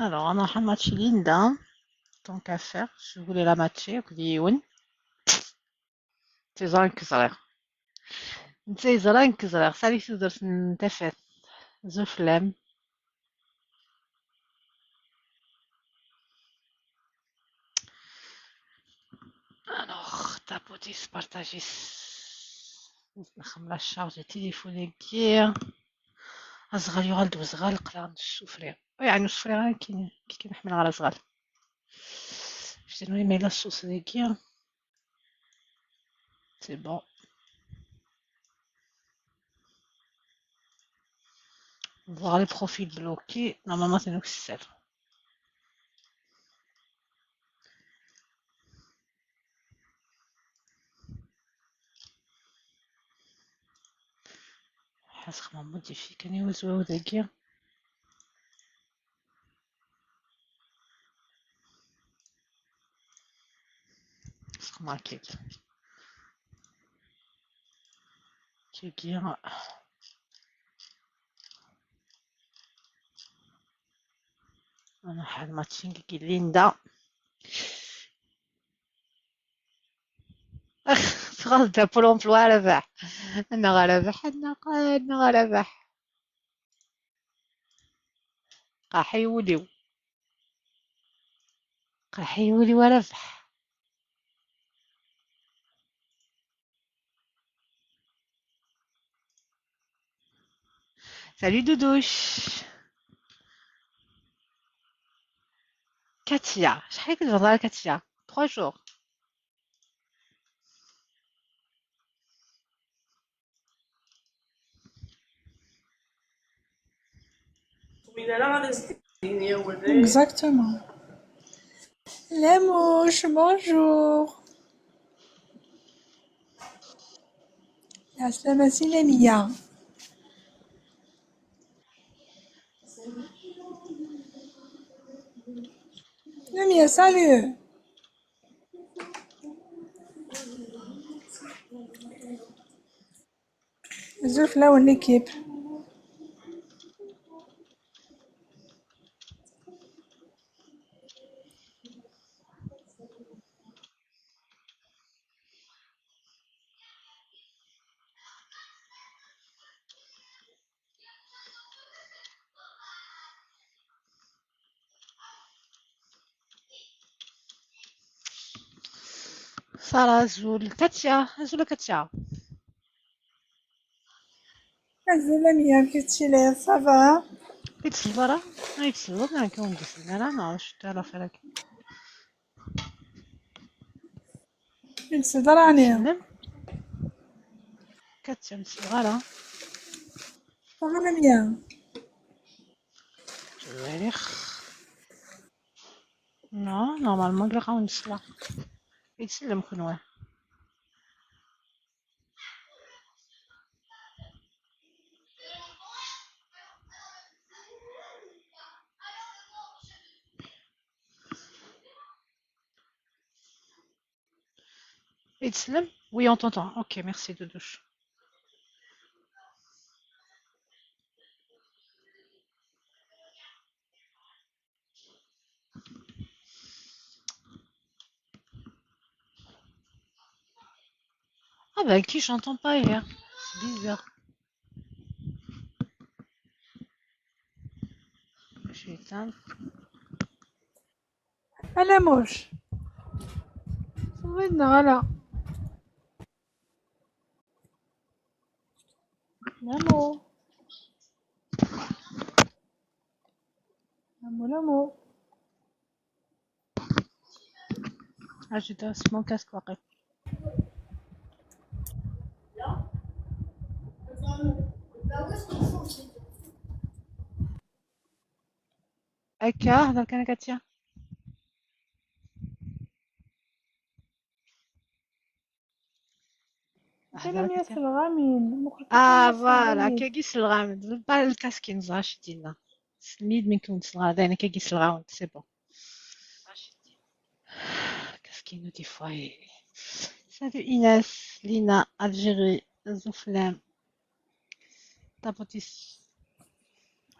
Alors, أنا حنماتشي ليندا. Tant qu'à faire, je voulais la matcher. Youn. تيزار انكسر. تيزار انكسر. سالي تقدر تنتفث. زفلام. Alors, tapotis, partagis. نخمم لا الشارج تليفونيكي. أصغر يغلد وصغال قرا نسوفري. يعني نسوفري كي كنحمل على صغال. Je t'ai mis la sauce des guiers. C'est bon. Voir les profils bloqués. Normalement, c'est nous qui c'est. حسب ما موديفي كان يوزعوا des guiers. حسب ما أكيد. كي guiers. أنا حال ماتشينغ كي ليندا. غلطة بول امبلوا ربح. أنا غربح أنا غربح. قاحيوليو. قاحيولي وربح. Salut Doudouche. Katia. شحال كنت نهضر على كاتيا 3 jours. Exactement. Les mouches, bonjour. La les Mia. Les Mia, salut. Zouf là où l'équipe. سارة زول كاتيا زول كاتيا. Les Mia, qu'est-ce ça va? يتصل برا. يتصل برا كون ديسل. لا أنا شفت على فراك. C'est dans l'année. يتسلم. كاتيا مصغرة. Ça va les Mia? جوارخ. Non, normalement il راون نسلا. يتسلم كنوه. يتسلم. Oui, on t'entend. Ok, merci Doudouche. Ah bah qui j'entends pas hier. C'est bizarre. Je vais éteindre. Les mouches. Voilà. L'amour. L'amour. Ah, je dois mon casque واقف. هكا هضر كان كاتيا. Les هضر Mia, كاتيا. c'est le ramin. Ah voilà, كيس الغامض. با الكاسكي نزغاش ديالنا. سنيد من كون نزغا انا كيس الغامض سي بون. كاسكينو دي فواي. Salut Inès, Lina, Algérie, Zouflem, Tapotis.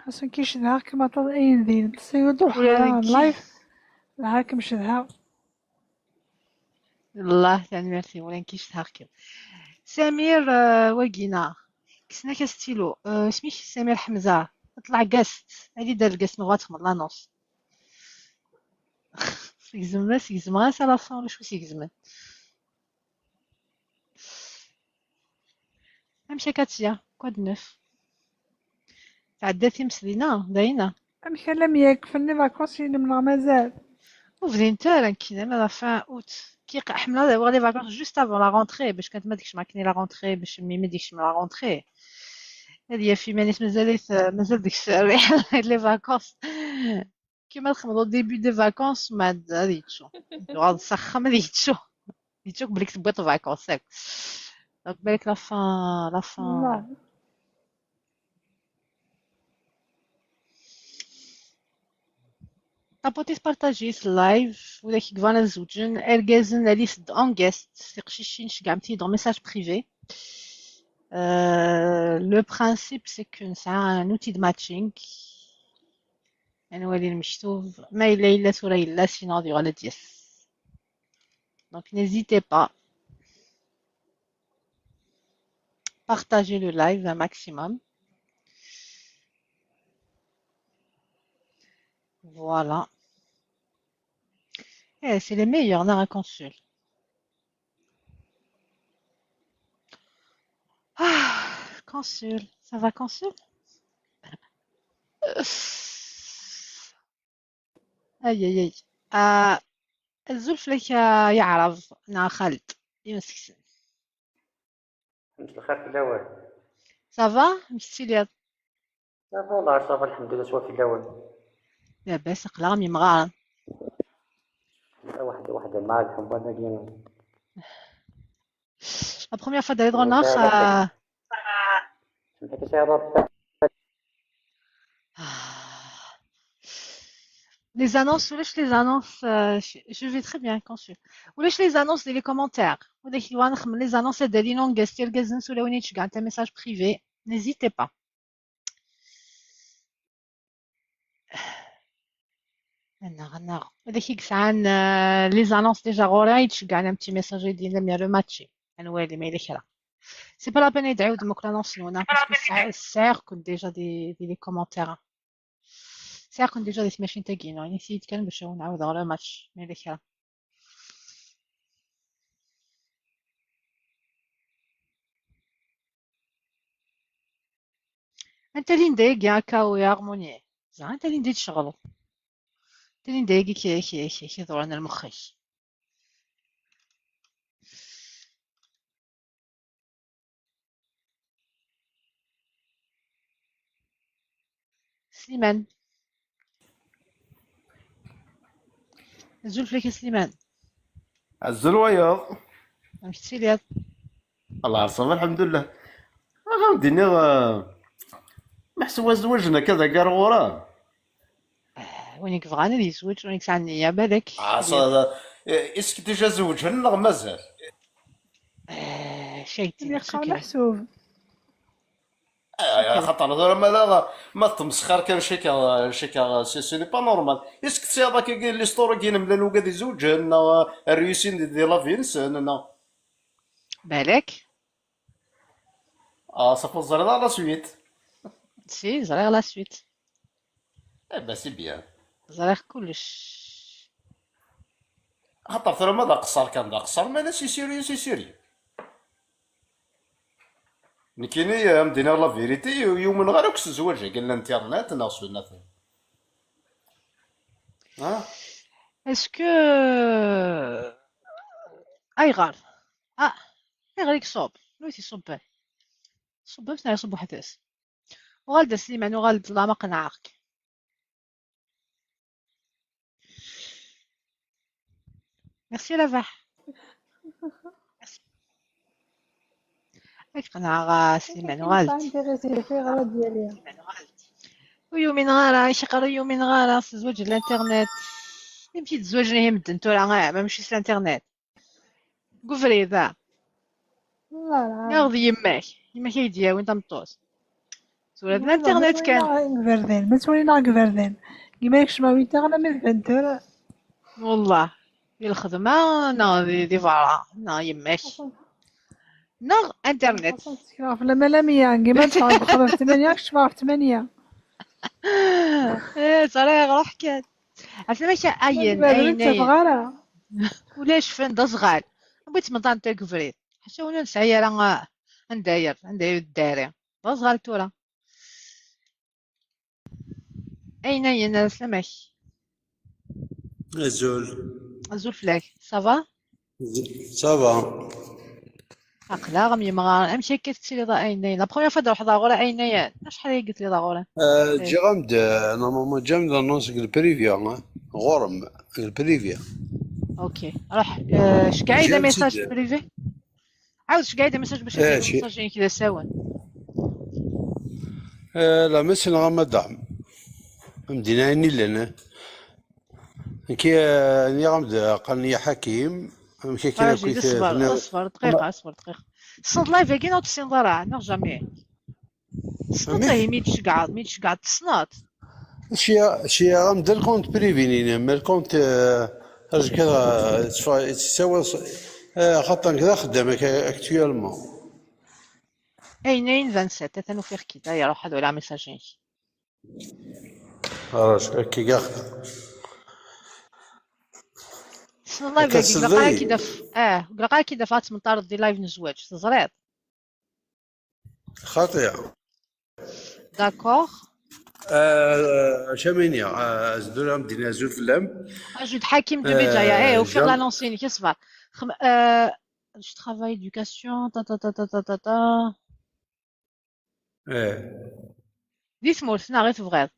حسن كيشدها كما طال أين ذين تسيودو ولا الحضرة كي لايف لها كم شدها. الله يعني ميرسي ولا كيش هاكل سمير وقينا كسنا كستيلو سميش سمير حمزة طلع قاست هادي دار القاست نغاتهم الله نص سيكزم سيكزم غاس على فان ولا شو سيكزم امشي كاتيا كود نوف تعداتي مسلينا داينا أمك لم يكفن لي فاكونس من مازال. وفدين تالا كينا لا فان اوت كي حملا دابا لي فاكونس جوست افون لا رونتري باش كانت ما ديكش معكني لا رونتري باش مي ديكش من لا رونتري هادي في مانيش مازال ديك الريحة هاد لي فاكونس كيما نخمضو ديبي دي فاكونس ما غادي يتشو غاد نسخن غادي يتشو يتشوك بليك تبغي فاكونس ياك دونك بالك لا فان الله. طابوتي تبارطاجيت اللايف ولا كي كفانا الزوجين اركازن اللي سد اون غيست تقشيشين شكعمتي دون ميساج بريفي لو برانسيب سي كو نسعى ان اوتي دو ماتشينغ نولي المكتوب ما إلا ثورة إلا سينو غادي يغلى ديس دونك n'hésitez pas partagez le live un maximum voilà c'est les meilleurs Nara Consul Consul ça va Consul aïe aïe aïe الزلف لك يعرف نا خالد يمسك كنت الخير في الأول. صافا مشيتي لي صافا والله صافا الحمد لله، سوا في الأول. لاباس قلامي مغارن واحد مع الحب أنا ديما. لا بروميير فوا دالي يا دروناخ سي ربي، سمحتك يا سي ربي. Les annonces, wesh les annonces, je vais très bien conçu. Wesh les annonces les commentaires. Wesh les annonces دالي لونغ ستيل كازن سولاوني تشكع انت ميساج بريفي n'hésitez pas. نغ هذاك يكسعان لي زانونس ديجا غورا يتشكعنا un petit message ديالنا ميا لو ماتشي انوالي ما إلا كرا سي با لا بين يدعيو دمك لانونسيونا باسكو ساعر كنت ديجا دي لي كومونتير ساعر كنت ديجا دي سماشين تاكينو يعني سيت كان باش نعاود على ماتش ما إلا كرا انت اللي ندايق يا كاو يا هارموني زعما انت اللي ندير تشغل انت اللي ندايق كي يدور انا المخي سليمان زول فيك سليمان عزل وياض. مشيتي لي الله يصبر الحمد لله. غاديني محسوب زوجنا كذا قال غورا. وينك بغانا لي يزوج وينك سعني يا بالك عصا اسك ديجا زوجهن ولا مازال؟ شيتي اللي نفسو قال كيما محسوب. نفسو خاطر ما تمسخر كان شيكا سي ني با نورمال. اسك سي هذاك كاين لي ستوري كاين ملا الوكاد يزوجهن الريوسين دي لافينس بالك صافي زرنا على سويت. سي زريغ لا سويت با سي بيان. زريغ كلش خاطر ترى ما دا قصر كان دا قصر ما سي سيريو سي سيريو. نكيني يا مدينة لا فيريتي يوم من غير كس زواج قال الانترنت ناقصنا ها. اسكو ايغار ايغار يصوب لويت يصوب به صوب به يصوب حداس وغالد سليمان وغالد لا ما قنعك ميرسي لافاح هاك قنع سليمان كاين با وغالد انتريسي في غلا ديالي. ويومين غارة يشقرا يومين غارة زواج الانترنت يمشي تزوج هي مدن تورا ما مشيش الانترنت قفري ذا والله العظيم. ياخذ يماك يماك يديا وين تمطوس ولا الانترنت كان غفردين ما تولينا غفردين كيما ياك شماويتا غانا من الفنتور والله ديال الخدمة نا دي فوالا نا يماك نا انترنت تسكرا في الملامية كيما تشعر بخبر في 8 كشفا في 8 ايه صراحة غير حكات عرفت ماشي عين غفردين عينين تفغالا ولاش فين دا صغار بغيت مطان تا كفريت حتى وانا نسعي راه نداير الداري دا صغار تورا عينين سلامك الزول الزول فلاك صافا صافا عقلا غمي مغا امشي كتسي لي ضا عينين لا بروميير فوا نروح ضاغورا عينين شحال قلت لي ضاغورا جي غامد نورمالمون جا من النص البريفيا غورم البريفيا اوكي روح شكايده جا ميساج نسيت بريفي عاود شكايده ميساج باش يديروا شي ميساجين كذا ساون لا مثلا غاما دعم مدينة هني لنا كي ني غامد قال لي حكيم مشي كنا اجي كويت اصبر دقيقه تصنت لايف كي نوض تسين ضرع نو جامي تصنت هي ميت شقعد تصنت شي غامد الكونت بريفيني ما الكونت رجع كذا تساوي خاطر كذا خدامك اكتويلمون عينين 27 تانو فيغ كيتا يا روح هادو على ميساجين راش كي قاخد تصنت لايف كي قلقا كي داف قلقا كي دافات من طارد دي لايف نزواج تزريط خاطئة داكوغ شامينيا زدونا مدينة زول فلام اجود حاكم دو بيجايا وفيغ لا جام لونسيني كي صبر je travaille éducation ta ديت مورثنا غير تبغيض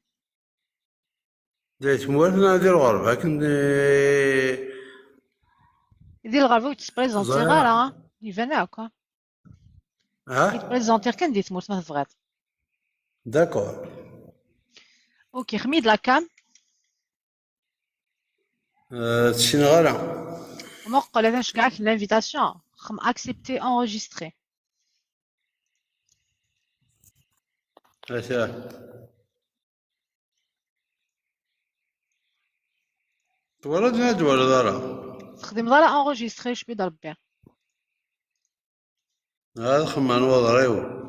دايت موالنا ديال الغرب لكن يدير الغربة ويتسبريزونتي غارة يبان هاكا يتبريزونتي كان ديت مورث ما تبغيض داكور اوكي خميد لا كام السنغال ومقل هذا نشكعك لانفيتاسيون خم اكسبتي انregistré تولد نادي ولا دارا تخدم ضرا enregistré شبي ضربي هذا خمان وضريو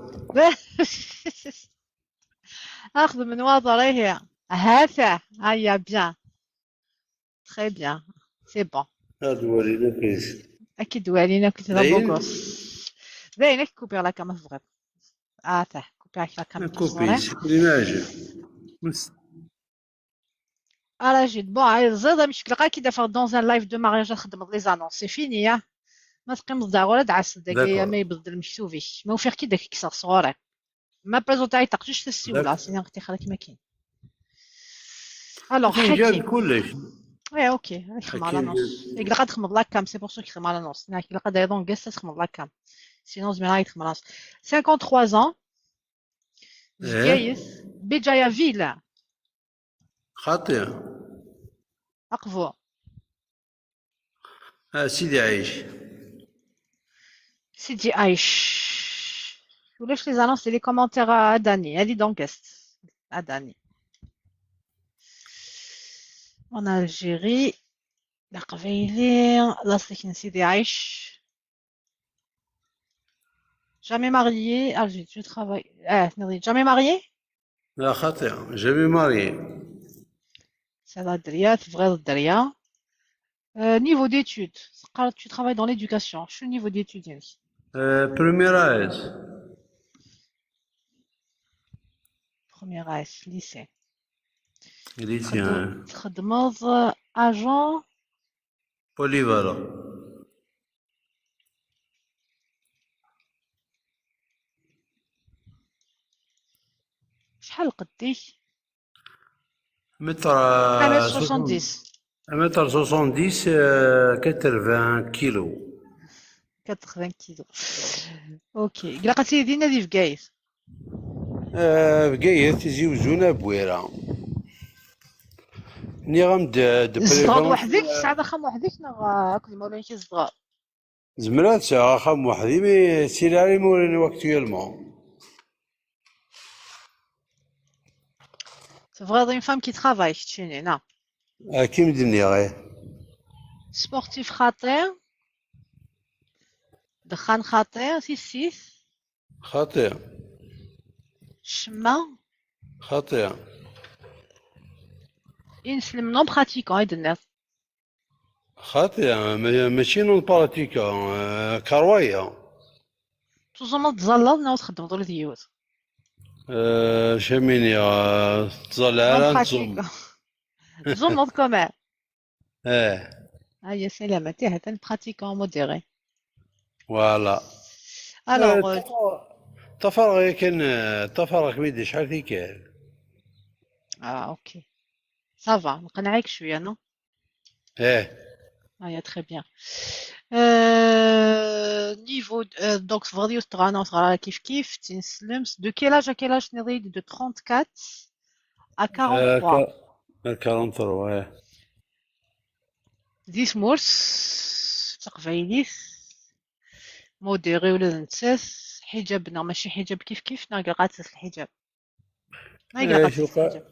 اخذ من وضعيه هذا هيا بيان تري بيان سي بون هذا ولينا كيس اكيد والينا كنت بوغوس باينك كوبير لا كام فغيت كوبير لا كام كوبيس ليماج جيت بون زيد مش لقا كي دافع دون ان لايف دو مارياج نخدم لي زانونس سي فيني يا ما تقيم تضيع ولا دعس دقيقه ما يبدل مكتوبي ما وفير كي داك كيسر صغوري ما بريزونتاي تقجوش تسيولا سيني غتي خليك ما كاين الوغ حكيم كلش وي اوكي يخدم على نص يقدر قد تخدم لا كام سي بور سو يخدم على نص ناك يقدر قد ايضا قصه تخدم لا كام سينو زميلا يخدم على نص 53 ans جايز بجايا فيلا خاطئة اقفو سيدي عايش سيدي عايش ولاش لي زانونس لي كومونتير اداني هادي دونك قست اداني en Algérie القبيلي لا ساكن سيدي عايش jamais marié je travaille نضيد jamais marié لا خاطئة جامي ماري c'est la دريا تبغيض الدريا niveau d'études tu travailles dans l'éducation شو niveau d'études ديالك بريميرايز première AS lycée ليسيان تخدمض agent بوليفالا شحال قديش متر 1m70 متر 70 80 كيلو 80 كيلو اوكي قلقتي دينا دي فكايس بقيت تزيوزونا بويرة ني غامد الزغال وحدك ساعة خام وحدك نغا كل ما ولينش الزغال زمرات ساعة خام وحدي مي سيلاري موريني اكتويلمون تبغض une femme qui travaille كتشيني نعم. كيما دنيا غير سبورتيف خاطر، دخان خاطر، سيس خاطئ شما خاطئ ينسلم نون براتيكون يد الناس. خاطئ ماشي نون براتيكا كرواية توزوما تزلط ناو تخدم دور ديوت شميني تظل نون على براتيكون تزوم تزوم كمان. اه هيا سلامة تاهت براتيكون موديري. فوالا الوغ تفرغ كان تفرغ ميدي شحال ثيكال اوكي صافا نقنعك شوية نو. اه هيا تخي بيان. نيفو دونك تبغضي تغانا وتغرا كيف كيف تنسلمس. دو كيل اج ا كيل اج نضيد دو 34 à 43 43 اه ديس مورس تقبايليس موديري ولا نتساس حجابنا ماشي حجاب كيف كيف ناقل قاتس الحجاب ناقل قاتس شو الحجاب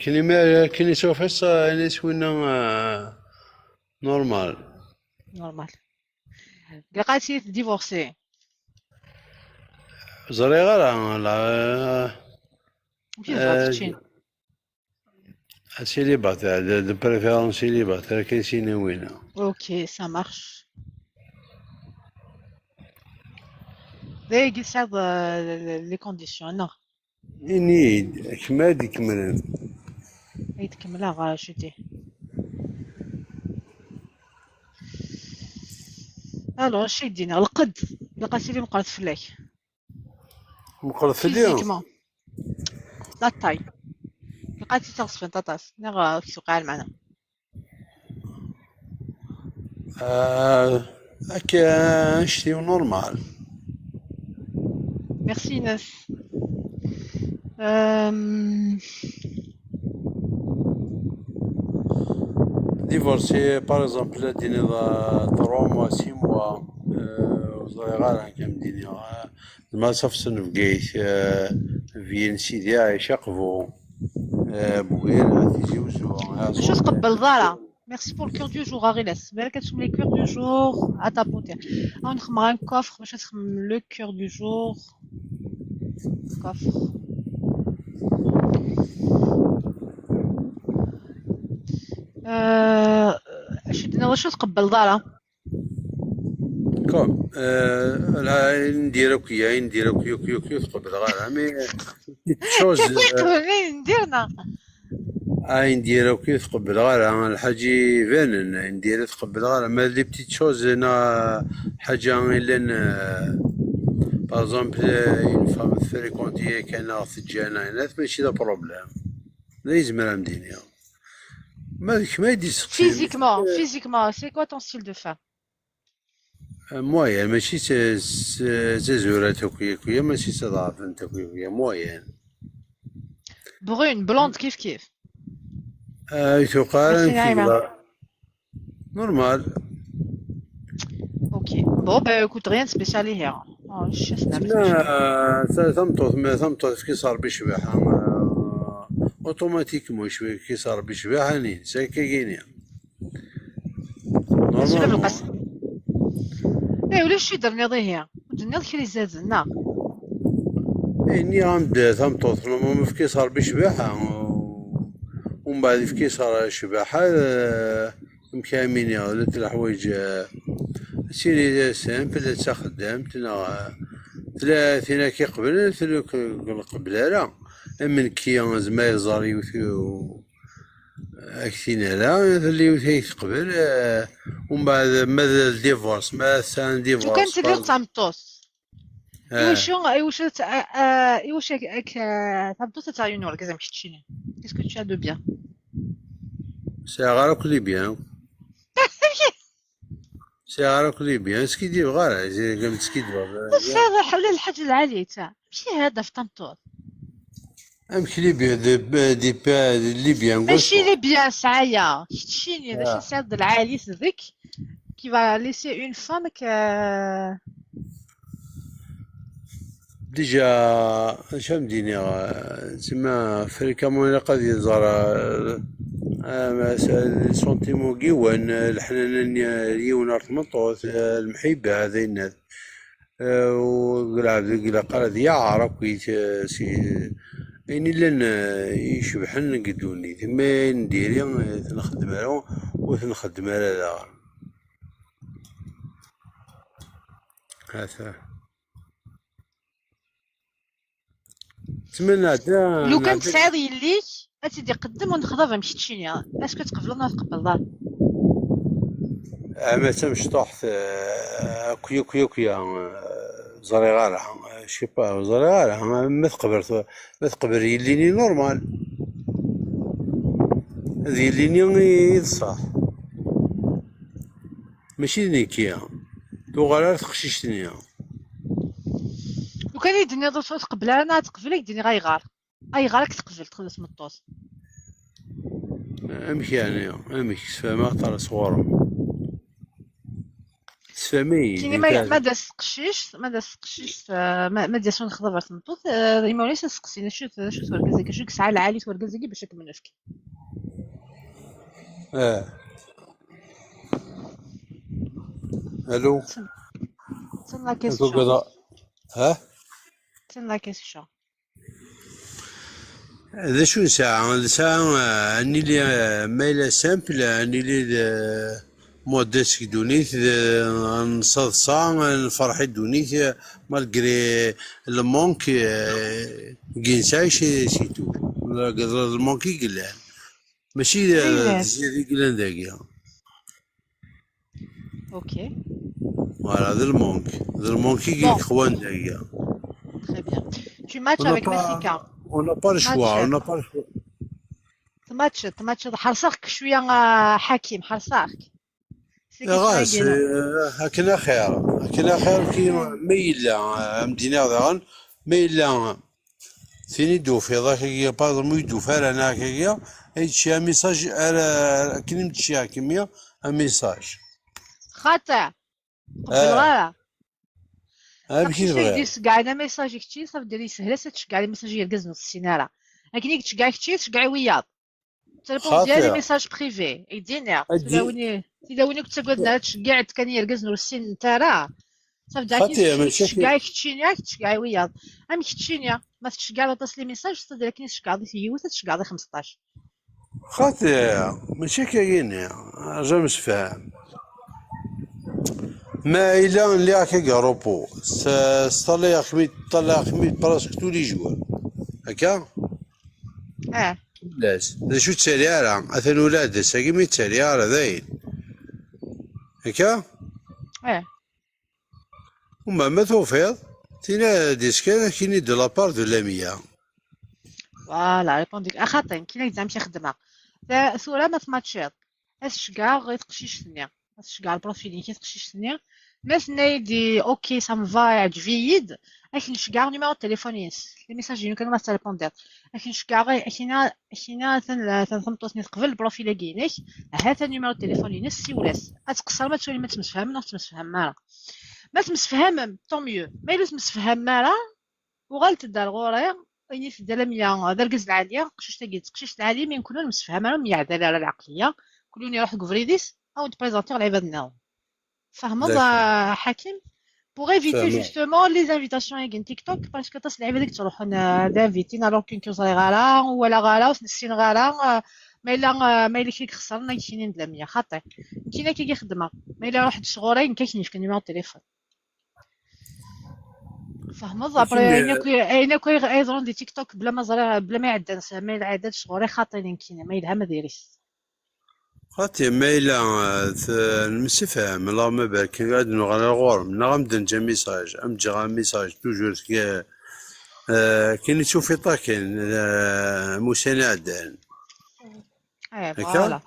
كني ما كني سوف هسه نسوينا نورمال نورمال. قاتي ديفورسي زريغة لا فين غاتشين سيليباتير دو بريفيرون سيليباتير كاين سيني وينا اوكي سا مارش. داي قلت هاد لي كونديسيون نو إني كما كملن يتكملها غا شوتي. الو شي دينا القد لقيتي لي مقرط فلاك مقرف اليوم فيزيكمون لا تاي لقيتي تغصفن تطاس نغا كيوقع معنا. هكا نشتيو نورمال ميرسي ناس. ديفورسي باغ اكزومبل ديني 3 موا 6 موا وزريغة كام ديني ما صفصن بقيت فين سيدي عايشة قفو بوين تيجي وزو شو تقبل ضارة. ميرسي بور الكور دو جور غيلاس بالك تسوم لي كور دو جور اتابوتير او نخمم غا كوفر باش تخمم لو كور دو جور كوفر. شدنا واش تقبل ضارة. كوم نديرو كيا نديرو كيو كيو كيو تقبل غير مي تشوز وين نديرنا نديرو كيو تقبل غير الحاجي فانن نديرو تقبل غير ما لي بتيت شوز انا حاجه الا باغ اكزومبل اون فام فريكونتي كان في الجناينات ماشي دا بروبليم لا يزمر مدينيا مالك ما يدي physiquement c'est quoi ton style de femme. موين ماشي زازورة تكويكوية ماشي ضعفن تكويكوية موين brune blonde كيف يتقارن ميرسي نعيمة. نورمال ok bon bah écoute rien de spécial hier. لا ثمطوط كي صار بشباحة اوتوماتيكمون شوي كي صار بشباحة ننسى كاينيا نورمالمون ايه ولا شي درني ضيهيا درني كري زادنا إني غنبدا ثمطوط نورمالمون في كي صار بشباحة ومن بعد في كي صار شباحة مكامينيا ولا الحوايج سيري سامبل تخدم ثلاثين كي قبل قبل من كي زما زاري وثيو اكثينا لا اللي وثي قبل ومن بعد ماذا الديفورس ما سان ديفورس شو كانت اللي تامطوس ايوش تامطوس تاع يونور كازا مشيتيني qu'est-ce que tu as de bien. سي غارك لي بيان سي غارك لي بيان اسكي دير غار زي قلت سكي دير هذا حول الحاج العالي تاع ماشي هذا في طنطوط امك لي بيان دي لي بيان ماشي لي بيان سعايا شتيني هذا شي ساد العالي ذيك qui va laisser une femme que ديجا شام ديني تما فريكا مون قد يزار سونتيمون كيوان الحنان يون ارتمطوط المحيبة هذا الناس وقلا قال يا عرب سي يعني لان يشبحن قدوني ثم نديري تنخدم على وتنخدم على ذا هذا تمنى لو كان تسعيد يليك اتيدي قدم ونخضر مشي تشينيا اسكو تقبل ولا تقبل ضار ما تمش طحت كويا كويا كويا زريغارة شي با زريغارة ما تقبل يليني نورمال هذه يليني صح ماشي نيكيا دوغالا تخشيشتني لو كان يدني ضرت تقبل انا تقبل يدني غيغار غارك تقبل تخلص من الطوس امشي يعني امشي سفما طال صغورهم سفامي كيني ما داس قشيش ما داس نخضر في الطوس يموليش نسقسينا شو توركزك شو ساعه العالي توركزك باش نكمل نفك الو تسنى كيسشون كذا ها تسنى كيسشون هذا شو ساعة اني لي مايلة سامبل اني لي موديس دونيت نصاد ساعة نفرح دونيت مالغري المونك كينساي شي تو المونكي قلان ماشي زيادة قلان داكيا اوكي فوالا هذا المونكي قال خوان داكيا très bien tu matches avec Mexica on n'a pas le choix تماتش حرصاك شويه حكيم حرصاك غاس هكنا خير كي ميلا مدينة ذغن ميلا ثاني دوفي ذاك هي بعض يدوف على هناك هي هادشي ميساج على كلمة شي كيميا ميساج خاطئ بالغلط بكي تبغي يدير كاع انا ميساج كتير صافي ديري سهله تشكع لي ميساج يركز نص السيناره لكن تشكع كتير تشكعي وياض تليفون ديالي ميساج بريفي يدينا تداوني كنت قلنا تشكع كان يركز نص السين نتاعها صافي داكي تشكعي كتشينيا تشكعي وياض ام كتشينيا ما تشكع لا تصلي ميساج صدر لكن تشكع دي يوث تشكع دي 15 خاطئ ماشي كاين رجل مش فاهم ما إلا اللي هكا روبو طلع خميت براسك تولي جوا هكا لاز دا شو تسالي على اثن ولاد ساقي مي تسالي على ذاين هكا وما ما توفيض تينا ديسكان كيني دو لابار دو لامية فوالا ريبونديك خاطر كاين زعما خدمه ثورة ما تماتشيط اس كاع غير تقشيش ثانيه اس كاع البروفيل كي تقشيش ثانيه مثلا يدي اوكي سا مفا جيد لكن كاع نيميرو التليفون ينس لي ميساج كانوا ما تريبوندير لكن كاع غير حنا تنخمطو ثني قبل البروفيل كاينك هذا نيميرو التليفون ينس سي ولاس اتقصر ما تولي ما تمسفهم ما تمسفهم ما تمسفهم طون ميو ما الا تمسفهم مالا وغالت دار غوري يعني في الدلمية دركز العالية قشيش العالية من كلهم مسفهمة لهم يعدل على العقلية كلهم يروح كوفريديس أو تبريزونتيغ العباد ناو فهمت حكيم pour éviter justement les invitations avec تيك توك parce que تصل العباد تروحون دافيتين alors كون زري غالا ولا غالا وسنسين غالا ما إلا كي خسرنا يشينين دلمية خاطر كاينة كي خدمة ما إلا روح شغورين كاين في نيميرو التليفون فهمت ابري انا كوي ايضا دي تيك توك بلا ما يعدى ما العدد شغوري خاطرين كاينه ما يلها ما ديريش خاطي ما إلا المسفهم اللهم بارك قاعد نغال الغرم نغمدن جا ميساج جا ميساج توجور كاين تشوفي طاكن مساندان فوالا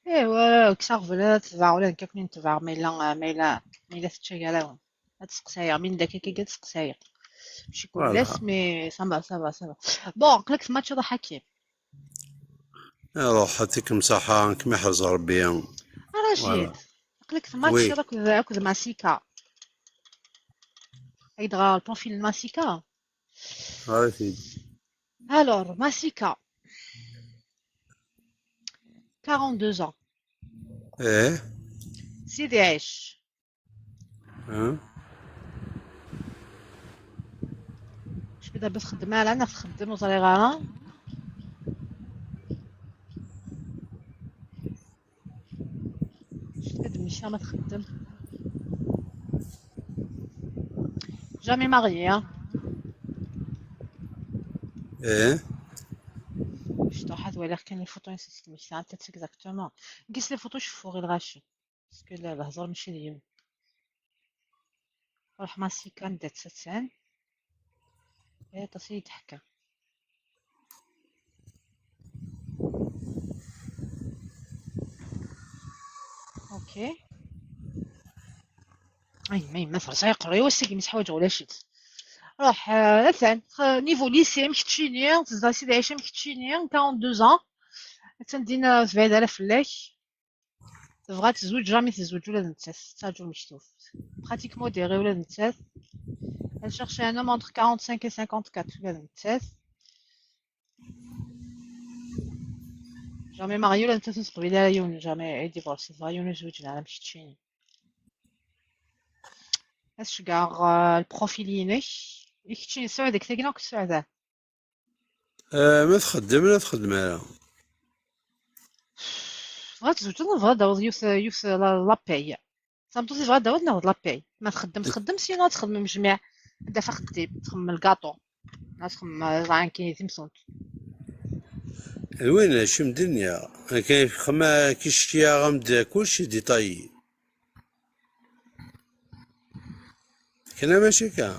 ايوا كساغ فلا تبع ولا كاكنين تبع ما إلا تشيغالاون تسقسايا من داك كي تسقسايا ماشي كلاس مي سافا بون قلك في ماتش هذا حكيم روح يعطيك مساحة انك ما يحرز ربي رشيد قلك في ماتش هذاك ماسيكا يدغى البروفيل ماسيكا هاي سيدي. Alors, Masika, 42 ans. ايه. سيدي عيش. ها. شبي دابا تخدم على انا تخدم وصغيرة. شتي كدمشي ما تخدم. جامي ماريي ها. ايه. شتو واحد ولا كاين لي فوتو نسيت تمشي انت اكزاكتومون. قيس لي فوتو شوفو غير الغاشي. باسكو لا الهضر ماشي اليوم. روح ماسيكا ندات ساتسان. ايه تصي يضحك. اوكي. اي ما يمثل سيقرا يوسق يمسح حوايج ولا شيت. روح مثلا نيفو ليسي مكتشيني تزدا سيدي عايشه مكتشيني 42 ans تندينا 7000 فلاك تبغى تزوج جامي تزوج ولاد نتاس تاجو مشتوف براتيكمون ديري ولاد نتاس elle cherche un homme entre 45 et 54 ولاد نتاس جامي ماريو ولاد نتاس قبيله يون جامي ديفورسي تبغى يون زوج على مكتشيني اش كاع البروفيل ينك يكتشيني سعودك تاكناك السعودة ما تخدم لا تخدم على. بغات تزوج تنبغى داوز يوث لاباي صامتو تبغى داوز ناخد لاباي ما تخدم سينو تخدم مجمع دافع خديب تخدم الكاطو تخدم زعان كاين تمسونت وين شي مدنيا كاين خما كيشيا غامد كلشي ديطاي. كاين ماشي كاع.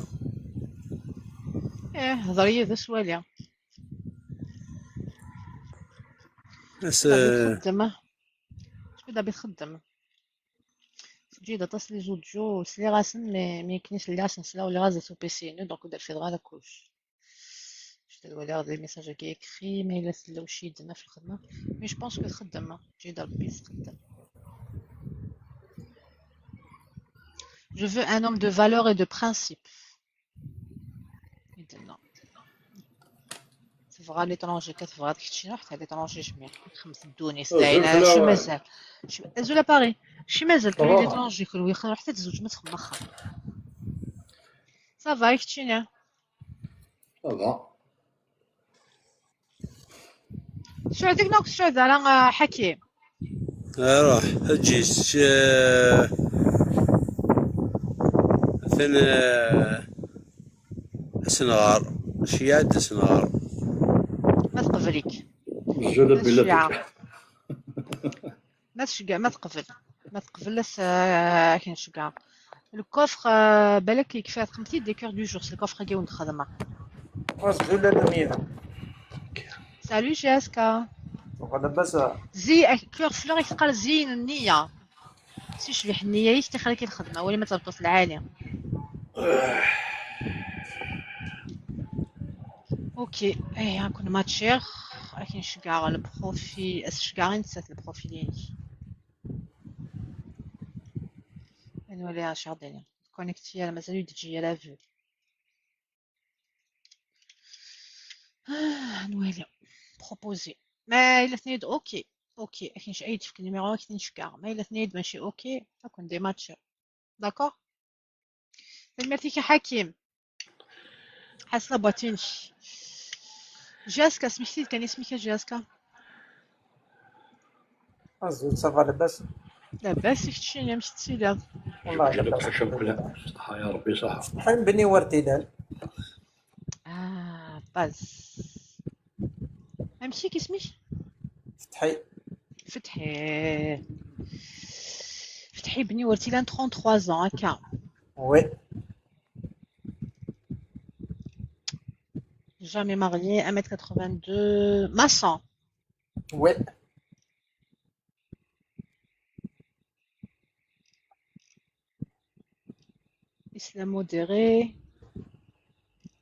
ايه هضريه ذا سواليا ناس شبدا بغيت تخدم شبدا بغيت تخدم جيدا تصلي زوجو سلي غاسن مي كاينش اللي غاسن سلا ولا غازي سو بيسي نو دونك دار في دغا كلش شتا ولا غادي ميساج كي يكري مي الا سلاو شي يدنا في الخدمه مي جو بونس كو تخدم جيدا ربي تخدم. Je veux un homme de valeur et de principe. يدنا تبغى ليترونجي كتبغى داك الشيء حتى ليترونجي جميع خمس تونس دايره شي مازال زولا باغي شي مازال تولي ليترونجي كل ويخلو حتى تزوج ما تخمخها صافا يكتشينا صافا. سعودك نوك سعود على حكيم روح هجي ثنا سنغار شي عاد سنغار ما تقبليك الجلب بلا الشيعة فتح. ما تشقع ما تقبل لاس كاين شقع الكوفر بالك يكفي خمتي دي كور دو جور سي الكوفر كي ونخدمه ولا دنيا سالو جاسكا وغدا بس زي كور فلور يتقال زين النية سي شبيح النية يش تخليك الخدمة ولا ما تربطو في العالي اوكي ايه هاكون ماتشير لكن شكاع البروفيل شكاع نسات البروفيلين نوليها شارديني كونيكتي مازالو يدجي لا فيو نولي بروبوزي ما الا ثنيد اوكي لكن عيد في النيميرو كاين شكاع ما الا ثنيد ماشي اوكي هاكون دي ماتشير داكور سلمتيك حكيم حاسه بغيتينش جاسكا سمحتي كان اسمك جاسكا الزوج صافا لاباس لاباس كتشيني مشيت تسيلي والله جلب لاباس خشب كلها صحة يا ربي صحة. حين بني ورتيدان باز امشي كيسميش فتحي فتحي فتحي بني ورتيلان 33 ans هكا وي jamais marié 1m82 maçon وي islam modéré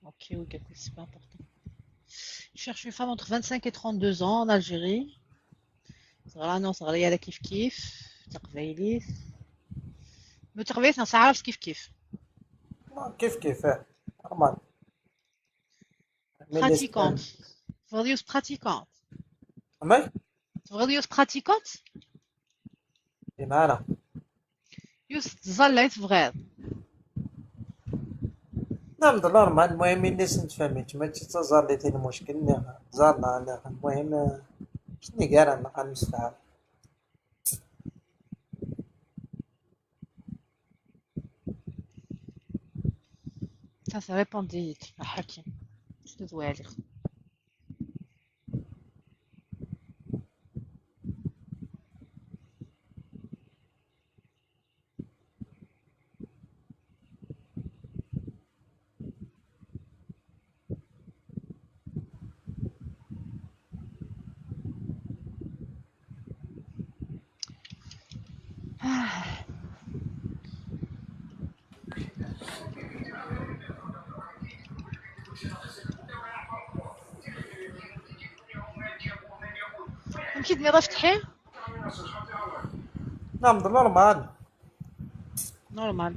ok c'est pas important je cherche une femme entre 25 et 32 ans en Algérie صغيرة نو صغيرة على كيف كيف تقبيليت متقبيليت نعرف كيف كيف كيف كيف نورمال Pratiquante. Tbغيض pratiquante. أماك تبغيض pratiquante. بمعنى تزال تبغيض. نعم نورمال. المهم الناس نتفاهمت ما تتزار لي المشكل زارنا المهم شنو كاع نبقى نستعمل. Ça répondit Hakim. Je te dois lire. يمكن دميرة فتحي. نعم نورمال. Normal.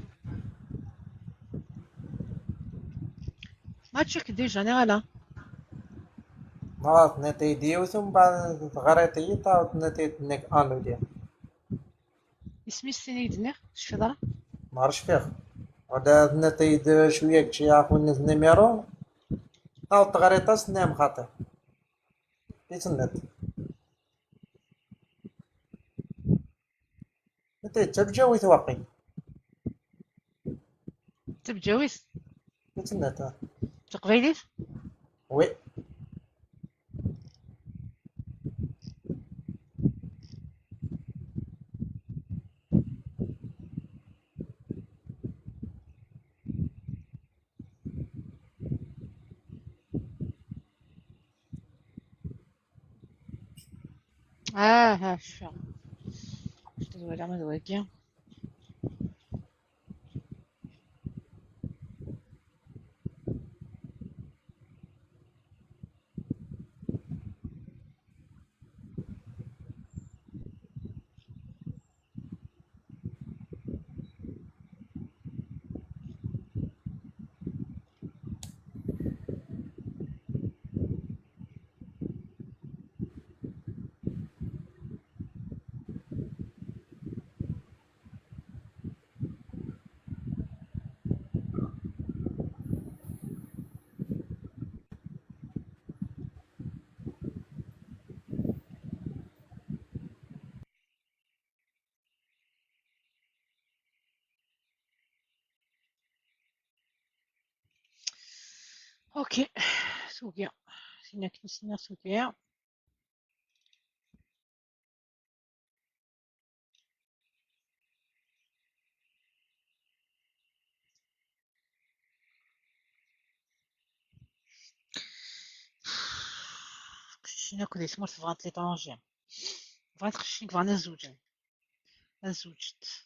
ما تشك ديجا نغلا. مرات نتي ديو ثم بعد غريتي تعاود نتي نك انو ديال اسمي السيني دنيغ شفي ضرا. ما عرفتش فيه. ودا نتي شويه كشي يعرفوا الناس النيميرو تعاود تغريطا سنام خاطر يتنت نتي تبجاوي واقي تبجاويس يتنت. تقبيليت. وي ها شفا. Je te dois lire ma doigt bien. اوكي سوقيا. سينا كنسنا سوقيا. كنتينا كودي سمرت فغانت ليطرونجي. بغيت خشيك فغانا الزوجين. الزوجت.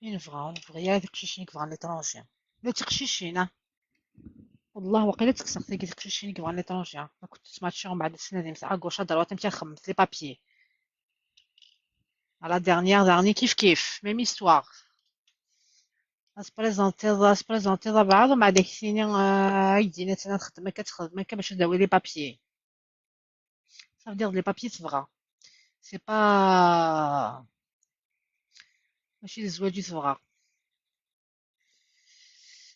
نبغي هذيك قشيشينك فغان ليطرونجي. لا تقشيشينا. والله وقيلا تكسرت لي قشيشينك فغان ليطرونجي. ما كنت سمعت شي بعد السنة دي مساعة كوشا دروات نتا خمس لي بابيي. على ديرني كيف ميم هيستواغ. اسبريزونتي بعض ومع داك السنين يدينا تانا نخدم كتخدم باش نداوي لي بابيي. صافي دير لي بابيي تبغى. سي با ماشي الزواج تبغى.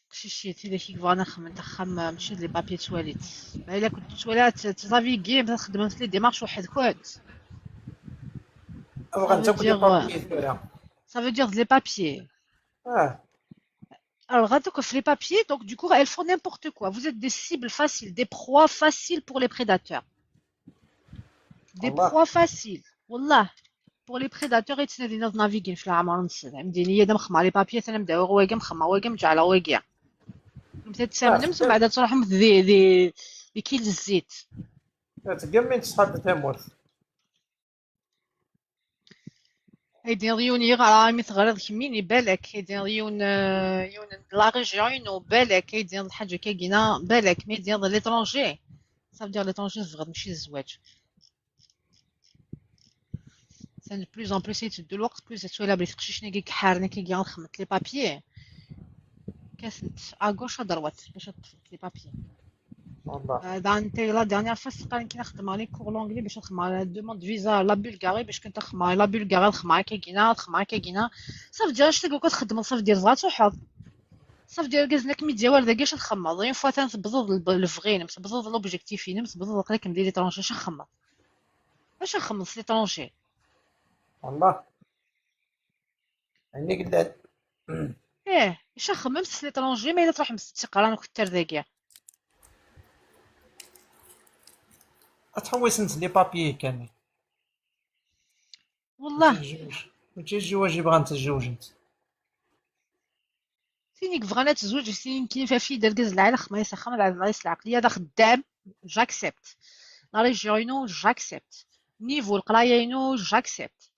قشيشيتي داك كي بغا نخمم ماشي لي بابيي تواليت. الا كنت توالات تصافي كيم خدمت لي ديمارش واحد كود. ابغى Ça veut نتا كودي dire, بابي فيها. ça veut dire les papiers. اه Alors, les papiers, donc du coup, elles font n'importe quoi. Vous êtes des cibles faciles, des proies faciles pour les prédateurs. Des والله proies faciles. Wallah. Pour les prédateurs, ils sont dans naviguer في العمر نسد. مديني يدا مخمع لي بابيي ثنا مداو رواقه مخمع رواقه مجعله رواقه. تتسامن من بعد تروح ذي كيل الزيت. تقمن تصحاب تموت. هيدين ريون يغرى مثل غرض كمين يبالك هيدين ريون يون لا ريجيون وبالك هيدين الحاجة كاكينا بالك مي ديال ليترونجي صافي دير ليترونجي صغر ماشي الزواج. سان بلوز ان بلوس يتد الوقت بلوس تسويلا بلي تقشيشني كي كحارني كي غنخمت لي بابيي كاسنت اغوش ادروات باش تطفي لي بابي. والله انت لا ديرنيير فوا سقاني كي نخدم على كور لونجلي باش نخدم على دوموند فيزا لا بلغاري باش كنت نخدم على لا بلغاري نخدم على كاكينا صافي دير اش تلقى كتخدم صافي دير زغات وحظ صافي دير كازنا كمي ديال داك اش نخمض اون فوا تنبزض الفغين نبزض لوبجيكتيفين نبزض قلك ندير لي طرونجي اش نخمض اش نخمض لي طرونجي والله عيني قلاد. ايه اش نخمم لي طرونجي ما الا تروح مستي قران كثر داكيا اتحوس انت لي بابيي كامل والله وتيجي واجي بغا نتزوج انت. سينيك بغينا تزوج سينيك كاين فيها في دركز العائله خما يسخم على الرئيس العقليه هذا خدام جاكسبت لا ريجيونو جاكسبت نيفو القرايه جاكسبت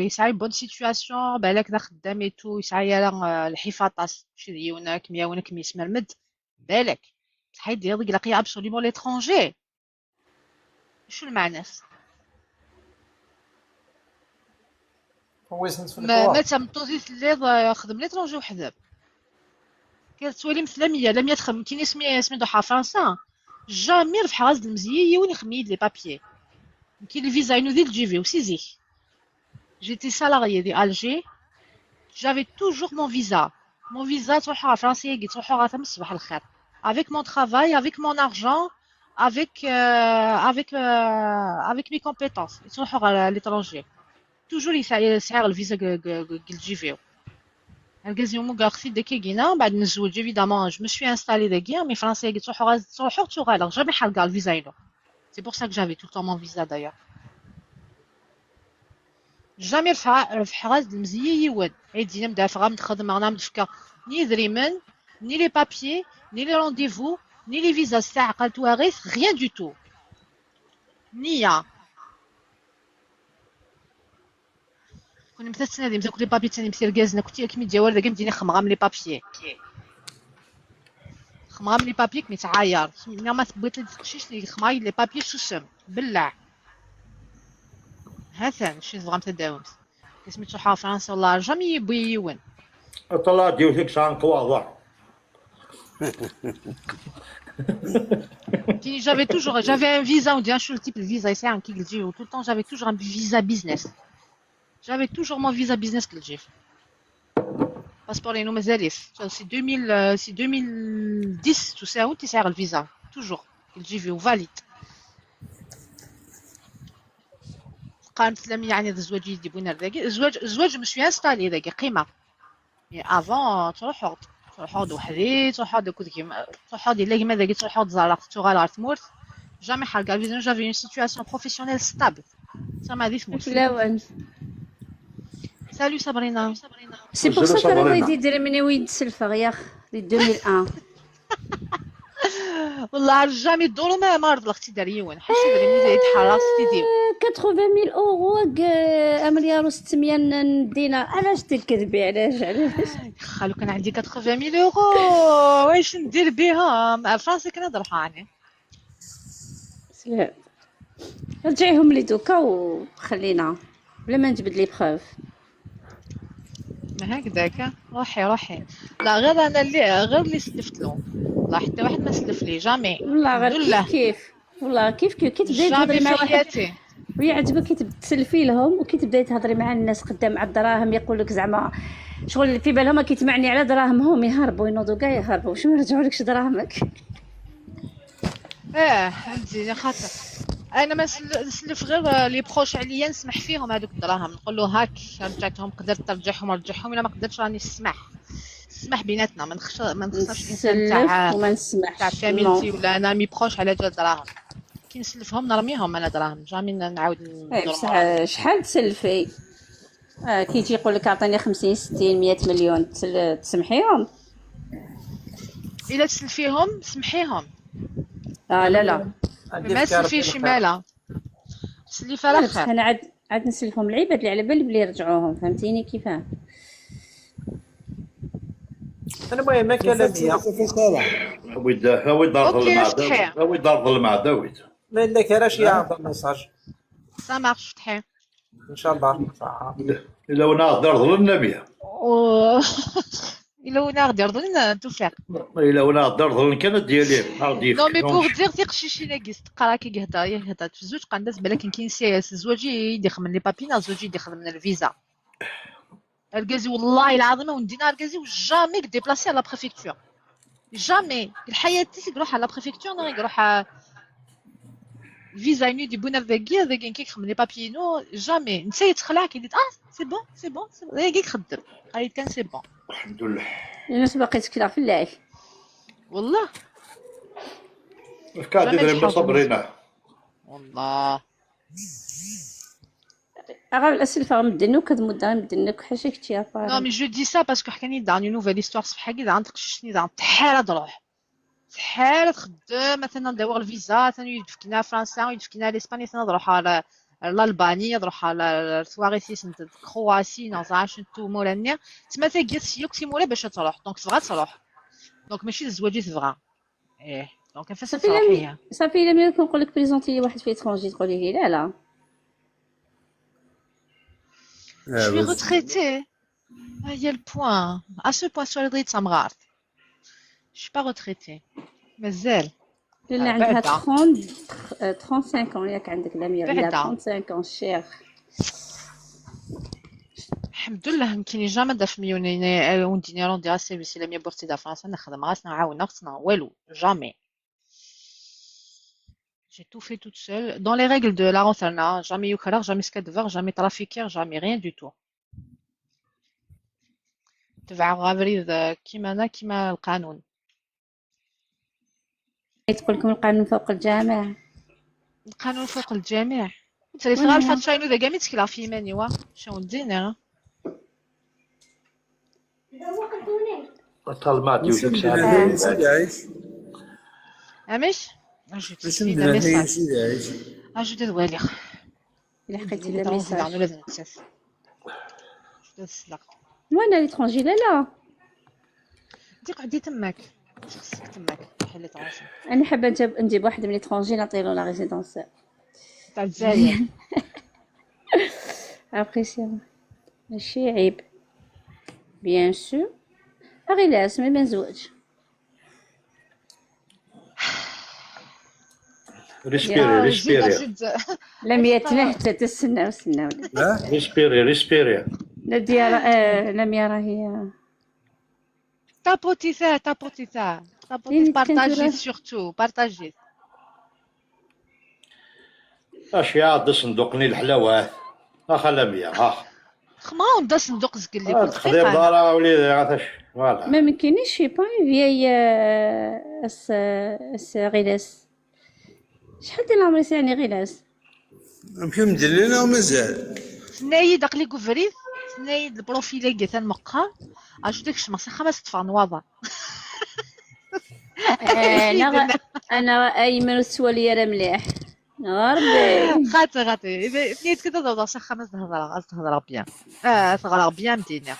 يسعى بون سيتوياسيون بالك دا خدام ايتو يسعى يلا الحفاطاس شي ديونك مياونك ميسمرمد بالك بصح يدير ديك لاقيه ابسوليمون ليترونجي شو المعنى حوس انت في ما الكوا. تمطوزي اللي خدم ليترونجي وحدب كتولي مسلميه لم يدخل كاين اسمي دوحه فرنسا جامي رفع غاز المزيي وين يخميد لي بابيي كاين الفيزا ينو ديال جيفي وسيزي جيتي سالاريي دي الجي j'avais toujours mon visa تروحوا فرنسيه كي تروحوا غا صباح الخير avec mon travail avec mon argent avec mes compétences تروحوا غا l'étranger toujours يسعر الفيزا قل جيفيو الكاز يومو اختي داكي كينا بعد نزوج évidemment je me suis installée داكيا مي فرنسيه كي تروحوا تغالق jamais حلقه الفيزا ينو c'est pour ça que j'avais tout le temps mon visa d'ailleurs جامي رفع غاز المزيي يود عيدينا مدافعه متخدمه انا مدفكه ني دريمن ني لي بابيي ني لي رونديفو ني لي فيزا ساعه قالت واغيث غيان دو تو نيا كنا مثلا ديما تاكل لي بابيي تاني مثل كازنا كنتي كمي ديال ورده كنديني خمغام لي بابيي خمغام لي بابيي كمي تعاير ما بغيت تقشيش لي خماي لي بابيي سوسم بلع هاثان شي زغام تداومت كسميتو حا فرنسا والله جامي يبويون طلع ديوتك شان كواضع. j'avais un visa on dit un seul type de visa ici en Kigilji tout le temps j'avais toujours un visa business j'avais toujours mon visa business Kigilji passeport les noms mazalif c'est 2010 tout ça où tu sers le visa toujours Kigilji ou valide قامت لم يعني الزواج يجيبون هذاك الزواج مش انستالي ذاك قيمه مي افون تروحوا وحدي تروحوا كيما تروحوا الا كيما ذاك تروحوا زرق تغال تموت جامي حلقه فيزون جافي اون سيتوياسيون بروفيسيونيل ستابل سما هذه تموت فلاوان سالو صابرينا سي بور سا كان ويدي ديري مني ويد سلفه ياخ دي 2001 والله جامي الدور ما مرض اختي داريون حسي دري ملي يتحرص تيديو 80000 اورو مليار و600 ندينا علاش تكذبي علاش خالو كان عندي 80000 اورو واش ندير بهم فرنسا كنهضروا عني رجعيهم لي دوكا وخلينا بلا ما نجبد لي بخاف ما هكذاك روحي لا غير انا اللي سلفت له والله حتى واحد ما سلف لي جامي والله غير كيف والله كيف كي تبداي تهضري مع واحد ويعجبك كي تسلفي لهم وكي تبداي تهضري مع الناس قدام على الدراهم يقول لك زعما شغل في بالهم كيتمعني على دراهمهم يهربوا ينوضوا كاع يهربوا واش ما يرجعوا لكش دراهمك عندي خاطر انا ما نسلف غير لي بروش عليا نسمح فيهم هذوك الدراهم نقول له هاك رجعتهم قدرت ترجعهم الا ما قدرتش راني نسمح بيناتنا ما نخسرش انسان تاع وما نسمحش تاع فاميلتي ولا انا مي بروش على جال دراهم كي نسلفهم نرميهم انا دراهم جامي نعاود بصح شحال تسلفي كي يجي يقول لك اعطيني 50 60 100 مليون تسمحيهم الا تسلفيهم سمحيهم لا ما تسلفيش مالا تسلفي على خير انا عاد نسلفهم العباد اللي على بالي بلي يرجعوهم فهمتيني كيفاه المهم ما كلامي هو يضرب المعداويت ما الا كراش يعطي الميساج سا مارش فتحي ان شاء الله صح الا وانا نهضر للنبي الا ونا غادي يرضون توفيق. الا ولا هضر كان ديالي غادي نو مي بوغ يفكرونش. دير تيقشيشي ناقص تقرا كي يهضر في الزوج قنداز بالك كاين سياس زواجي يدي يخدم لي بابينا زوجي يدي يخدم الفيزا. الكازي والله العظيم وندينا الكازي وجامي ديبلاسي على لا بريفكتور جامي الحياة تاعي يروح على لا بريفكتور نو يروح الفيزا ينو يديبونا فيكي هذاك كي يخدم لي بابينو جامي نسى يتخلع كي يدير سي بون سي بون سي بون كي يخدم قالت كان سي بون الحمد لله. الناس باقي تكلا في الله. والله كاع جامي دير تحاول صبرينا. والله أغا الأسلفة غمدنو كدمد غمدنك حاجة كتي Non, أفاري. mais je dis ça parce que حكاني دار une nouvelle histoire صبحا كي دار تقششني دار تحال تروح تحال تخدم مثلا ندور الفيزا ثاني يدفكنا فرنسا ويدفكنا لإسبانيا ثاني نروح على الألبانيا نروح على الثواريسيس كرواسي نعرف شنو مورانيا تما تاكيا سيوكسي مولا باش تروح دونك تبغى تروح دونك ماشي الزواج تبغى ايه دونك فاش صافي تروح إلا هي صافي إلا ملي كنقولك بريزونتي لي واحد في إترونجي تقولي لي لا لا. Je suis retraitée. Ah, il y a le point. À ce point sur le dritt, ça me rate. Je suis pas retraitée. مازال لأن عندها بعدا 35 ans ياك عندك لميا عندها بعدا 35 ans شيخ. الحمد لله يمكن جامي داف مليونين ونديني رون ديال السيرفيس الا ميا بورتي دا فرنسا نخدم غاس نعاون اختنا والو جامي j'ai tout fait toute seule dans les règles de la Rontana jamais يكرر jamais سكادفر jamais trafiquer jamais rien du tout تبع غافريد كيما انا كيما القانون تقول لكم القانون فوق الجامع. القانون فوق الجميع انت اللي وين صغار هو؟ فات شاينو ذا كامي تكلا في ماني وا شنو ندير طالما ديوتك سيدي ساعه. سيدي عايش. امش اجي اسم تسفيد هي ميساج سيدي عايش. اجي دوالي إلا حقيتي اللي لا طرون في دارنا ميساج. لازم نتساس تسلق وين ليترونجي لا لا. انت قعدي تماك خصك تماك حلت راسك أنا حابة نجيب واحد من ليترونجي نعطيلو لا ريزيدونس تاع الجزائر ابريسيون ماشي عيب بيان سور. غير لاس ما بين زواج ريسبيري ريسبيري زيد لم يتنه حتى تستناو استناو. لا ريسبيري ريسبيري. لا ديال لم يرى هي تابوتي ثا تابوتي لين بارطاجي تكنتو سورتو بارطاجي اش يا عاد صندوقني الحلاوه اخا مية ها خما وندا صندوق زقلي كنت تخدم دقيقه دارا وليدي عطاش فوالا. ما ممكنش شي بون فياي اس غلاس. شحال ديال العمر يعني غلاس يمكن مدلنا ومازال. سنايد اقلي كوفريد سنايد البروفيل كي ثان مقا اجو داك الشمس خمس تفار نواضه انا ايمن السواليه راه مليح غربي غاتي نيت كده دوضا خمس تهضر بيان تهضر بيان مدينه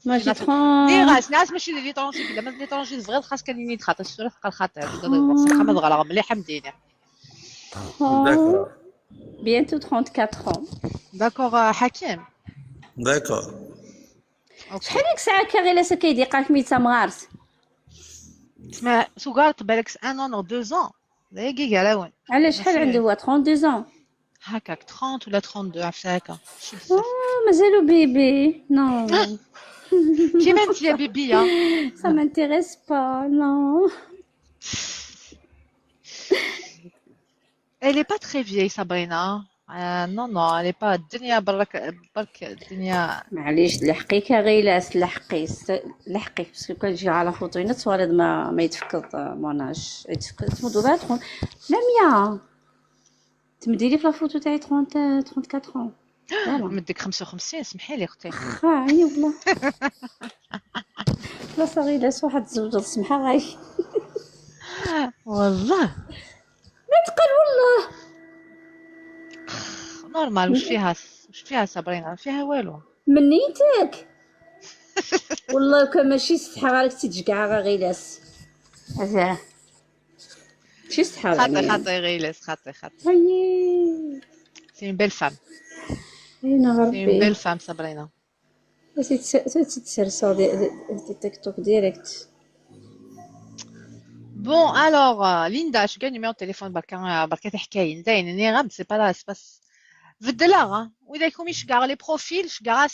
ما جي ني تخون غاس ناس ماشي لي طونجي بلا ما لي طونجي فغير خاص كان ينيد خاطر السوره ثقل خاطر خمس غلا مليحه مدينه داكور بيانتو 34 ans. داكور حكيم داكور. شحال ديك الساعه كغلاس كيديقاك ميتا مغارس تسمع سوغارت بالك ان اون او 2 ans دايقي كالاون على شحال عنده هو 32 ans. هكاك 30 ولا 32 عرفت هكا شي بزاف مازالو بيبي نو كيما انت يا بيبي ça m'intéresse pas non. Elle est pas très vieille Sabrina. Non non, elle est pas الدنيا برك الدنيا معليش لحقيك غيلاس لحقي باسكو كنجي على فوتوينا توالد ما يتفكر موناج يتفكر تمدو بها تخون لميا تمدي لي في لافوتو تاعي 34 ans. فوالا مديك 55 سمحي لي اختي عيني والله لا صغيلاس واحد زوج سمحه غاي والله لا تقل والله نورمال وش فيها سابرينا فيها والو منيتك والله كان ماشي استحى غير تتجكع غيلاس هذا شي استحى خاطي غيلس خاطي هاي سي une belle femme هنا c'est une ربي belle femme Sabrina تتسرسو دي تيك توك ديريكت. Bon, alors, Linda, je gagne numéro de téléphone, barka تحكي زين اني غاب سي با لا سباس في الدولار واذا يكون يشقار لي بروفيل شقار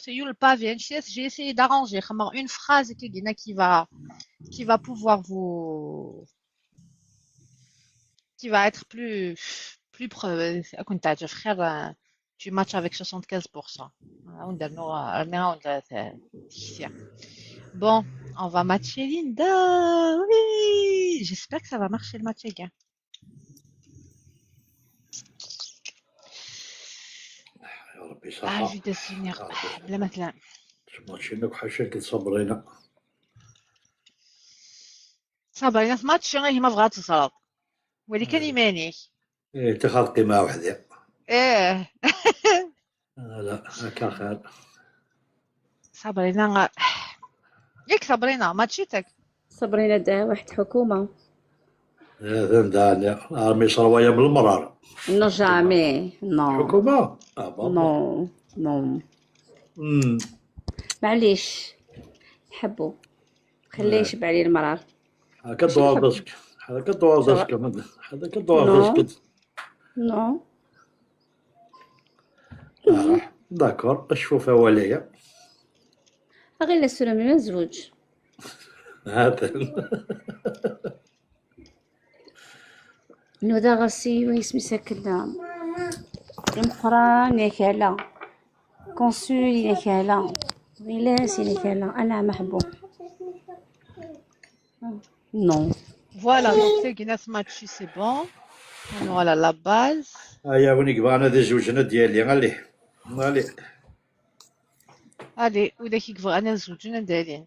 يو البافي j'ai essayé d'arranger خمر une phrase qui va pouvoir vous qui va être plus كنت تعرف خير tu matches avec 75%. Bon, on va matcher Linda. Oui, j'espère que ça va marcher le matching. يا ربي Ah, صحة. je vais définir. بلا مثلا. ماتشينك وحشاك صبرينا. صابرين في ماتش غير ما بغات تصرف. ولي كان يماني. إيه تخلقي مع وحدي. ايه. لا هكا خير. صابرين ياك صابرين ماتشيتك. صبرينا داها واحد حكومة. فهمتني رامي شرواية من المرار. نو جامي نو. حكومة؟ نو نو. معليش نحبو خليه يشبع لي المرار. هاكا دوار دسك هذاك دوار دسك هذاك دوار دسك. نو. داكور اشوف اولية. غير السلامي من الزوج. هذا نو دا غسي ويسمي ساكنة المقران ياك على كونسول ياك على غلاس ياك على انا محبوب. Non. Voilà, donc c'est Guinness match, c'est bon. Voilà la base. هيا ونيك بانا دي زوجنا ديالي غالي. Allez, où est-ce que vous allez?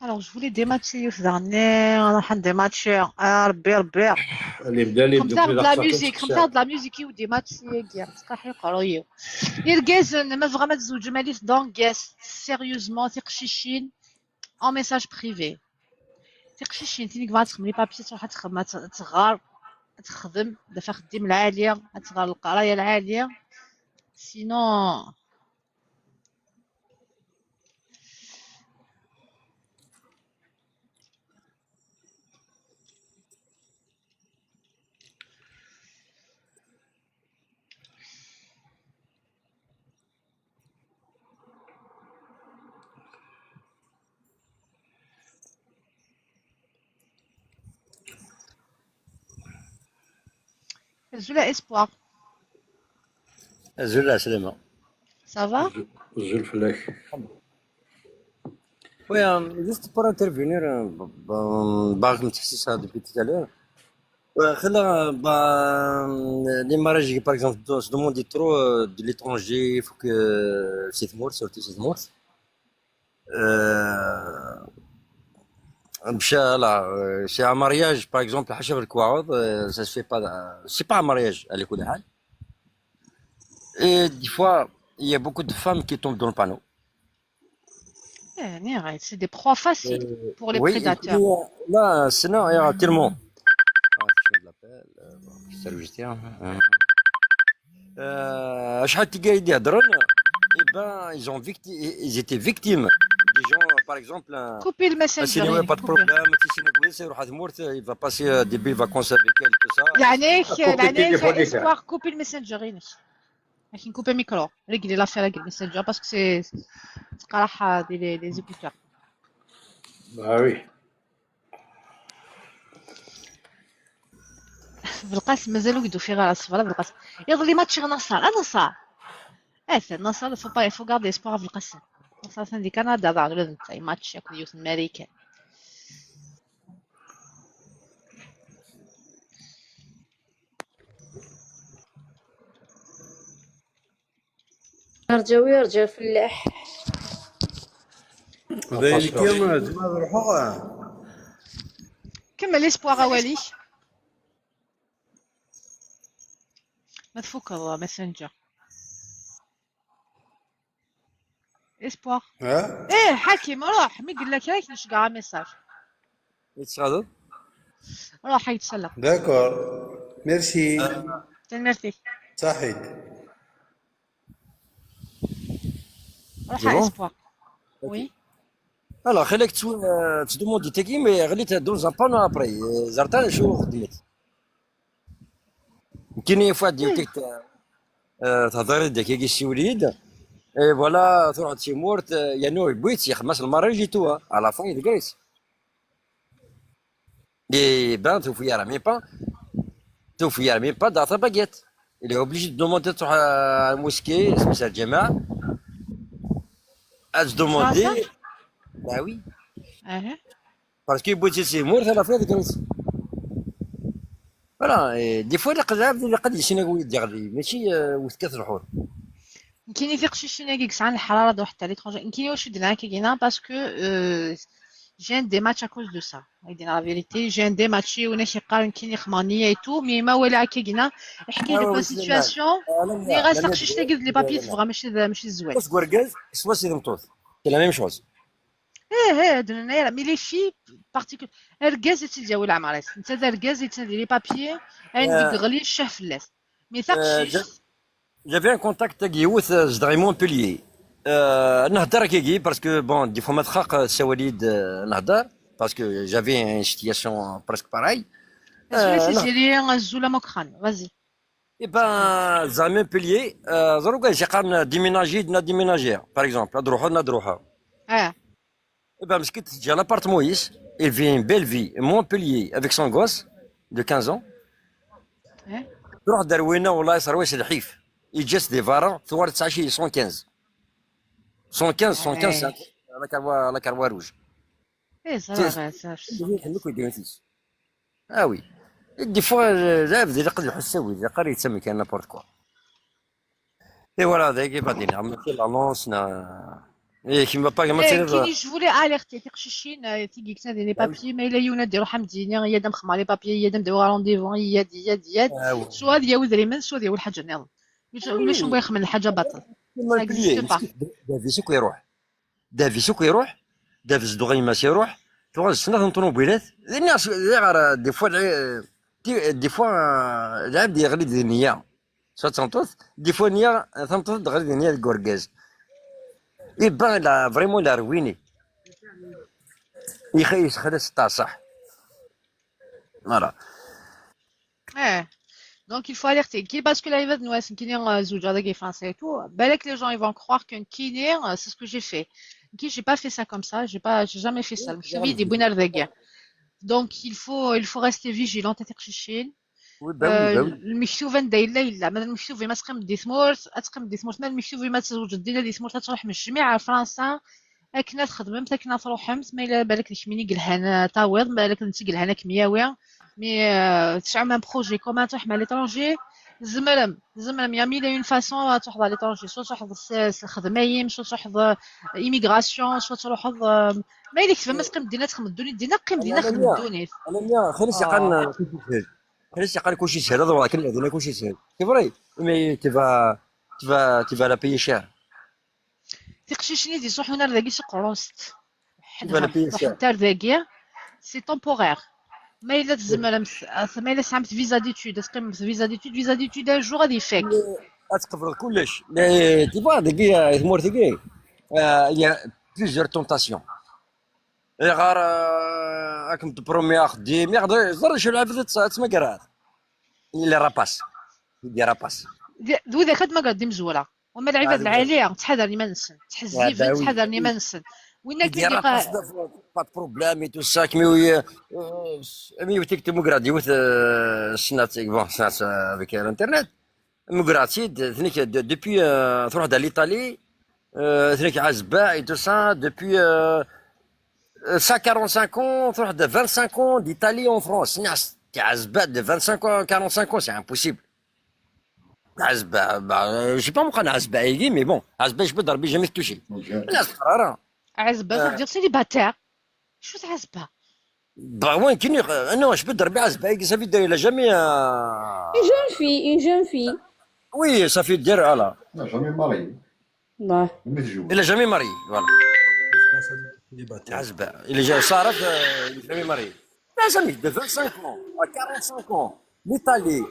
Alors, je voulais dématcher ce dernier. On a dématché. ربي اللي بدا لي خمسة de la musique, خمسة de la musique ou dématcher كاع تقحي قرويه. يرجعون ما فغا ما تزوج ماليس دونك يس سيريوزمون تقشيشين en message privé. تقشيشين تينيك ما تخدم لي بابي تروح تخدم تغار تخدم دافع خديم العالية تغار القراية العالية sinon Zula Espoir. Zula Salema. Ça va? زول فلاك. Oui, juste pour intervenir, باغي نتحسس depuis tout à l'heure. خلا les mariages par exemple se demander trop de l'étranger, il faut que cette mort surtout cette mort. مشى لا c'est un mariage par exemple حشر الكواعد ça se fait pas c'est pas un mariage على كل حال. Et des fois il y a beaucoup de femmes qui tombent dans le panneau. C'est des proies faciles pour les prédateurs. Là, sinon, il y a tellement. Je l'appelle, شحال تلقى يهضرون ils étaient victimes des gens par exemple Coupez le messenger. pas de problème يروح تموت il va passer des belles vacances avec elle tout ça يعني espoir couper le messenger لكن couper الميكرو رجلي لا فيها المسنجر باسكو سي تقراح دي لي زيكوتور. وي بالقاسم مازالو يدو في غير الصفر بالقاسم يظلي ماتش نصر نصر فو غاردي اسبوار بالقاسم نصر دي كندا لازم تاي ماتش ياكل يوث امريكان. يرجع فلاح. ذلك يوم نروحوا كمل اسبوار اوالي ما تفك ماسنجر اسبوار. ايه حكيم روح مي قال لك هيك نشقع ميساج يتشغلوا روح يتسلى. داكور ميرسي ميرسي صحيت. نروح C'est على bon. اسبوار. وي Alors خليك تدوموندي تاكي مي غليت دوز ان بانو ابري زرتها شو خدمت. كاين فواحد يمكن تهضري داك شي وليد اي فوالا تروح تيمور يعني بويت يخمس المره جيتوها على فون يدقريس اي بان توفي ميم با داتا باكيت اللي اوبليجي دوموندي تروح الموسكي سميتها الجامعه از دوموندي. فرنسا. bah oui اها باسكو بويت تيمور على فون يدقريس فوالا دي فوا اللي قد يشينا وليد يغلي ماشي وثكات الحور. كاين في قشيشين كيك ساعه الحراره دو حتى ليترونجي كاين واش درنا كينا باسكو جين دي ماتش ا كوز دو سا يدينا لا فيريتي جين دي ماتشي وانا شي قارن كاين خمانيه اي تو مي ما ولا كينا يحكي لك لا سيتوياسيون اللي غاس قشيش تاكد لي بابي تبغى ماشي الزواج. بس كوركاز سوا سي مطوط سي لا ميم شوز. ايه درنا مي لي في بارتيكول الركاز يتداول عمريس انت دا الركاز يتدير لي بابي عندك غلي الشاه فلاس مي تا قشيش. J'avais un contact avec Youth de Montpellier. نهضر كيجي باسكو بون دي فوا ما تخاق سواليد نهضر باسكو جافي ان سيتياسيون بريسك باراي. سولي سيري الزولا موكران فازي. اي بان زا مونبليي دروك جي قارن ديميناجي ديميناجير باغ اكزومبل نروحو. اه Et ben, parce que tu as l'appart Moïse, il vit une belle vie à Montpellier avec son gosse de 15 ans. اه تروح دروينه والله يصير واش الحيف يجلس دي فارا ثوار تسعشي 115 115 لا كاروا روج. ايه صراحه يحلوك ويدير نتيس. اه وي دي فوا لا بدا يقدر يحسوي اذا قال يتسمى كان نابورت كوا. اي فوالا هذاك بعدين عملت لانونس ايه كيما با كيما كي جو لي اليرتي تيقششين تيجي كنا دي بابي ما الا يونا ديرو حمدينيا يا دام خما لي بابي يا دام داو رونديفون يا سوا ديال دريمن سوا ديال الحاجه نيض ولا شنو بغا يخمم الحاجه باطل دافي سوق يروح دافي زدوغي ماشي يروح تغز سنه طوموبيلات الناس دي فوا دي فوا العبد يغلي دي النيه سوا تنطوط دي فوا نيه تنطوط دغلي دي نيه كوركاز. اي بان لا فريمون لا رويني يخيش خلاص تاع صح فوالا. اه دونك il faut alerter كي باسكو لا يفاد نواس كينير زوج هذا كي فرنسي تو بالك لي جون ils vont croire que كينير c'est ce que j'ai fait كي j'ai pas fait ça comme ça j'ai jamais fait ça مش دي بوينار ذاك donc il faut rester vigilant تتقششين. المكتوفه دايره الا مثلا المكتوفه ما تقيم ديسمورت اتقيم ديسمورت ما المكتوفه ما توجد دينا ديسمورت تروح من الجميع فرنسا اكنا تخدم اكنا تروحمت ما الا بالك ليش ميني قلهانا تاويض بالك انت قلهانا كمياوي مي تشعل من بروجي كوما تروح مع ليترونجي زمرم يا ميل اون فاسون تروح على ليترونجي سوا تروح الخدمايم سوا تروح ايميغراسيون سوا تروح ما الا كيف ما تقيم دينا تخدم الدوني دينا قيم دينا خدم الدوني انا خليش يقال خليش يقال كلشي سهل ولكن الدنيا كلشي سهل سي فري مي تبا لا باي شير تقشيشني دي صح هنا ذاكي قروست واحد دار ذاكي سي تومبورير ما الا تزمر ما الا سامت فيزا ديتود تقيم فيزا ديتود ان جور غادي يفيك تقبل كلش تبا ذاكي ثمور ذاكي يا بليزيور تونطاسيون غار راكم تبرومي خديم يقدر يزر شي لعبه تسمى قرات اللي راباس يدير راباس ذو ذاك ما قدم زوره وما العباد العاليه تحذرني ما نسن تحزي تحذرني ما نسن وين كي راباس با بروبليم تو ساك مي تكتب مقرادي وث سنات بون سنات افيك الانترنت مقراتي ثنيك دوبي تروح دا ليطالي ثنيك عزباء اي تو سا دوبي 145 ans, 25 ans d'Italie en France. Tu as de 25 ans, 45 ans, c'est impossible. Je sais pas pourquoi Azba mais bon, Azba, je peux dire, jamais touché. Azba, dire célibataire. Je suis Azba. Bah ouais, non, je peux dire Azba, ça fait dire, il a jamais. Une jeune fille. Oui, ça fait dire, voilà. Il n'a jamais marié. Non. Il a jamais marié, voilà. Il est صارت il est jamais marié. لا jamais de 25 ans à 45 ans l'Italie.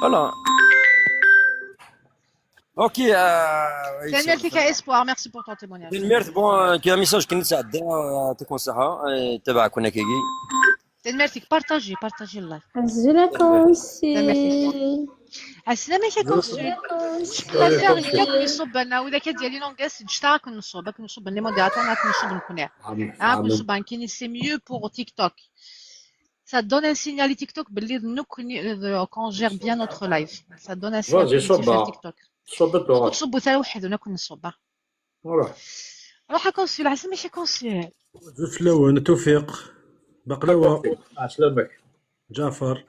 Voilà. اوكي تنميرتي كاسبوار ميرسي بور طون تيمونياج. الميرت بون كاين ميساج كنت تعدى يعطيكم الصحه تبعكم كيكي تنميرتك بارطاجي اللايف. عزولا كونسي السلامة يا كونسول. شكون فيغ ياك نصب لنا وإذا كان ديالي لونغاس نشتاك نصب لي موديراتور ناك نصب نكونير نصب كاين سي ميو بور تيك توك. Ça donne un signal à TikTok quand on gère bien notre live. Ça donne un signal positif à TikTok. تصبوا ثاني واحد وناكل نصبها. روح كونسول عسلامة يا كونسول. زوج فلاون توفيق بقلاوة عسلامك جعفر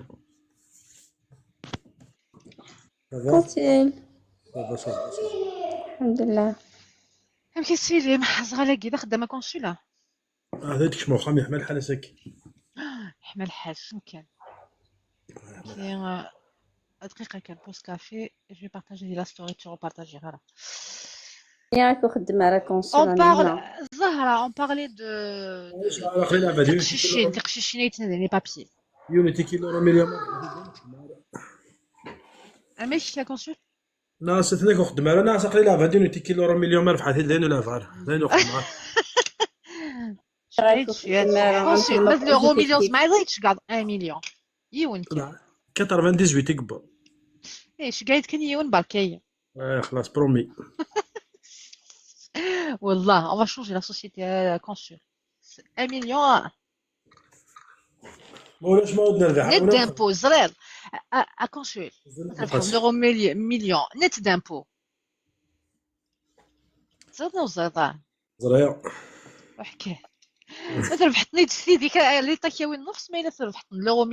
قاتل صافا الحمد لله. فهمتي السيلي صغار كذا خدامة كونسولا. هذاك شمو خام يحمل حال ساكي يحمل حال فين كان. كاين دقيقة كان بوست كافي جو بارطاجي لا ستوري تو بارطاجي غير. ياك وخدمة راه كونسول On parle زهرة on parlait de تقشيشين لي بابيي. يونيتي كيلو مليون ماشي يا كونسول. ناس اثنيك وخدم على ناس اقلي لا فادين يونيتي كيلو مليون ما رفعت لين ولا فار لين وخدم كونسول بس لو مليون ما يزيدش كاع 1 مليون يون 98 تكبر ايش قايد كان يون بركايه. خلاص برومي. والله on va changer la société كونسول 1 مليون ولاش ما ودنا نربح نت دامبو زرير كونسول تربحوا لورو مليون نت دامبو زرنا وزرطان زرير وحكاه ما تربحت نيت سيدي اللي طاكيوي النص ما الا تربحت لورو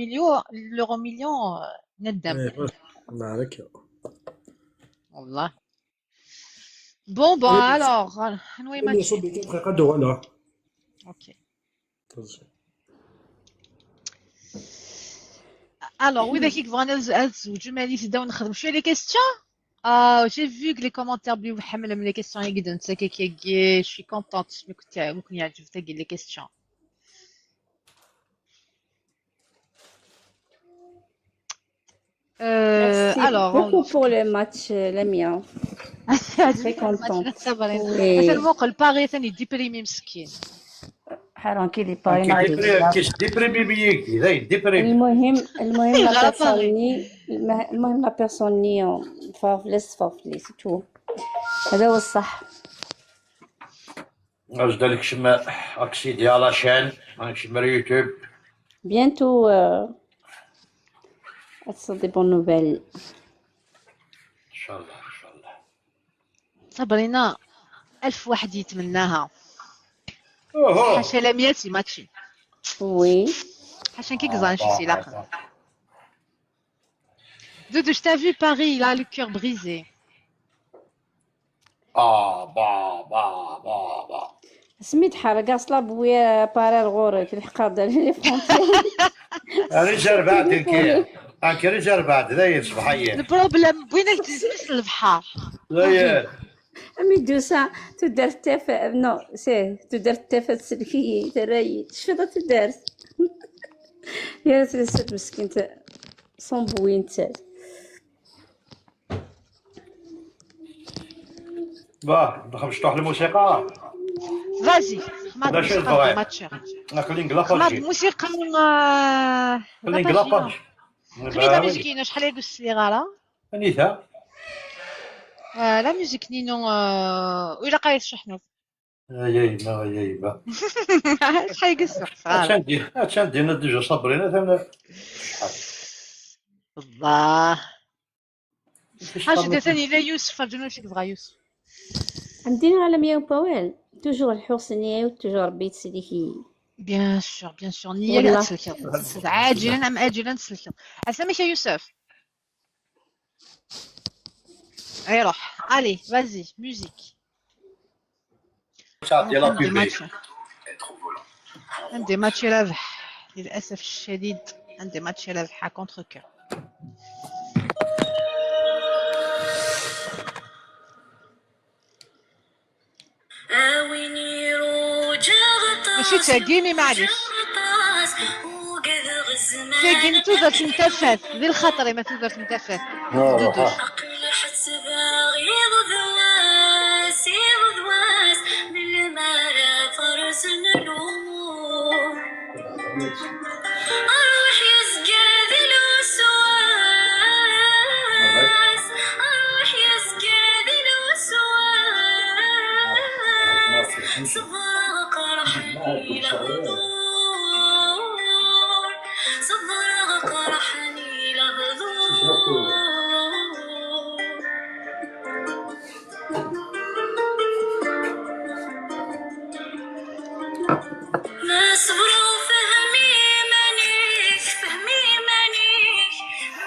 مليون نت دامبو. الله عليك والله بون الوغ نوي ماتش دقيقة دوغالا اوكي. الوغ وإذا كيك بغينا الزوج ماليش نبداو نخدم شويه لي كيستيون. جي فيك لي كومونتير بلي محمل من لي كيستيون يقدر نتساكي كي شوي كونطونت ممكن يعجب تاكي لي كيستيون. alors beaucoup pour le match Lamia. Très contente. الموقع الباغي ثاني ديبريمي مسكين. حرام كي لي باغي ديبريمي بيك ذاي ديبريمي. المهم لا بيرسوني فافلس سي تو. هذا هو الصح. أجد لك شما أكسي ديال لاشين شما يوتيوب. بيانتو تصل دي بون نوفيل. إن شاء الله إن شاء الله. صبرينا 1000 واحد يتمناها. حاشا لمياتي ماتشي. وي. حاشا كي كزان شي سلاقة. Doudou, je t'ai vu Paris, il a le cœur brisé. با سميت حرقة صلاب ويا بارا الغور في الحقار ديال لي فرونتيير. رجال بعد انك رجال بعد ذا يصبح حيا. البروبليم وينك تزمس البحر. لا امي دوسا تدار التافه نو سي تدار التافه تسلكي ترايد شفدا تدار يا ثلاثه مسكين صون بوين تاع باش تروح الموسيقى. فازي لا ما شو تبغى تبغي؟ ماتش. خلينا ما نقلبش. موسيقى خلينا نقلبش. خلينا ميوزيك شحال يقول الصغيره. انيثا. لا ميوزيك نينو وإلا قايس شحنو. يايما شحال يقصر عشان ديجا صبرينا ثمنا. الله حاجة ثاني لا يوسف فرجونا واش يبغى يوسف. عندنا على مية باوال توجور الحسنية وتوجور بيت سيديكي. بيان سور نية كاع تسلكي عاجلا ام اجلا تسلكي. اساميك يا يوسف. اي روح الي فازي ميوزيك. عندي ماتش رابح للاسف الشديد. عندي ماتش رابح كونتر كور. ماشي تاقيني معليش تاقيني تقدر تنتفت ذي الخطري ما تقدر تنتفت. دودوش صبرك رحني لهدور صبرك رحني لهدور ما صبروا فهمي مانيك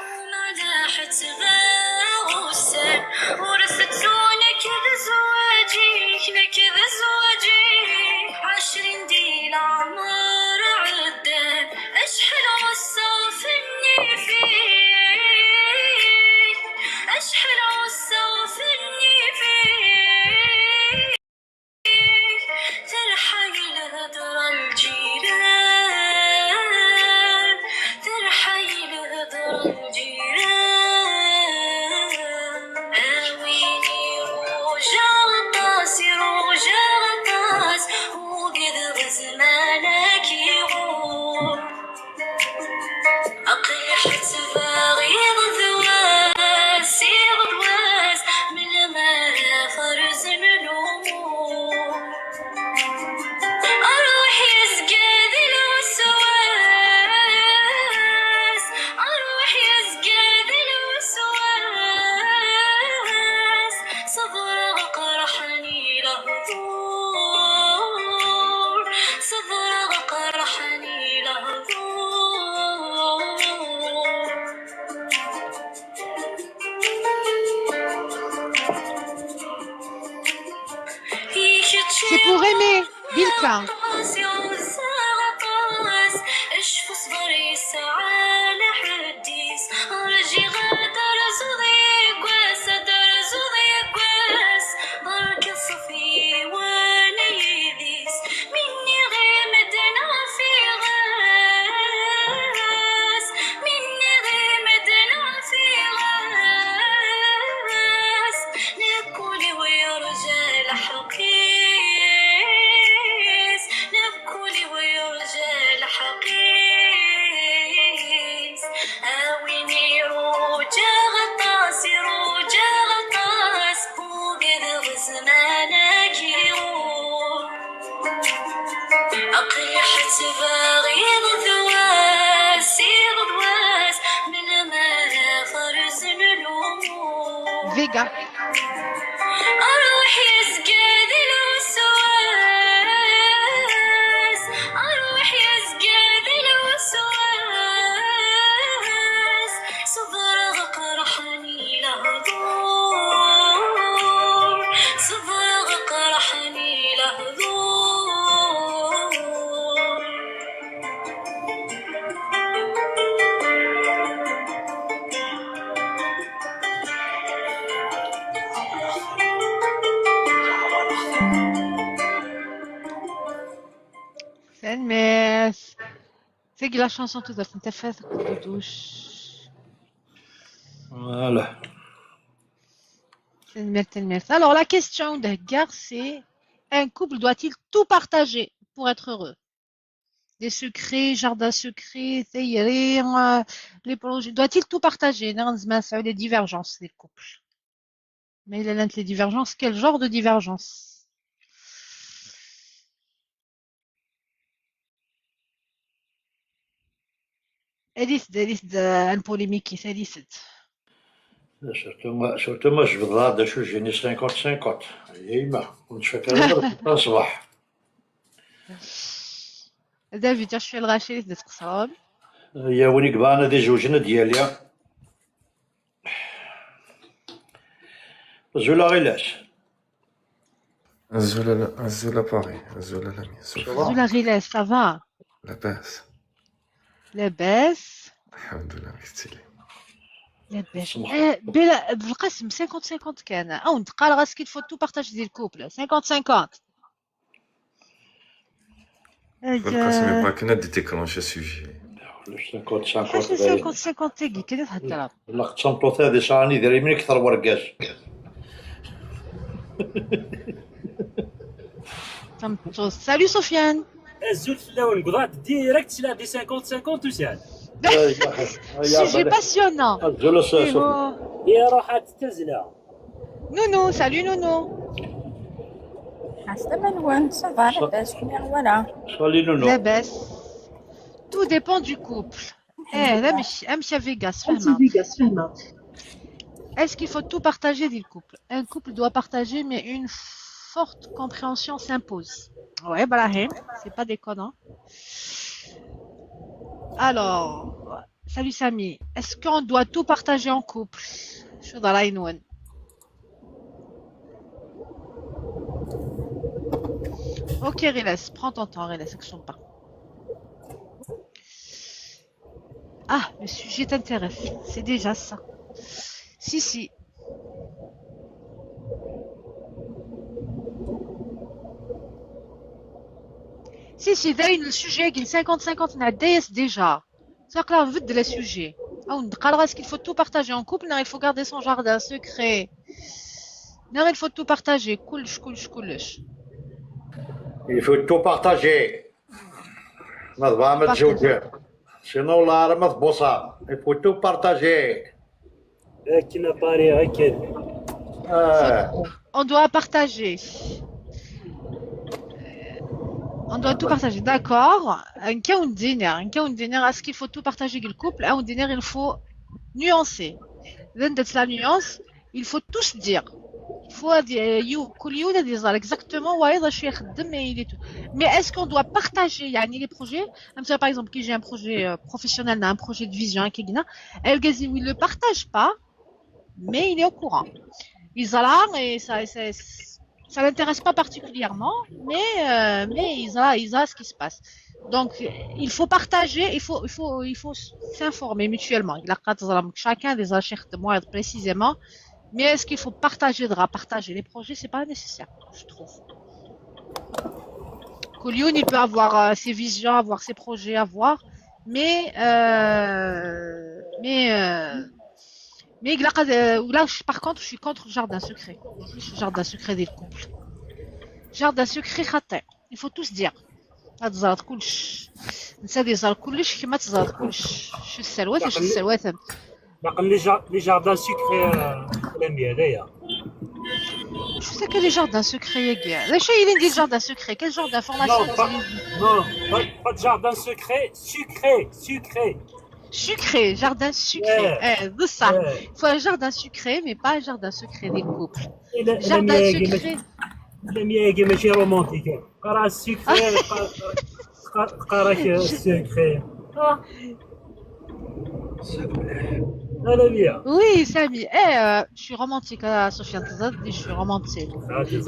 وما لاحت غاوسان ورثتونك بزواجيك 20 دي العمر عدان اشحال وصافني فيك اشحال وصافني فيك ترحل هدر الجيران ترحل هدر الجيران آويني روجا غطاس وقد بزمانك يغور أقيحت باغي ضواس من الماء فرز الأمور أروح يزقاد الوسواس صبرك رحني لهدور صبرك رحني لهدور C'est pour aimer, Bilka. اشفو صبري ساعة لحديس رجي غادر زوضي قواس برك صفي وانا يديس مني غيمدنا في غاس نبكولي ويرجى الحقيس آويني روجا غطاس وقد بزمانك يغور أقيحت باغي ضواس من الماء فرز الأمور Vega. أروح يزقاد الوسواس صبرك رحني لهدور صبرك رحني لهدور Selmes. C'est que la chanson tout à fait faite de douche. Voilà. Selmes. Alors la question de gare, c'est un couple doit-il tout partager pour être heureux? Des secrets, jardins secrets, les projets. Doit-il tout partager? Non, ça des divergences des couples. Mais il a les divergences. Quel genre de divergences? Elise, un polémique, Elise. Surtout moi je voudrais de choses جيني 50-50 يما كنت فاكر الصباح دافيد اش في الغاشي اللي تقصرهم يا وين كبانا دي زوجنا ديالي زولا غيلاش زولا باري زولا لامي زولا غيلاس سافا لاباس لاباس الحمد لله مستيلي لاباس بلا بالقسم 50-50 كان او نتقال غاس كي تفوت تو بارطاج ديال الكوبل 50-50 بالقسم ما كنا دي تيكلونشي سوجي 50-50 تيجي كده تهضر لا تصنطو هذه شاني داير من اكثر ورقاش Salut Sofiane. الزول فلاون قضات ديريكت تلعب دي 50-50 وسعد Sujet passionnant. يا روحات تزنا Nounou, salut Nounou. عسلامة نوان صافا لاباس شكون ولا صلي نونو. لاباس. Tout dépend du couple. لا مش امشي فيغاس فهمة. Est-ce qu'il faut tout partager dit le couple? Un couple doit partager mais une forte compréhension s'impose. Ouais, Brahim, c'est pas déconnant. Alors, salut Samy. Est-ce qu'on doit tout partager en couple? Je suis dans la Inouane. Ok, Riles, prends ton temps, Riles, action pas. Ah, le sujet t'intéresse. C'est déjà ça. Si. Si, le sujet qui est 50-50 n'adresse déjà. C'est clair, vite de le sujet. Alors, est-ce qu'il faut tout partager en couple? Non, il faut garder son jardin secret. Non, il faut tout partager. Coulch. Il faut tout partager. ما تبغى ما تزوج. Sinon la ما تبوصها. Il faut tout partager. لكن باري هكذا. On doit partager. On doit tout partager, d'accord. Un cas ou dîner, est-ce qu'il faut tout partager avec le couple? Un dîner, il faut nuancer. Dans la nuance, il faut tous dire. Il faut dire exactement mais est-ce qu'on doit partager les projets? Par exemple, si j'ai un projet professionnel, un projet de vision, il ne le partage pas, mais il est au courant. Il et ça l'intéresse pas particulièrement, mais il a ce qui se passe. Donc il faut partager, il faut s'informer mutuellement. Chacun des achats de moi précisément, mais est-ce qu'il faut partager les projets? C'est pas nécessaire, je trouve. Koulion, il peut avoir ses visions, avoir ses projets, mais là, par contre, je suis contre le jardin secret. Le jardin secret des couples. Jardin secret, il faut tous dire. تزرد كلش الانسان يزرد كلش كيما تزرد كلش شو السلوات شو السلوات باقي لي جاردان سكري لامي هذايا شو ساكا لي جاردان سكري يا كاع لا شي اللي ندير جاردان سكري كاين جور دانفورماسيون با جاردان سكري sucré, jardin sucré. بصح il faut un jardin sucré mais pas un jardin secret des couples. Jardin secret لامي ماشي رومانتيك قرا السكري قرا السكري هذا بيا. Oui, Samy. Je suis romantique, Sofiane. Je suis romantique.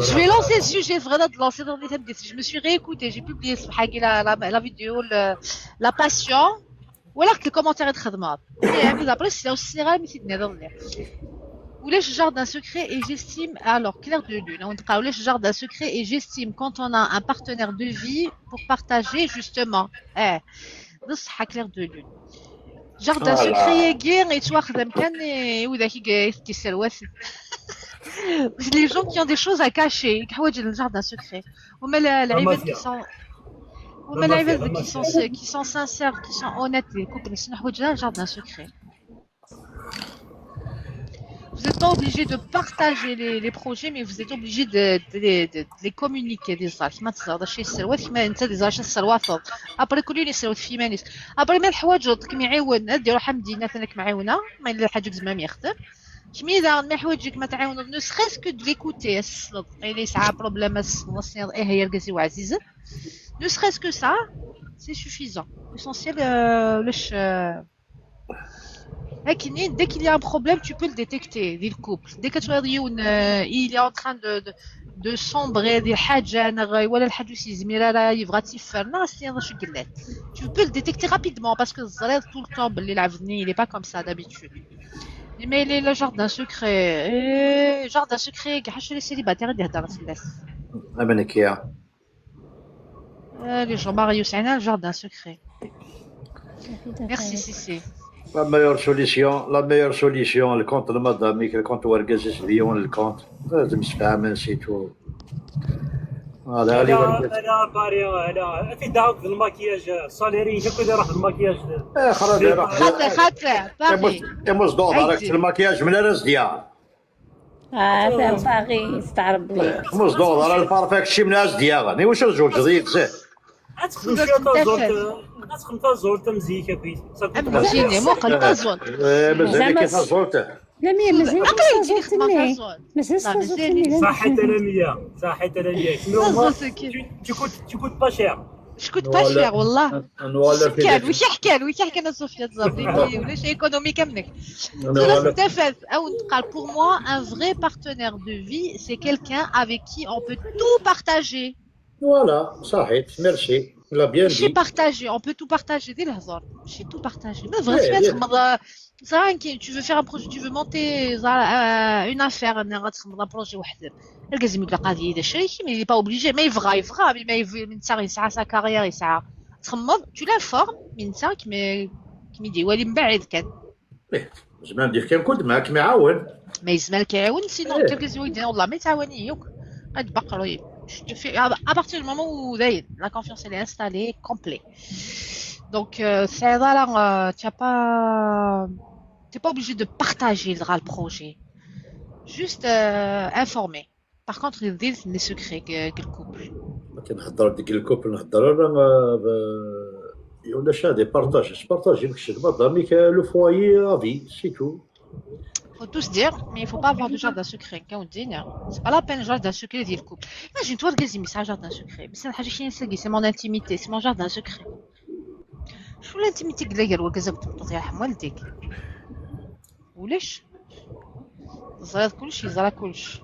Je vais lancer le sujet, vraiment, de lancer dans les thèmes. Je me suis réécoutée, j'ai publié la vidéo, la passion. Ou alors que le commentaire est très mal. Et après, c'est au cinéma, mais c'est de ou les jardins secrets et j'estime, alors clair de lune, on dit les jardins secrets et j'estime quand on a un partenaire de vie pour partager justement. Clair de lune. Jardin secret et guerre et toi ou les gens qui ont des choses à cacher, le jardin secret. Ou mais qui sont sincères, qui sont honnêtes, les couples, le jardin secret. Vous n'êtes pas obligé de partager les projets, mais vous êtes obligé de les communiquer des autres. ما تصدقش السلوات كما انت ديزاش السلوات. ابري كل يوم يسلوات في مانيس. ابري ما الحوايج كما يعاون ديروا حمدينا ثانك معاونه ما الا حاجه زعما يخدم. كميدا ما حوايجك ما تعاونوا نو سخيس كو دو ليكوتي الصلط. اي ساعه بروبليم الصلص هي ركزي وعزيزه. Ne serait-ce que ça, c'est suffisant. L'essentiel, dès qu'il y a un problème, tu peux le détecter, dit le couple. Dès que tu vois il est en train de sombrer, tu peux le détecter rapidement parce que tout le temps, l'avenir, il n'est pas comme ça d'habitude. Mais le jardin secret, les célibataires, les gens mariés c'est un jardin secret. Merci Cissé. La meilleure solution le compte de madame le compte ورقز اليوم الكونت لازم تفهم نسيتو هذا اللي لا باري لا في داك الماكياج صاليري شكون اللي راح الماكياج خلاص راح خاطر باري تموز دور راك الماكياج من الراس ديال فاهم باغي يستعرب ليك. مصدوق على الفرفاك شي من ناس ديالها واش الزوج ضيق زين ادخل شي تازول ادخل تازول تمزيك كويس مزيانة مو قلت أزول مازال كيف زولته لا مي مازال أقل تجي خدمة تازول مازال تازول صحيت انا 100 صحيت انا 100 tu coûtes pas cher. شكون با شير والله وش يحكي انا صوفيا تزابلي ولا شي ايكونوميك منك تفاز او قال pour moi un vrai partenaire de vie c'est quelqu'un avec qui on peut tout partager. فوالا صحيت ميرسي لا بيان ماشي دي partager on peut tout partager دير الهزار ماشي tout partager mais vraiment تخمض صراحه tu veux faire un projet tu veux monter une affaire انا غتخمض بروجي واحد لازم يلقى هذه هذا الشيء مي با اوبليجي ما يفغا مي من تاع يسعى سا كارير يسعى تخمض تو لانفورم من تاع كيما يدير من بعد كان زعما ندير كنكون معاك معاون ما يزمل كيعاون سينو كلكا زويدين والله ما تعاوني يوك قد بقري à partir du moment où la confiance elle est installée complet donc c'est là t'es pas obligé de partager le projet juste informer par contre il dit les secrets que le couple كنهضر ديك الكوبل نهضر انا ولا شادي بارطاجي باش مدامي لو فوايي افي سي تو faut tous dire mais il faut pas avoir de jardin secret quand on dit c'est pas la peine jardin secret ديال الكوبل imagine toi الكازي مي jardin secret بس حاجه شي نسقي c'est mon intimité c'est mon jardin secret شو الانتيميتي قال والكازا كنت يرحم والديك ولاش زرا كلشي زرا كلشي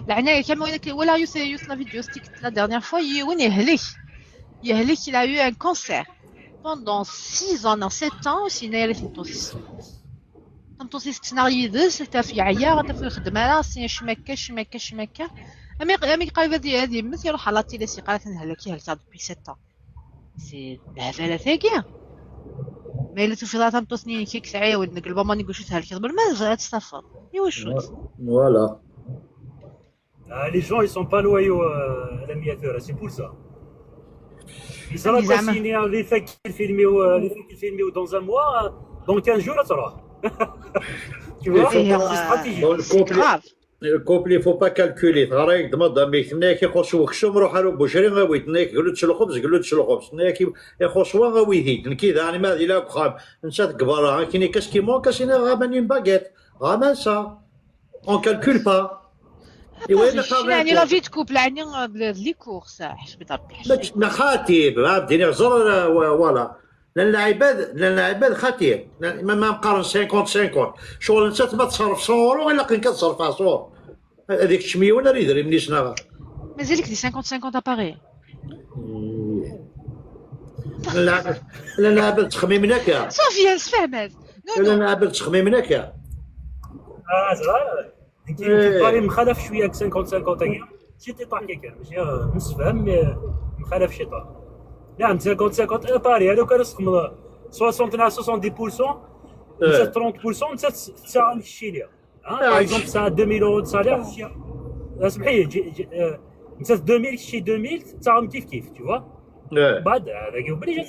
العناية كما ولا يوث لا فيديو ستيك la dernière fois وين يهلك il a eu un cancer pendant 6 ans non 7 ans سينا يا تمطوس سيناريو ذس حتى في عيا حتى في الخدمه راه سين شمكه امي قال هذه مثل يروح على تيلي سي قالت نهلك هلكت depuis 7 ans سي الهفاله ثاقيه ما الا تفضل تمطوسني كيك ساعه ودنك البابا نقول شو تهلك قبل ما زاد تستفر ايوا شو فوالا les gens ils sont pas loyaux à la miniature c'est pour ça ils sont pas signés les faits qu'ils filment dans un mois dans 15 jours ça va tu vois c'est stratégique الكوبل يفو با كالكولي غير مدامي حنا كيخصو خشوم روح على بوشري غاوي تناك قالو تشلو خبز تناك يخصو غاوي هيد كذا يعني ما لا بخام نسات كبار كاين كاس كيمون كاسين غامانين باغيت غامانسا اون كالكول با يعني لا في تكوبل يعني لي كورس حسبت ما خاتيب عرفتيني غزر فوالا لان العباد خطير ما نقارن 50 شغل انت ما تصرف صور ولا كتصرف صور هذيك الشميونه اللي يدري مني شنو مازالك دي 50 اباري لا نلعب تخميم هناك صافي نفهمات لا نلعب تخميم هناك زرا انت باغي مخالف شويه 50 هكا شي تيطاح كيكا ماشي نص فهم مخالف شي طاح نعم 50 باري هذوك كنسخم 60 على 70% 30% انت تساعد الشيليه باغ اكزومبل تساعد 2000 اورو سالير اسمحي انت 2000 شي 2000 تساعدهم كيف تشوف بعد هذاك بلي جات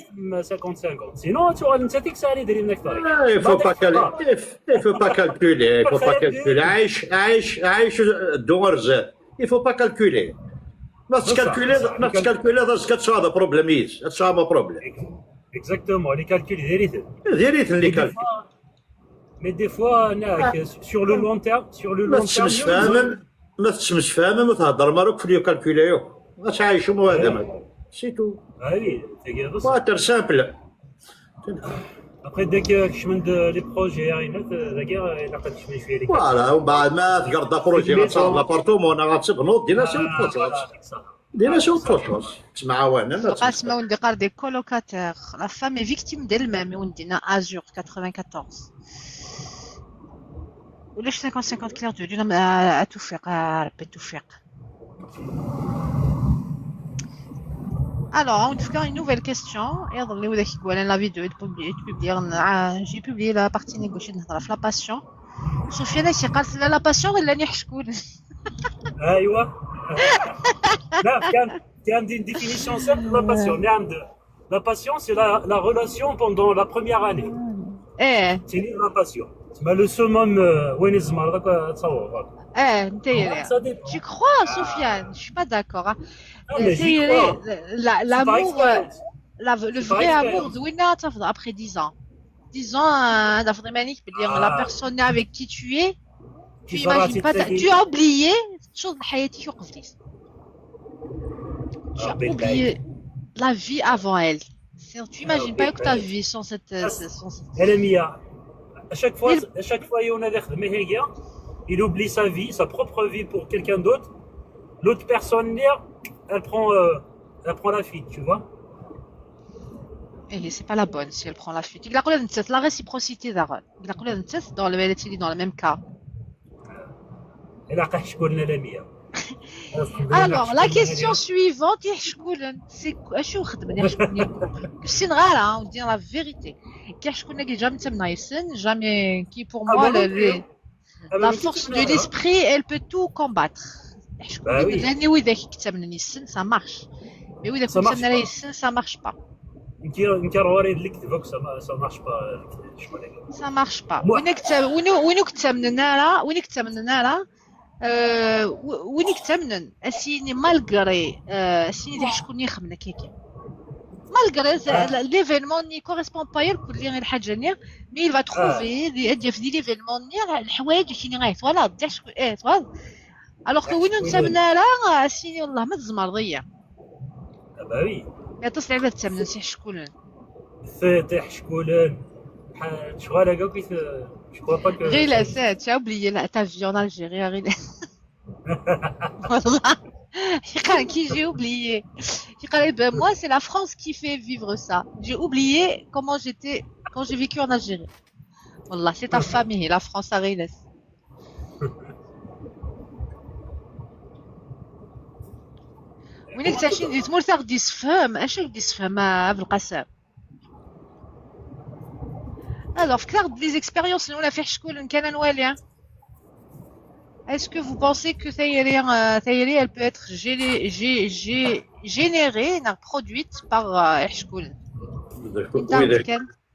50 سينو انت ديك الساعه اللي دايرين لك طريق يفو با كالكولي عايش الدور زاد يفو با كالكولي ما تكالكولي هذا بروبليميز هذا ما بروبليم اكزاكتومون لي كالكول ديريت لي كالكول مي دي فوا سور لو لون تيرم ما تسمش فاهم وتهضر مالك في لي كالكوليو واش عايشوا مو هذا سي تو هاي واتر سامبل ابخي داك كشمند لي بروجي عينات داك لقيت شويه شويه ليك فوالا وبعد ما تقرد بروجي غتصاوب لابارتومون غتبنوض دينا شي فوتوز تسمع وانا قاسمه وندي قال دي كولوكاتور لا فام اي فيكتيم ديال مام وندينا ازور 94 ولاش 50 كلير دو دينا توفيق ربي توفيق. Alors, en tout cas, une nouvelle question. Et dans la vidéo, j'ai publié la partie négociée de la passion. Sofiane, c'est quand la passion, elle n'est pas ايوه لا كان une définition simple de la passion. La passion, c'est la relation pendant la première année. C'est la passion. تسمى لو سوموم وين الزمر داك تصور نتايا ça dépend. tu crois Sofiane je suis pas d'accord hein. Non, mais j'y Ntaïa, crois. l'amour C'est par le C'est par vrai amour expérience. de Wina تفضل après 10 ans 10 ans d'afri manique la personne avec qui tu es tu كي imagines صراتي pas تلاقي- tu as oublié chose de حياتي يوقف لي tu as ربي oublié la vie avant elle tu imagines pas que ta vie sans cette Elamia, à chaque fois il y en a des il oublie sa vie, sa propre vie pour quelqu'un d'autre. L'autre personne elle prend la fuite, tu vois. Et c'est pas la bonne si elle prend la fuite. Il a la réciprocité d'Aaron. Il a dans le même cas. Elle a caché qu'on a Elamia. Alors, la question suivante, c'est quoi? C'est rare, on dit la vérité. Qu'est-ce qu'on a jamais qui pour moi la force de l'esprit, elle peut tout combattre. Bah oui. Ça marche. Mais oui, Ça marche pas. ça marche pas. Ça marche pas. Ça marche pas. Moi- وين كتمننا لا وين كتمنن اسيني مالغري اسيني دي شكون يخمنا كيكي مالغري ليفينمون ني كوريسبون با يركل لي غير حاجه نيا مي il va trouver دي في دي ليفينمون نيا الحوايج شي غير فوالا دي شكون فوالا الوغ كو وين نتمنى لا اسيني والله ما تزمرضيه Bah oui. يتصل على تمنن سي شكون فاتح شكولان شغال هكا كيف je crois pas que غير لا سا tu as oublié la ta vie en Algérie غير والله يقال كي j'ai oublié يقال ben moi c'est la France qui fait vivre ça j'ai oublié comment j'étais quand j'ai vécu en Algérie والله c'est ta famille la France à غير وينك تعيشين دي تمور تاخدي تفهم اش بدي تفهم ابو القاسم alors فكرت des expériences اللي ولا فيه شكون كان نوالي est-ce que vous pensez que Thaïri elle peut être générée produite par شكون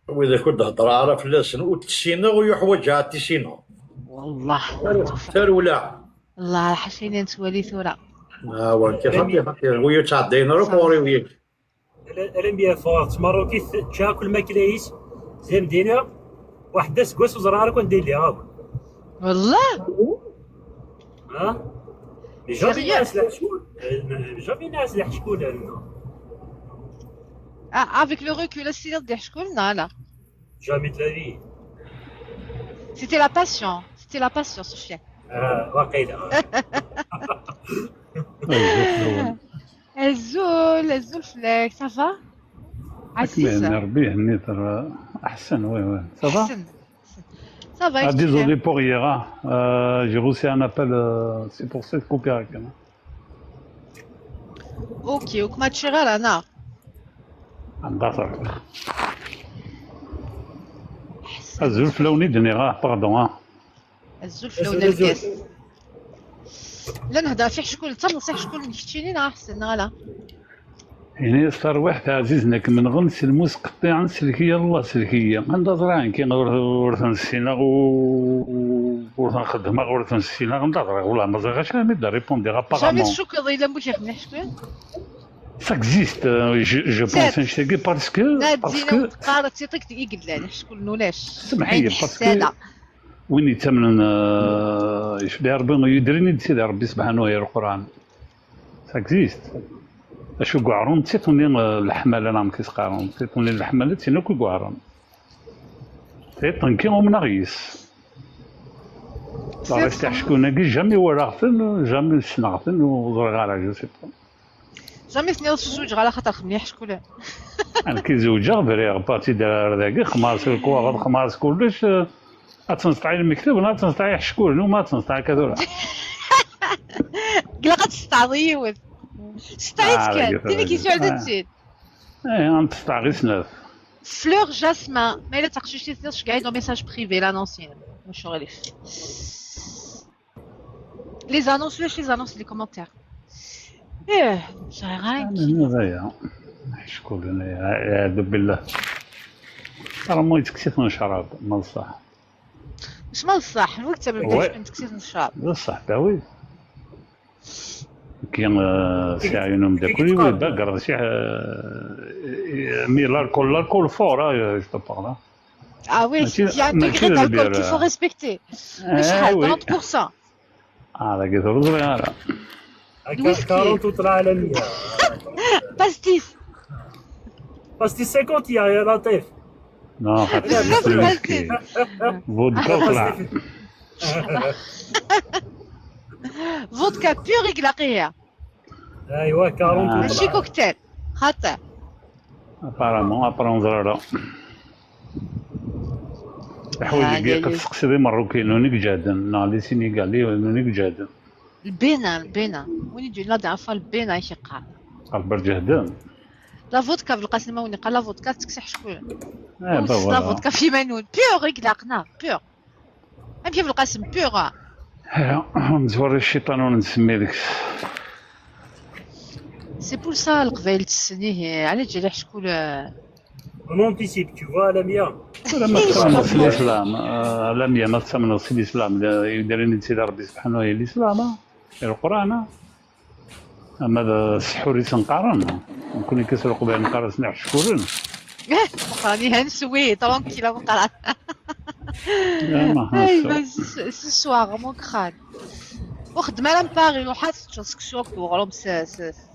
وإذا كنت هضر عرف لسن وتسينا ويحوجها تسينا والله ترولا الله حشيني نتولي ثورة وانت خطي ويتعدينا رفوري ويك الانبياء فوات مروكي تاكل ماكلايس زي مدينه واحد سكواس وزراره كندير ليها والله ها جافي ناس لا شكون جافي ناس لا شكون avec le recul السيرة ديال شكون لا جامي تلاقي c'était la passion Sofiane واقيلا الزول فلاك صافا عزيزة ربي هني ترى احسن وي صافا ça va désolé pour hier j'ai reçu un appel c'est pour cette coopération اوكي وكما تشغل انا عندها الزلف لوني دنيغا باردون الزلف لون الكاس لا نهضر فيه شكون تصل شكون كتشيني احسن لا يعني صار واحد عزيزنا من غنس الموس قطيعا سلكيه الله سلكيه عندها زرعين كي ورث نسينا ورث نخدم ورث نسينا غندهضر ولا ما زغاش ما دا ريبونديغ ابارامون جامي شكون ضيلا مش يخمن شكون ça existe je pense نشتاقي باسكو زينه قارة تيطيك يقلال شكون ولاش سمحي باسكو وين يتمنن يشبه ربي يدريني تسيدي ربي سبحانه وتعالى القران ça existe اشو قعرون تيتوني الحماله نعم كيسقارون تيتوني الحماله تينا كو قعرون تيطنكي ومن غيس راه شكون كي جامي وراغتن جامي سنغتن وزرغ على جو سي با جامي سنيض الزوج على خاطر مليح شكون انا كي زوجها فريغ بارتي دار داكي خماس الكواغ خماس كلش تنسطعي المكتب ولا تنسطعي شكون وما تنسطعي كذولا قلا قد تستعضيوث ستعيت كان ديني كي سعودة تزيد نتسطع غير سناف فلور جاسمان ما إلا تقشوش تيصيرش قاعد ميساج بريفي لانونسين مش غاليف لي زانونس واش لي زانونس لي كومونتير صاير هذايا شكون اعوذ بالله راه مويت كثير من شراب ما صح واش ما الصح الوقت Ouais. من تكسير نشرب بصح باوي كاين سي عيونهم داكلي ويباكر شي مي الكول فور جو بارلا اه وي ماشي il y a un ماشي degré d'alcool البير qu'il faut respecter شحال 30%. هذا كيضرب صغيره الويسكي 40 وطلع على 100 باستيس باستيس 50 يا لطيف. نو حتى بزاف باستيس فودكا وطلع فودكا بيور إغلاقية ايوا 40 ماشي وطلع. كوكتيل خاطئ. ابارامون ابرون زرارة الحوايج كاع كتسقسي دي مروكين ونيك جادن نا لي سينيغالي ونيك جادن البينا وين يجي لا ضعفة البينا يشقع البر جهدان لا فودكا بالقاسم وين قال لا فودكا تكسح شكون با لا فوالا فودكا في منون بيور إغلاقنا بيور امشي بالقاسم بيور نزور الشيطان ونسمي ديك سي بور سا القبايل تسنيه على تجي ريح شكون On anticipe, tu vois, la mienne. ولا ما تسمى الاسلام لم ما تسمى الاسلام يديرني سيدي ربي سبحانه وتعالى الاسلام القران اما السحور يسنقرن نكون كيسرقوا بها نقرا سنع شكورن راني هنسوي ترونكيلا وقرا ما ايوا سي سوار مون كران وخدمه لا مباغي وحات تشوك وغلوم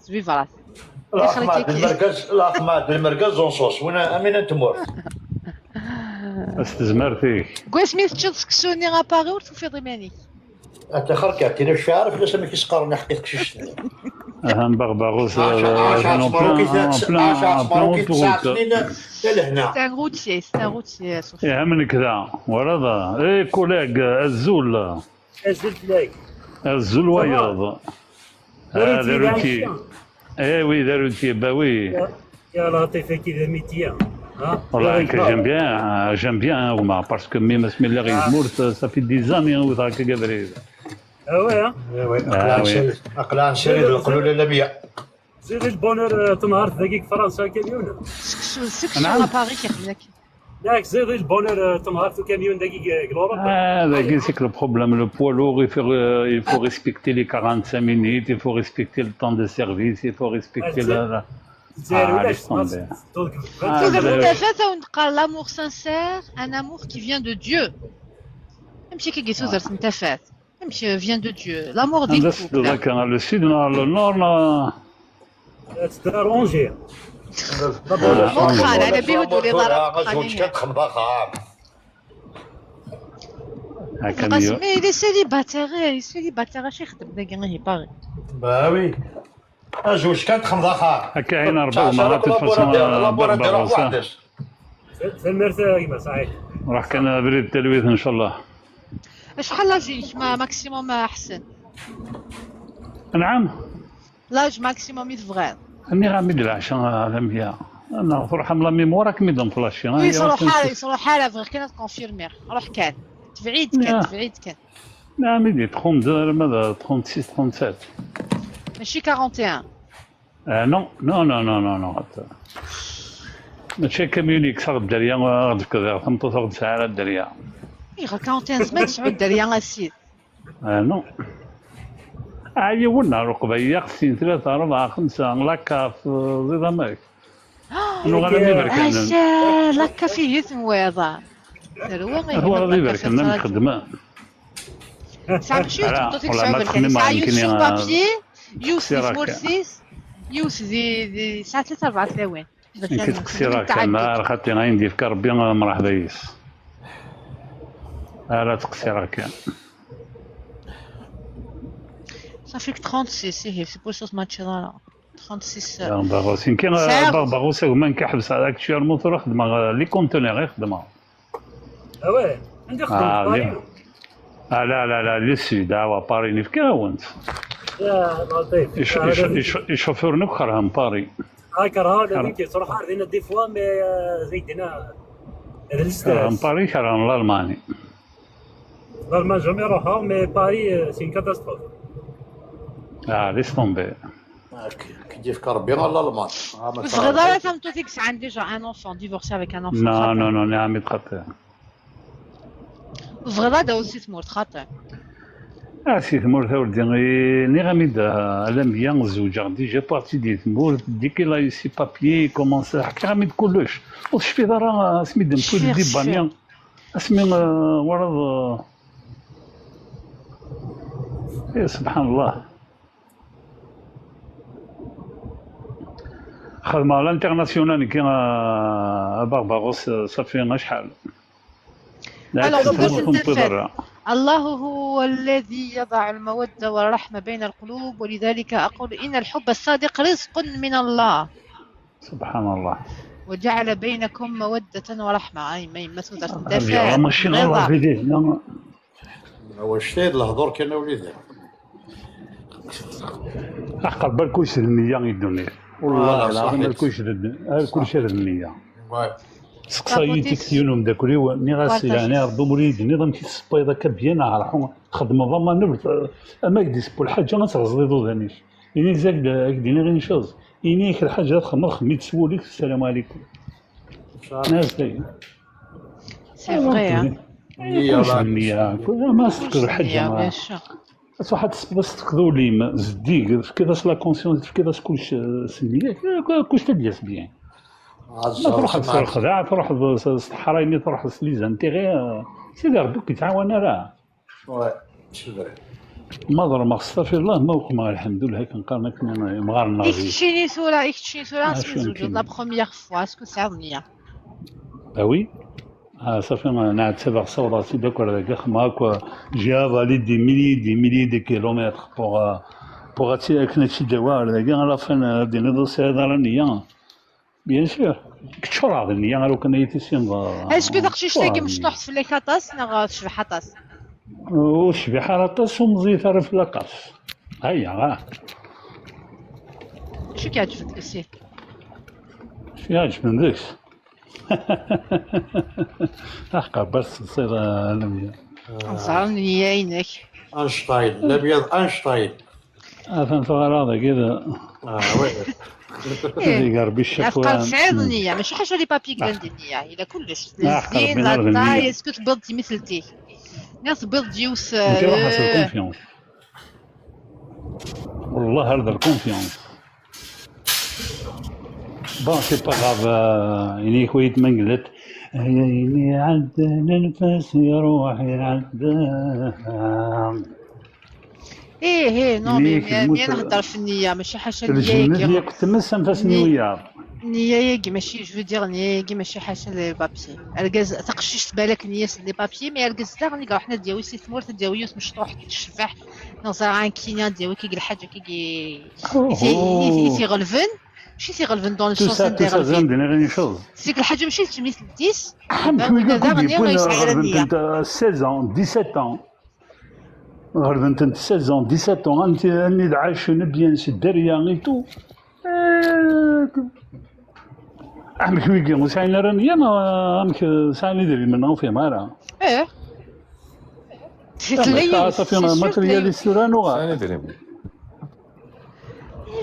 فيفرات لا خماد المركز ونصوص وين امين تمور استزمرتي كوا سميت تشكسوني غاباغي وتفيض ماني انت خركات انا مش عارف ليش ما كيسقرني حقيقه كشش اهم بغبغوس سي ان روتيي يا من كذا ورضا اي كولاغ الزول ازلت الزول وياض هذا روتي اي وي داروتي باوي يا لطيف كذا ميتيان ها والله j'aime bien هما باسكو مي بسم الله غيزمور صافي دي زاني وذاك كبري وي اقلان شريد القلوله لمية زيد البونور تنهار دقيق فرنسا كاميون سكسو لاباغي كيخدم ياك زيد البونور تنهار كاميون دقيق لوروب هذا c'est le problème le poids lourd il faut respecter les 45 minutes il faut respecter le temps de service il faut respecter la ونقال l'amour sincère un amour qui vient de Dieu امشي كي سوزر سنتفات امشي vient de Dieu l'amour des couples ذاك le sud le nord تدار اونجي مونخان على بيهود لي ضرب زوج كتخم باخا قاسم لي سيليباتير شي يخدم داك غير باغي باوي زوج كتخم باخا هكا عين 4 مرات تفصل سمرت كيما صحيح راح كان بريد التلويث ان شاء الله شحال لاجيك ماكسيموم احسن نعم لاج ماكسيموم يتفغال اني غامد العشاء على 100 انا فرحه من لا ميموار كي ميدون فلاشي يصرو حاله فغير كاين تكونفيرمير روح كان تبعيد كان نعم يدي 32 ماذا 36 37 ماشي 41 نو ماشي كاميونيك صار الدريا غادي كذا 18 ساعه على الدريا غير 41 زمان 9 دريا اسيد نو هي ولنا رقبيه 50 3 4 5 لاكا في زيد ماك انو غادي نبركن لاكا فيه ثمواضه هو غادي يبركن نخدم سامشي تطيق بالكن سايو بابي يوسف مورسيس يوسف دي ساعه 3 4 ثوان كتكسيرا كان خاطي غندير في ربي مرحبا يس لا تقصيرا كان صافيك 36 هي سي بور سوس ماتش لا 36 باغوسين كاين باغوس هما كيحبس هذاك الشيء الموتور يخدم لي كونتينر يخدمها واه عندي خدمه لا لي سود باري في كاونت يا لطيف يشوفورني وخرهم باري هاكر هذا كيصرح عندنا دي فوا مي زيدنا الستاس باري كرهن الالماني الالمان جامي روحها مي باري سي كاتاستروف ليس طومبي كي في ربي الالمان بس غدارة تمتو ديك عندي ديجا ان enfant divorcé avec un enfant non نعم يتقطع صغيرة هذا aussi تمورت خاطر. سي تمورت أولدي ني غاميد على زوجة ديجا بارتي ديال تمورت ديك كي لا سي بابيي كومونسي حكى غاميد كلش وشفي راه سميتهم كل دي بانيان اسمي ورا يا سبحان الله خدمة على الانترناسيونال كي بارباغوس صافي شحال الله هو الذي يضع المودة والرحمة بين القلوب ولذلك أقول إن الحب الصادق رزق من الله سبحان الله وجعل بينكم مودة ورحمة أي ما مسودة دافع ماشي غلط في دي واش تايد الهضور كان وليدي أحقر بالكلش النية يدوني والله العظيم بالكلش النية سقسايتي كثيرهم داكولي ني غاسي يعني ربي مريد نظام كي السبيضه كبيانه راحوا خدمه ضما نبت اما كديس بول حاجه ما تغزليدو دانيش يعني زاك دينا غير نشوز يعني كل حاجه خميت سوليك السلام عليكم ناس داي سي فري النية ما تفكر حاجه واحد بس تقدروا لي زديك كيفاش لا كونسيونس كيفاش كلش سميه كلش تديس بيان تروح الخداع تروح الصحراء تروح لي زانتيغي سيدي ربي كيتعاون راه وي سي فري مضر ما استغفر الله ما وقما الحمد لله كنقارن كنا مغارنا غير اكتشيني سورة سميتو لا بروميير فوا اسكو ساعدني وي صافي نعت سبع صورات داك ولا داك خماك جا فالي دي ميلي دي كيلومتر بوغ كنا شي دواء ولا داك على فين دينا دوسي هذا رانيا بيان سور كتشور هذا النية لو كان يتسين اسكو داكشي تلاقي مشطوح في ليكاطاس نا تشبح طاس وشبح راطاس ومزيفر في لاقاس هيا شو كيعجبك السي شو يعجبني داكش حقا بس تصير لمية صارني عينك أنشطاين الأبيض أنشطاين فهمت هذا كذا إيه ربي الشكوى أفكار سعيدني ماشي حاجة لي بابي كلاندنيا إلا كلش الزين لاطاي اسكو تبلدي مثلتي ناس بلدي وس انت واحد الكونفيونس والله هذا الكونفيونس بون سي با غاف يعني خويت من قلت يعني عندنا نفس يا روحي عندنا ايه نو مي نهضر في النية ماشي حاجة الجنة ديالك تمس انفاس نيويار نية ماشي جو دير نية ماشي حاجة لي بابي الغاز تقشيش بالك نية لي بابي مي الغاز داغ نيكا حنا دياوي سي ثمورت دياوي مشطوح تشفح نظر عن كينيا دياوي كي الحاجة كي يسي غلفن ماشي سي غلفن دون الشوز ندير سيك الحاجة ماشي تميس للديس داغ نية 16 ans 17 ans غالبا انت 16 17 انت اني عايش بيان سي الدريا غيتو عمك ويكي وساين راني انا عمك ساين دري منه في مارا ايه صافي ماترياليست رانو انا دري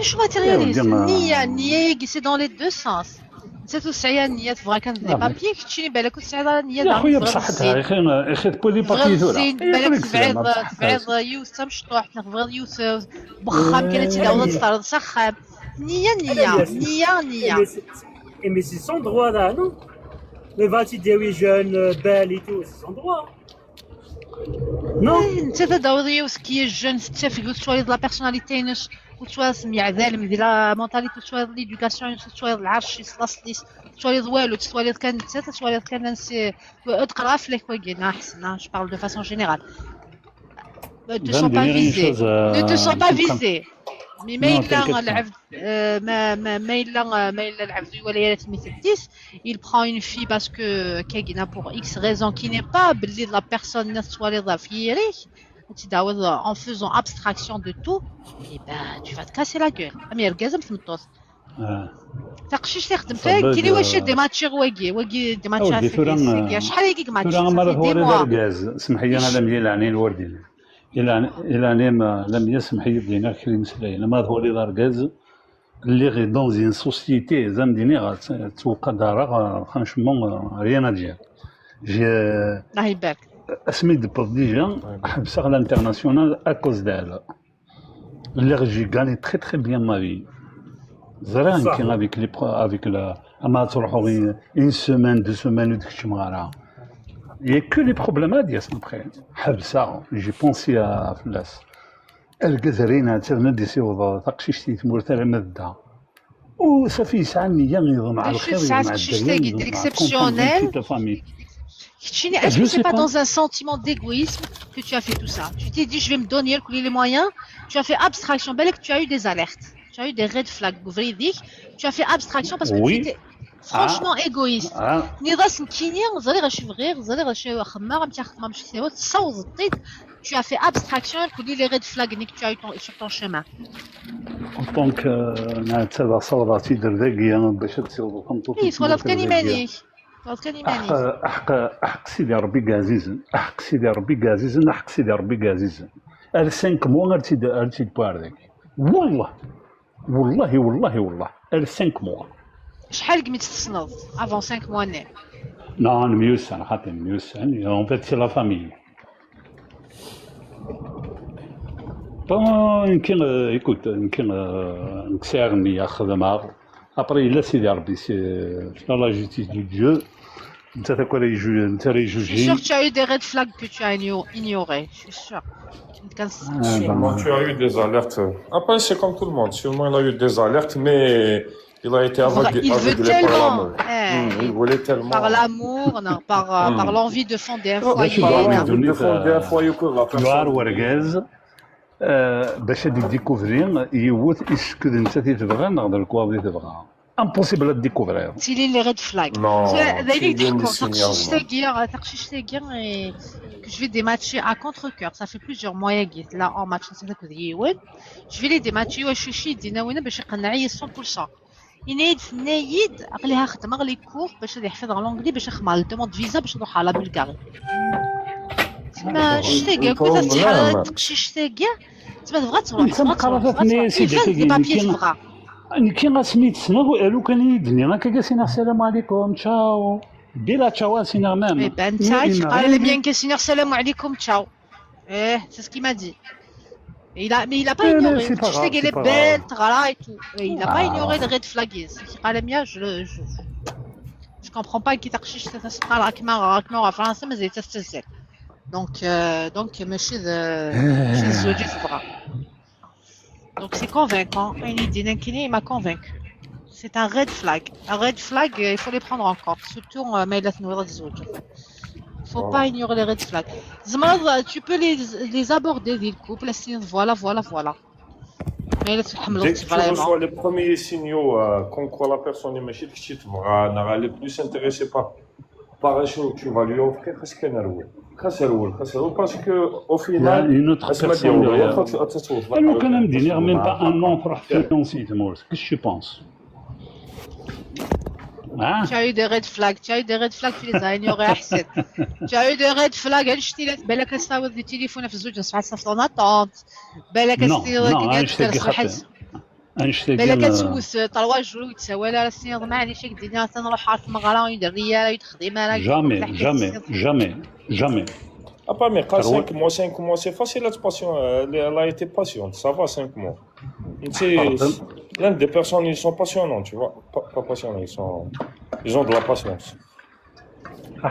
شو ماتيرياليست النية سي دون لي دو سانس سيتو سعيا النية تبغى كان لي بابي كتشيني بالك وسعيا النية يا خويا بصحتها يا اخي بولي بابي ثورا بالك تبعيض يوسف مشطوح تبغي يوسف بخام كانت تداول تطرد سخام نية mais c'est son droit là non mais va-t-il دياوي jeune belle et tout c'est son droit non انت تداول يوسف كي جون تتفق شويه لا بيرسوناليتي وشويه سميع ذالم ديال لا مونتاليتي شويه ليدوكاسيون شويه العرش يصلاصليس شويه والو شويه كان شويه كان سي تقرا في ليك وكينا احسن je parle de façon générale ne te sens pas visé مي ما إلا العبد ما إلا العبد الولايات مثل 10 il prend une fille parce que كاينا pour X raison qui n'est pas بلي la personne نسوالي فيري تداول en faisant abstraction de tout et ben tu vas te casser la gueule مي الكازم تمطوط تقشيش تخدم كاين واش دي ماتشير واقي دي ماتشير شحال هيك ماتشير دي موا سمحي لي انا ملي لعني الوردين الى نيم لم يسمح لينا كريم سلاي ما هو لي لارغاز اللي غي دون زين سوسيتي زعما ديني توقع دارا فرانشمون ريان ادير جي راهي بالك Smith déjà حبسها l'international à cause d'elle. J'ai gagné très très bien ma vie. زرا صح يمكن avec la اما تروحوا غير une semaine 2 semaines وداكشي مغارة. Il y a que les problèmes à dire après. حبسها j'ai pensé à فلاس. الجزائريين تاعنا ديسيو تقشيشتي تمورت على مدة. وصافي يسعى النية ينظم على الخير Juste مع ça, الدراري c'est ينظم مع exceptionnel. toute la famille. Est-ce Je que c'est sais pas pas. dans un sentiment d'égoïsme que tu as fait tout ça? Tu t'es dit, je vais me donner les moyens. Tu as fait abstraction. Belek, tu as eu des alertes. Tu as eu des red flags. Tu as fait abstraction parce que tu Oui. étais franchement égoïste. نضاس نكيني نزالي غنشوف غير نزالي غنشوف خمار غنمشي خدمة مش سوا تصاوز الطيط. Tu as fait abstraction كل les red flags que tu as eu sur ton chemin. دونك نعتبر صوراتي درداقية باش تصير خمطوط إيه ولا كان يمانيك. كان يمانيك. أحق سيدي ربي عزيز أحق سيدي ربي عزيز أحق سيدي ربي عزيز ال 5 mois أرتي بواردك والله والله والله والله ال 5 mois شحال قمت تصنف avant 5 mois né. non ميوسان خاطر ميوسان en fait c'est la famille يمكن écoute يمكن نكسرني خدمة après il a سيدي ربي dans la justice du Dieu انت تاكل انت Je suis جوجي sûre que tu as eu des red flags que tu as ignorés. Je suis sûre. Sûrement, tu as eu des alertes. Après, c'est comme tout le monde. Sûrement, il a eu des alertes, mais il a été Il aveuglé veut par tellement. l'amour. Il voulait tellement. Par l'amour, non, par l'envie de fonder un foyer. De fonder un foyer pour la كبار personne. ورقاز باش هادي ديكوفري يوت اسكو انت تبغى نقدر كوا تبغى امبوسيبل ديكوفري تيلي les red flags. Non, ذاك tu viens de يضحكوا signer تقشيش تاكير et que je vais dématcher à contre-cœur. Ça fait plusieurs mois ياكيت là en match نسيتك ديوان. Je vais les dématcher واش شي دينا وين باش يقنعي 100%. ينايد في النايد اغليها خدمه غلي كور باش يحفظ لونجلي باش يخمر دوموند فيزا باش نروح على بلغاريا. تما شتاكيا كنت تقشيش تاكيا تما تبغى تروح تما قرفتني سيدي تبغى كي سميت سنو الو كان يدني هكا سينا السلام عليكم تشاو ديرا تشاو سينا مام Eh ben, il a bien questionné salam alaikum, ciao. C'est ce qu'il m'a dit. Et mais il a pas ignoré. c'est pas Je sais grave, qu'elle c'est est pas belle, grave. tralala et tout. Et il n'a pas Ah. ignoré le red flag. C'est qui parle bien, je comprends pas qui t'archiche cette parle akmar en français, mais c'est donc monsieur de Zoji Fibra. Donc c'est convaincant. Il m'a convaincu. C'est un red flag. Un red flag, il faut les prendre en compte. Surtout, Maïlat Noura Zoji. Il faut pas ignorer les red flags. Zmar, tu peux les aborder, les couples, voilà. Mais là, tu Dès que tu reçois vraiment. les premiers signaux comme quoi la personne est méchante, elle est plus intéressée par un show que tu vas lui offrir, qu'est-ce qu'elle a loué parce qu'au Il y a final, une autre personne derrière. لو كان مديني même pas un an pour financer تمورس qu'est-ce que tu penses Tu as eu des red flags, tu les as ignorés, Ahsen. Tu as eu des red flags, elle jetait بالك استعوض لي تليفون في الزوج نصبح صف لنا طونت بالك بالك تسوس طلوا جلو يتسوى لا السنين ضمعني شي الدنيا تنروح عارف مغرا يدير رياله يتخدم انا jamais Ah pas mais 5 mois c'est facile à être patient, elle a été patiente, ça va 5 mois. L'un des personnes ils sont passionnants, tu vois, pas passionnants, ils ont de la patience.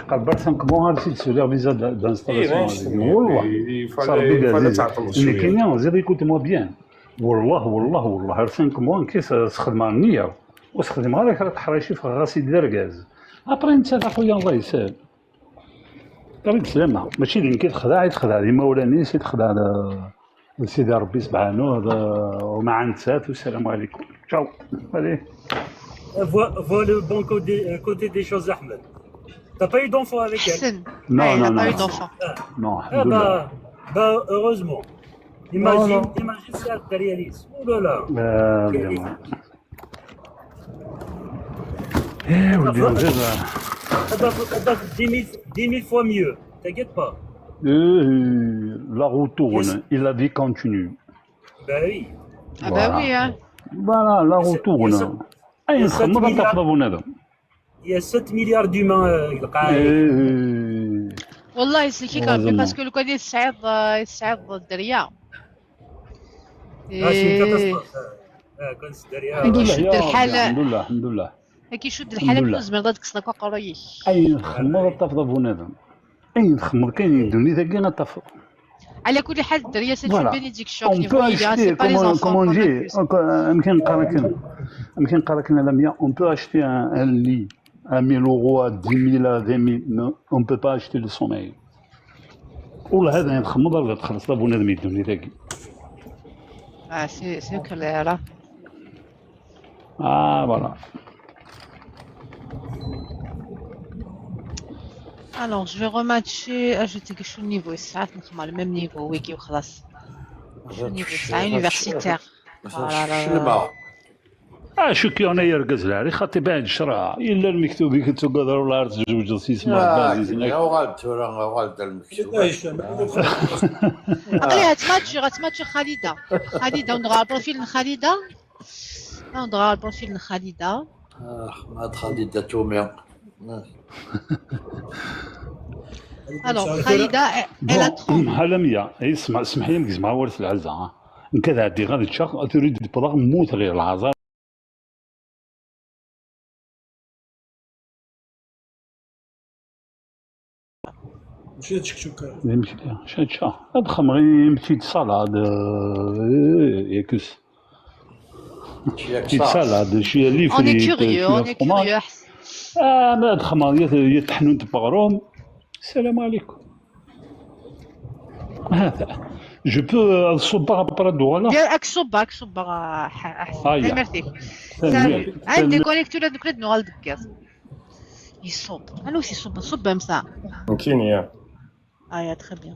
قبل 5 mois هرتي تسولي فيزا دانستالاسيون والله il fallait تعطل اللي شويه. كاين زيد يكوت مو بيان والله 5 mois كيس تخدم على النية وتخدم على هذاك الحريشي في غاسي ديال كاز ابري انت اخويا الله يسهل طريق سلامة ماشي اللي يتخدع ديما ولاني يتخدع سيدي ربي سبحانه ومع نتسات والسلام عليكم تشاو allez. Vois le bon côté des choses, Ahmed. T'as pas eu d'enfant avec elle? Non, il n'a non, pas non. eu d'enfant. Non, Ah bah heureusement. Imagine ça, tu réalises. Oh là là. ايه ولدي غير 10 000 fois mieux. T'inquiète pas. La roue tourne et la vie continue. Bah oui. Ah bah oui, hein. Voilà, la roue tourne. اي نخمم نتقربوا هذا. Il y a 7 milliards d'humains. والله سي كي كربي باسكو لو كان يصعد الدريه ماشي كاتاستروف كان الدريه الحمد لله كيشد يا ربي الحال الحمد لله الحمد لله كيشد الحمد الحال لله بلوز من ضد كسلك وقرويك اي تخمر تفضى بنادم اي تخمر كاين دوني ذاك انا تفض على كل حال الدريه سي فوالا اون بينيديكسيون اون بو اشتي سي با لي زونفون كومون جي يمكن نقرا لنا لميا اون بو اشتي ان لي à 1000 euros, à 10 000, à 20 000, non, on ne peut pas acheter le sommeil. والله هذا يتخمض ولا تخلص لا بنادم يدوني ذاك. سي كلير. فوالا. Alors, je vais rematcher, ajouter quelque chose au niveau, ça, le même niveau, oui, qui est classe. Le niveau, c'est universitaire. Voilà. شو كي انا يرقز لها خاطي بعد الشرع الا المكتوب كنتو قادر ولا تزوج سيسمع غالب غالب المكتوب اقلي غتماتشي خالده ندغى البروفيل خالده ندغى البروفيل خالده ما خالده تومي الوغ خالده الا حلميه اسمح لي نقز مع ورث العزه نكذا عندي غادي تشاق تريد تبغى موت غير العزه ماشي تشكشوكه المشكله شاتشا هاد خمري مشيت صالاد ياكس مشيت صالاد شويه لي فريت شويه كوريو ما هاد خمر يطحنوا تبغروم السلام عليكم هذا جو بو صبا برادو ولا ديالك صبا احسن ميرسي عندي كونيكتور هذوك نغال دكاز يصب انا واش يصب مساء كاين يا يا تري بيان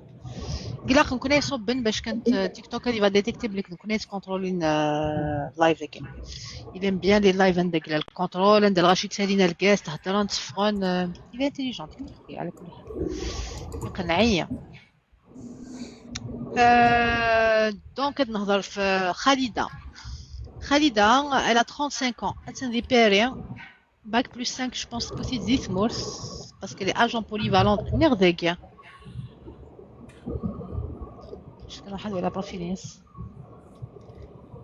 قال لك نكون يصب باش كانت تيك توك اللي ديتيكتي بليك نكون كونترولين لايف كاين il aime bien les live عندك الكونترول عند الرشيد سالينا الكاس تهضرون تصفرون il est intelligent على كل حال قنعيه دونك نهضر في خالده elle a 35 ans elle s'est dépérée bac plus 5 je pense que c'est 10 mois parce qu'elle est agent polyvalente نرذاقيه شكون واحد ولا بروفيلينس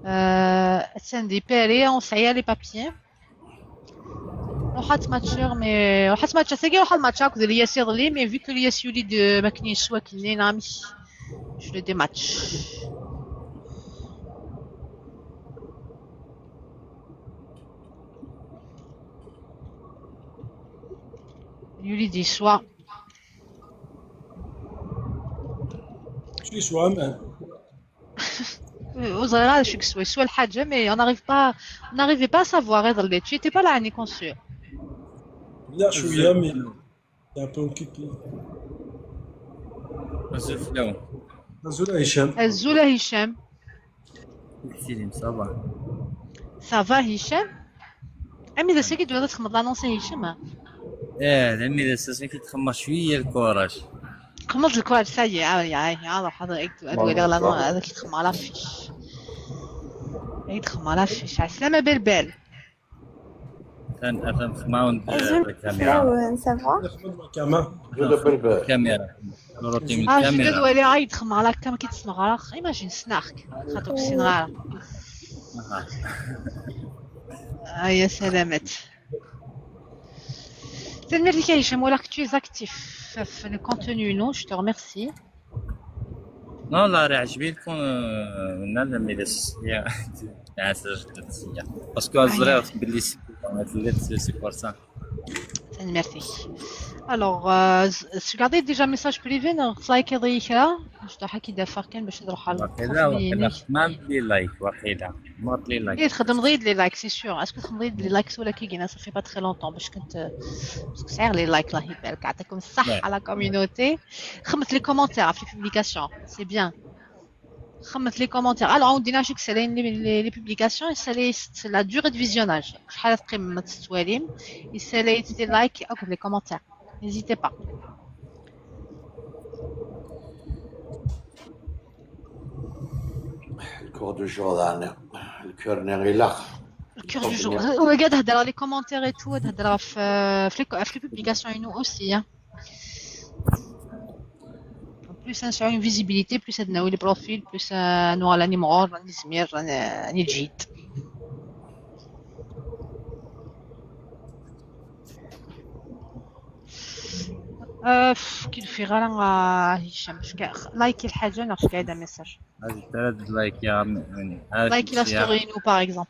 elle s'est dépérée on سعيا لي بابيي روحات ماتشر مي روحات ماتشا ساكي روحات ماتشا كود لي ياسير لي مي فيك لي يوليد ما كاينش سوا كاينين عامي je le dématch. Yuli dit soit. soit man. وصغيرة شو كسوي سوا الحاجة مي on n'arrivait pas à savoir هذا tu étais pas là ni conscient. لا شوية مي un peu occupé. الزولة هشام صافا هشام عمي إذا ساكي دولا تخمض لانونسي هشام لأني إذا ساكي تخمر شوية الكوراج خمض الكوراج سايي عاود حضر أدوي لغلا هذاك تخمر على فيش تخمر على فيش عسلامة بالبال كان خماون الكاميرا الكاميرا نورتي من شدد الكاميرا ولا عايد خمر على كما كيتسمع غالا ايماجين سناخك خاطرك سنغالا يا سلامات Merci Hicham, ou alors que tu es actif في le contenu, non? Je te remercie. non لا راه عجبني لكم انا ميدس يا باسكو الزرير باللي سي بور سا Merci. Alors, je regardais déjà un message privé, like je dois حكي دافر كان باش نروح على واقيلا ما بدي لايك واقيلا ما بدي لايك إيه تخدم غير لي لايك سي سور اسكو تخدم غير لي لايك ولا كي جينا صافي با تري لونطون باش كنت باسكو سعر لي لايك الله يبارك يعطيكم الصح على كوميونيتي خمس لي كومونتير في بوبليكاسيون سي بيان خمس لي كومونتير الوغ عندنا شي كسالين لي بوبليكاسيون يسالي لا دوري دو فيزيوناج شحال تقيم التواليم يسالي دي لايك او لي كومونتير n'hésitez pas. Le cours du jour, le cœur n'est là. Le cœur du jour. Regarde, هدرا les commentaires et tout, هدرا في les publications et nous aussi. بلوس نشعو اون فيزيبيليتي، بلوس هاد ناوي لي بروفيل، بلوس نوع راني مغور، راني زمير، راني جيد. كي في غير هشام لايكي الحاجه انا واش قاعده ميساج هذه 3 لايك يا يعني هذا لايكي لا ستوري نو باغ اكزومبل.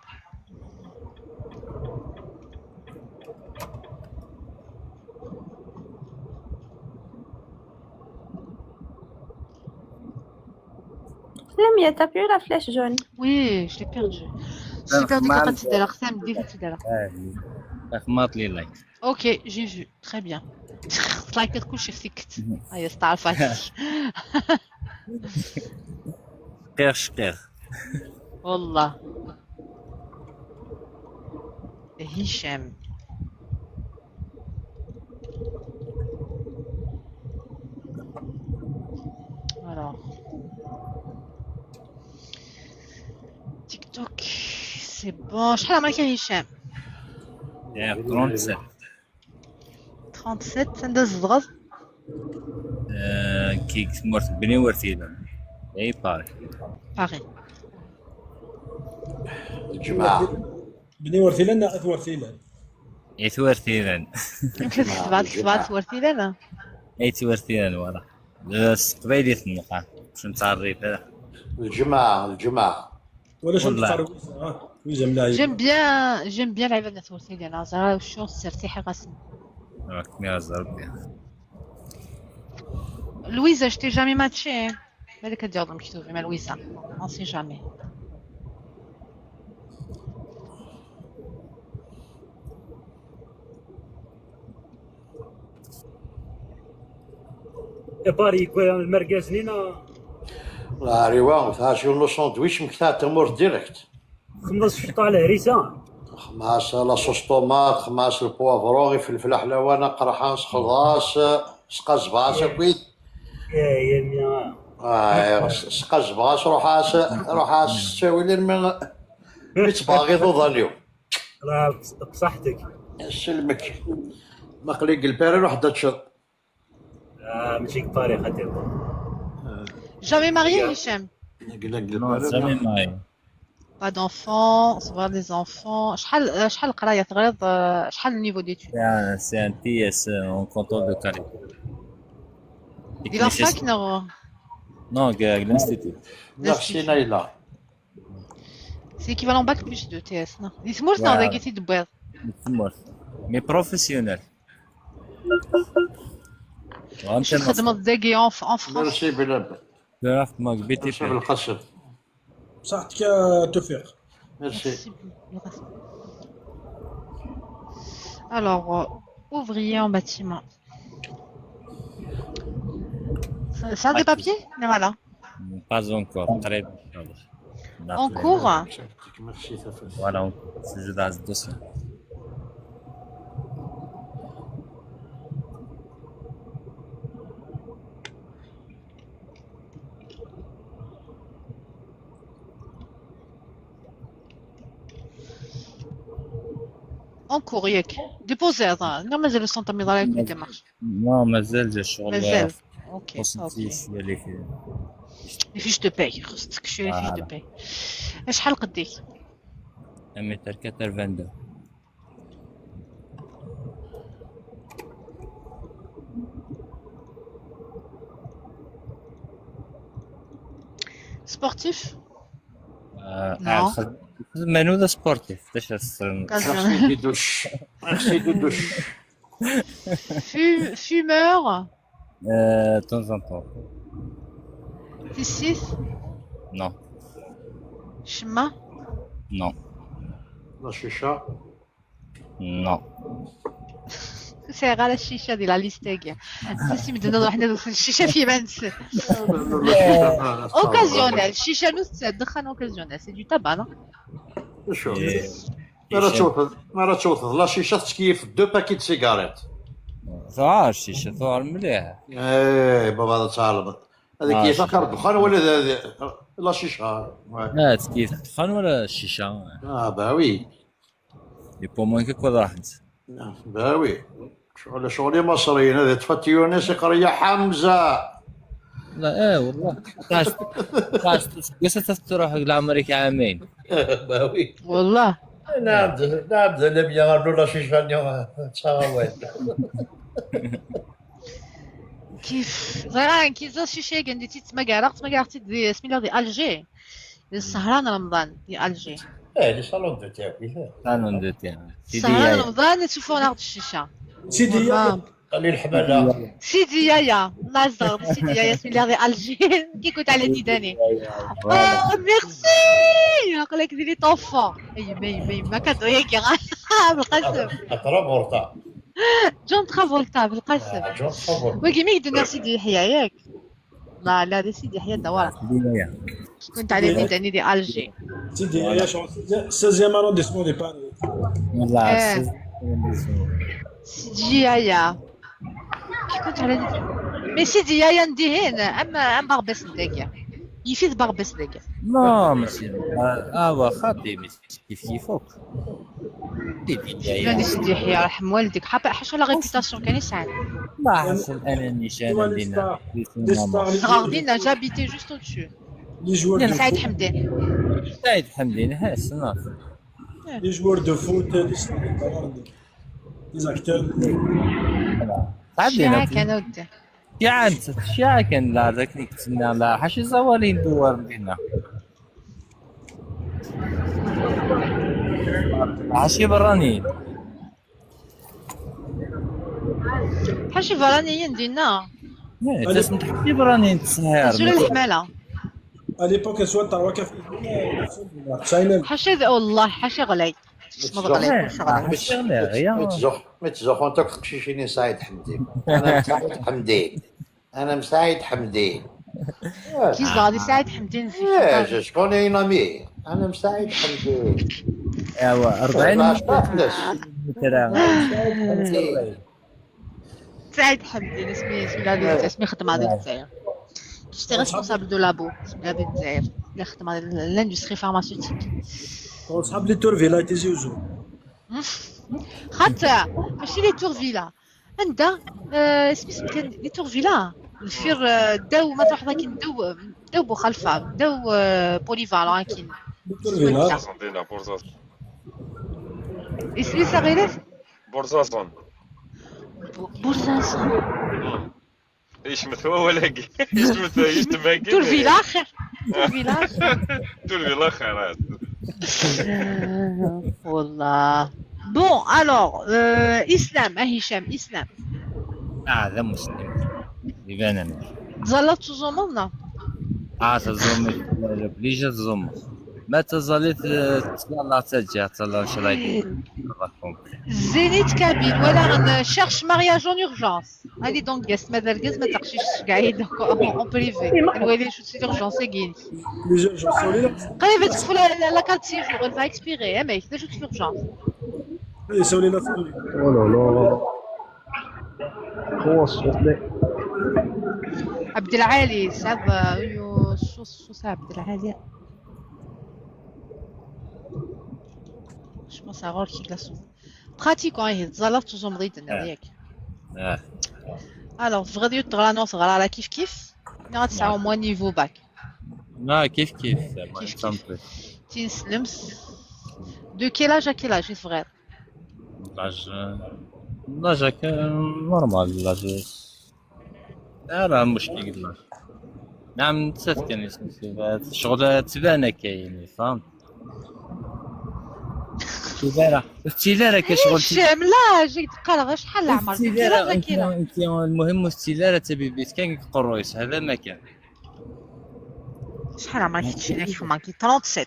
Lamia, t'as plus la flèche jaune. Oui, je l'ai perdu. J'ai perdu quand tu t'es là, ça me dit tout à l'heure. خماط لي لايك. Ok, j'ai vu, très bien. لايك كلشي سكت. هيا استعرف هذه. شقير شقير. والله. هشام. Alors. TikTok, c'est bon. شحال عمرك يا هشام؟ 37. 37 ندز الغز. كي مرت بني ورثينا. اي باري. باغي. الجماعة بني ورثيلان ناقص ورثيلان. اي ثورثينا. سبعة ورثيلان. اي ثورثينا ورا. قبيلي النقا. باش نتعرف الجماعة ولا شنو تقرب ويزا ملاعب. جيم بيان لعيبه ثورثيلان. زعما شو ترتيحي غاسم. راك ميازر بيان. Louisa, je t'ai jamais matché. بالك كدير مكتوب مع لويزا. On sait jamais. باري المرقاز لينا لا ريوان ثاشي ونو ساندويش مكتا تمر ديريكت. خمس شطة على هريسة. خماس لاصوص طوماط، خماس البوافرون، فلفل حلاوة، قرحان، خلاص، سقا زباس اكيد. يا ميا. سقا زباس روح تساوي لي من تباغي ضانيو. راه بصحتك. يسلمك. مقلي الباري روح تشرب. ماشي باري خاطر. Jamais marié, Hichem? Non, jamais marié. Pas d'enfants, se voir des enfants. شحال القراية تغرض شحال النيفو d'études? C'est un TS en canton de Calais. ديال الفاك نو؟ Non, l'institut. Merci Naïla. C'est équivalent bac plus 2 TS, non? يتمرت نو ذا قيتي دبيض. يتمرت. Mais professionnel. شو خدمة داكي en France؟ ميرسي بلاد. عرفت ما قبيتي في القصر. صحتك توفيق. ميرسي. Alors, ouvrier en bâtiment. Ça a des papiers? Voilà. Pas encore, très bien. En cours? Voilà, en cours. C'est juste dans ce dossier. En cours ياك ديبوزي لا مازال السنتميض على كل ديمارش. Non, مازال الشغل. مازال. اوكي. خصني اللي فيه. لي فيش دو باي خصك تشري لي فيش دو باي. شحال قديك؟ 1m82. سبورتيف؟ نو. منو سبورتيف باش ميرسي دوش. ميرسي دوش. Fumeur? De temps en temps. Tissis? Non. Chemin? Non. La chicha? Non. C'est rare la chicha ديال لا ليستيك. سي مدنا حنا الشيشه في بانس. Occasionnel. Chicha nous تدخن occasionnel. C'est du tabac, non? شوف. ما تشوف لا شيشه تكيف دو باكيت سيجاريت. ثوار الشيشه ثوار مليح. ايه بابا هذا تعلم. هذا كيف اخر الدخان ولا لا شيشه؟ لا كيف الدخان ولا الشيشه؟ باوي. لي بومون كيك ولا راحت. باوي. شغلي مصريين هذا تفتي يونس قريه حمزه. لا والله تعرف قصة تروح لأمريكا عامين. باوي والله نعم نعم لم يغنوا لا شي شان تصاوي كيف غير كي زاد شي شي قنديتي تما دي سميتها دي الجي السهران رمضان دي الجي لي صالون دو تاعي كانوا ندير سهران رمضان تشوفوا ناخذ الشيشه سيدي يا خلي الحماله سيدي يايا الله يصدر سيدي يايا سميتها دي الجي كي كنت على ديداني ميرسي نقول لك ديري طوفه اي ما كدو هيك بالقسم اترابورتا جون ترافولتا بالقسم جون ترافولتا وكي ميك دو سيدي يحيى ياك لا دي سيدي يحيى دوار كنت على ديداني دي الجي سيدي يا شغل 16 ارونديسمون دي باري والله سيدي يايا كي كنت على مي سيدي يايا نديهن اما بغبس نداكيا يفيد بغبس داكيا لا ماشي واخا كيف كيفوك لا سيدي يحيى رحم والديك حاشا لا ريبيتاسيون كان يسعد ما حسن انا نيشان دينا صغار دينا جابيتي جوست او دسو لي جوار سعيد حمدان ها صناف لي جوار دو فوت لي زاكتور شاعة كان ودي شاعة كان لا ذاك اللي كتسنى لا حاشي زوالين دوار دينا حاشي برانيين حاشي فرانيين دينا تسمى حاشي برانيين تسهر زول الحمالة à l'époque elle soit تروى كافي تشاينا حاشي والله حاشي غلي اسمه غلي ما تزوق انت تقشيشيني سعيد حمدين انا سعيد حمدين انا مسعيد حمدين كي زادي سعيد حمدين يا شكون ينامي انا مسعيد حمدين ايوا 40 سعيد حمدين اسمي خدم هذه الجزائر جيتي ريسبونسابل دو لابو اسمي هذه الجزائر اللي خدم هذه لاندستري فارماسيوتيك صحاب لي تور فيلا تيزيوزو خاطر ماشي لي تور فيلا عندها اسمي كان لي تور فيلا الفير داو ما تروح كاين داو بوخلفه داو بوليفالون كاين اسمي صغيرة بورزاسون ايش مثوى ولا ايش مثوى ايش تبقى تور فيلا اخر تور فيلا اخر والله بون الوغ اسلام هشام اسلام هذا مسلم يبان انا تزلط زومنا تزوم بليجا تزوم ما تزالت تطلع تجي تطلع شرايك زينيت كابين ولا نشيرش مارياج اون اورجونس هادي دونك جاست ما دركز ما تقشيش قاعد اون بريفي الوالي شو سي اورجونس كاين قريب تدخل لا كارت سيجور فا اكسبيري ما يحتاجش اورجونس يسولي لا عبد العالي صعب شو صعب عبد العالي شو صغار كي كلاسو براتيكون هي تزلط زومريد ياك الوغ في غادي تغرا نص غرا على كيف غادي تسعى موان نيفو باك لا كيف تنسلمس دو كيلاج كيلاج صغير لاج نورمال لاج راه مشكل نعم نسيت كان اسمه شغل تبان كاين فهمت التيلارة كشغل لا جيت تقرا شحال العمر انت المهم التيلارة تبي بيت كان قرويس هذا ما كان شحال عمرك تشينا كيف ماكي 37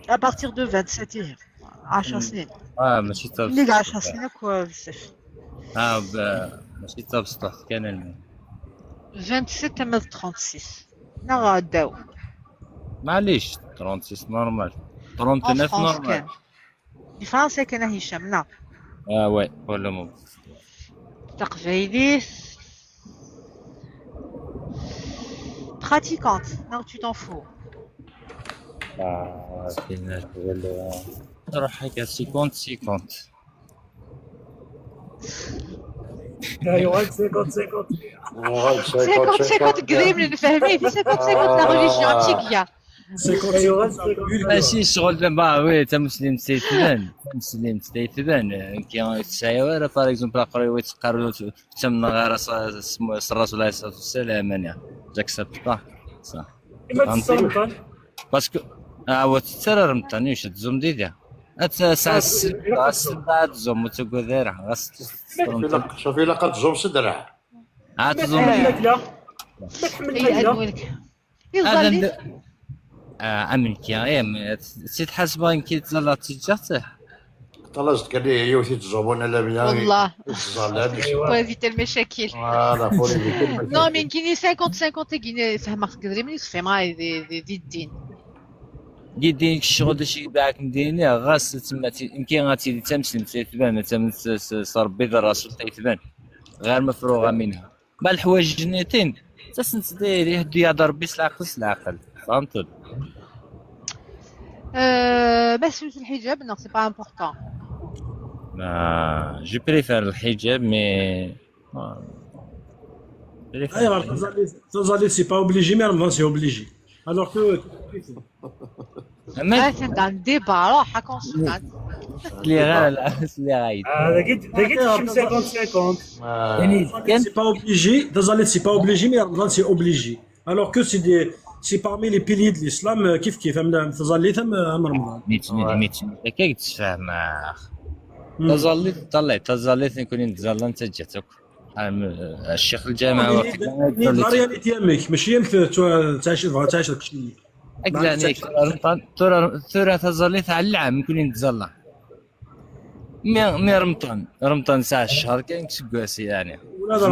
à partir de 27 10 سنين ماشي طاب اللي 10 سنين بزاف ماشي طاب سطح كان المهم 27 à 36 لا غاداو معليش 36 نورمال 39 نورمال الفرنسي كان هشام لا وي ولا مو تقفيلي pratiquante non tu t'en fous فينا نقول نروح هكا 50 ايوا 50 50 قديم نفهميه في 50 لا ريليجيون انتيكيا. ماشي شغل دابا وي تا مسلم تيتبان مسلم تيتبان كي تسايوره باغ اكزومبل قراو تقارو تم غير اسمو الرسول عليه الصلاه والسلام انا جاكسبت با صح كيما تصرمطان باسكو هو ترى رمضان واش تزوم ديدا ساعه بعد زوم تقدر شوفي لا كتزوم سدرع عاد تزوم الماكله ما تحمل الماكله يظل امريكا تتحاسب كي تزلا تجاته طلعت قال لي يوتي تزومون لا بيان والله الزلال pour éviter المشاكل. فوالا فولي ديك Non mais كيني 50 كيني فهمك تقدري ملي تفهم دي الدين. يدين الشغل داكشي باعك مدينه غاس تما يمكن غاتي تمسلم تيتبان صار بيض الرسول تيتبان غير مفروغه منها مع الحوايج جنيتين تسنت داير يهدي هذا ربي العقل فهمت بس الحجاب non c'est pas important. جو بريفير الحجاب مي ايوا تزالي سي با اوبليجي مي رمضان سي اوبليجي الوغ كو c'est un débat روح كونسونات. اللي غير العرس اللي غايد هذا قلت 50 يعني كان سي با اوبليجي تزالي سي با اوبليجي مي رمضان سي اوبليجي الوغ كو سي دي سي بارمي لي بيلي د الاسلام كيف تزالي ثم رمضان ميت كي تفهم تزالي نكون نتزالى انت جاتك الشيخ الجامع لا رياليتي امك ماشي تعيش داكشي اقلانيك ترى تزالي على العام نكون نتزالى مي رمضان ساعه الشهر كاين كسكاسي يعني ولا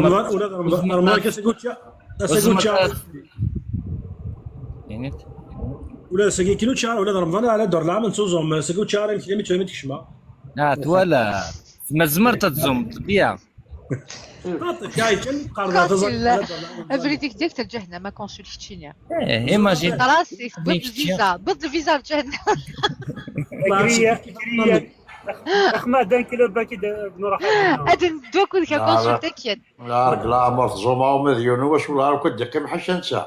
رمضان كسكوتشا يعني ولا سكي كيلو شهر ولا رمضان على دور العام نتوزم سكوتشا كلمه تفهمت كشما ولا ما زمرت تزوم طبيعه كاي كان قرر افريتيك ديك تجهنا ما كونسولتينيا ايماجين خلاص ضد الفيزا الجهنم. اخما دان كيلو باكي بنروح ادن دوكو ديك كونسولتيكيت لا لا مر زوما ومليون واش ولا راك دقي محش انت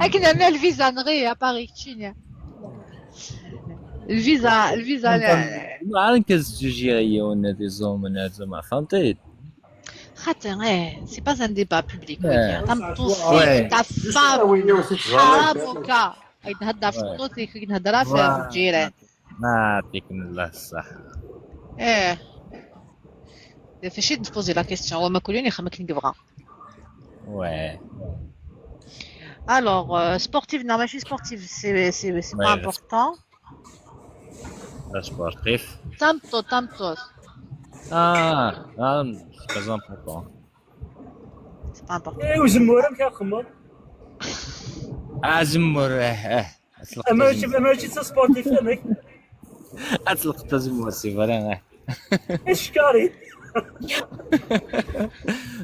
اكن انا الفيزا نغي باريس تشينيا الفيزا ما عارف جوجيه ولا دي زوم انا زعما فهمتي خاطر سي با ان ديبا بوبليك تم توصيف تاع حرامك يتهدى في صوتك ينهضرها في الجيران. يعطيكم الله الصحه. فاش تبوزي لا كيستيون هو ما كلوني خمك نقبغا Ouais. Alors, sportif, non, mais je suis sportif, c'est pas important. Sportif. Tantos. C'est pas important. C'est pas important. ايه وزمورة كيخمر زمور ماشي سبورتيف امك اطلق زمور سي فران ايش كاري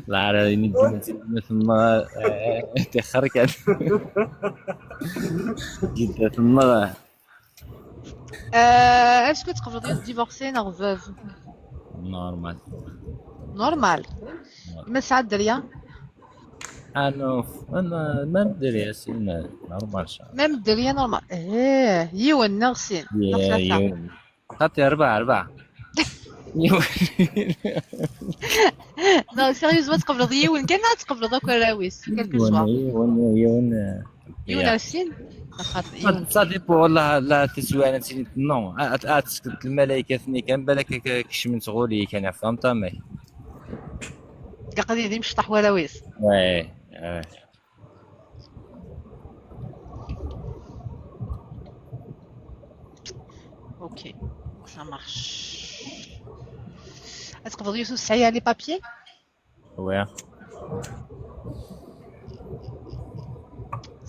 لا راني مثل ما تخرك جدا ثم est-ce que تقدر ديفورسي نغ فوف نورمال ما ساعات دريا انا ما ندري اسين نورمال ميم دريا نورمال يون نغسين يون خاطي أربعة نو سيريوز ما تقبل يون كان تقبل دوك الراويس كلكو سوا يون نغسين ça dépend والله لا تسوى انا نسيت نو اتسكت الملائكه ثني كان بالك كشمت غولي كان فهمت ماي قاعد يمشي طاح وراويس وي اوكي ça marche. Est-ce que vous voulez essayer les papiers? Ouais.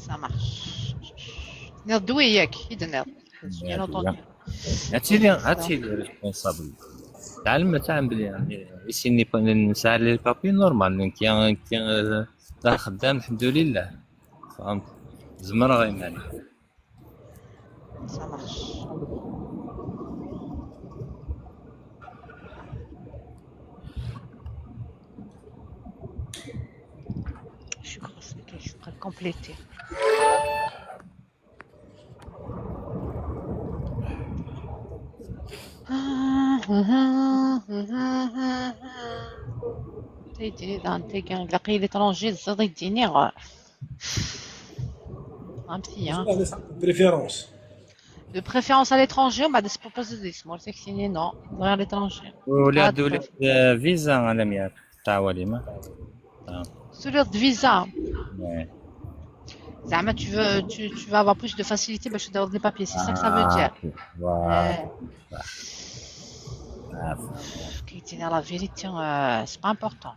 Ça marche. نردوي ياك يدنا bien entendu. هاتي ريسبونسابل تعلم بلي يعني يسيني نساعد لي البابي نورمال كي تا خدام الحمد لله فهمت زمر غيماني ça marche. كومبليتي. تيديني دانتيكان لقي ليترونجي زاد يديني فهمتي بريفيرونس de préférence à l'étranger وبعد سبوبوزيس مورتيكسيني نو غير ليترونجي ولا دولة فيزا على مياك تاع وليمة سولير de visa زعما tu vas avoir plus de facilité باش تدور des papiers c'est ça que ça veut dire كيتينا la vérité c'est pas important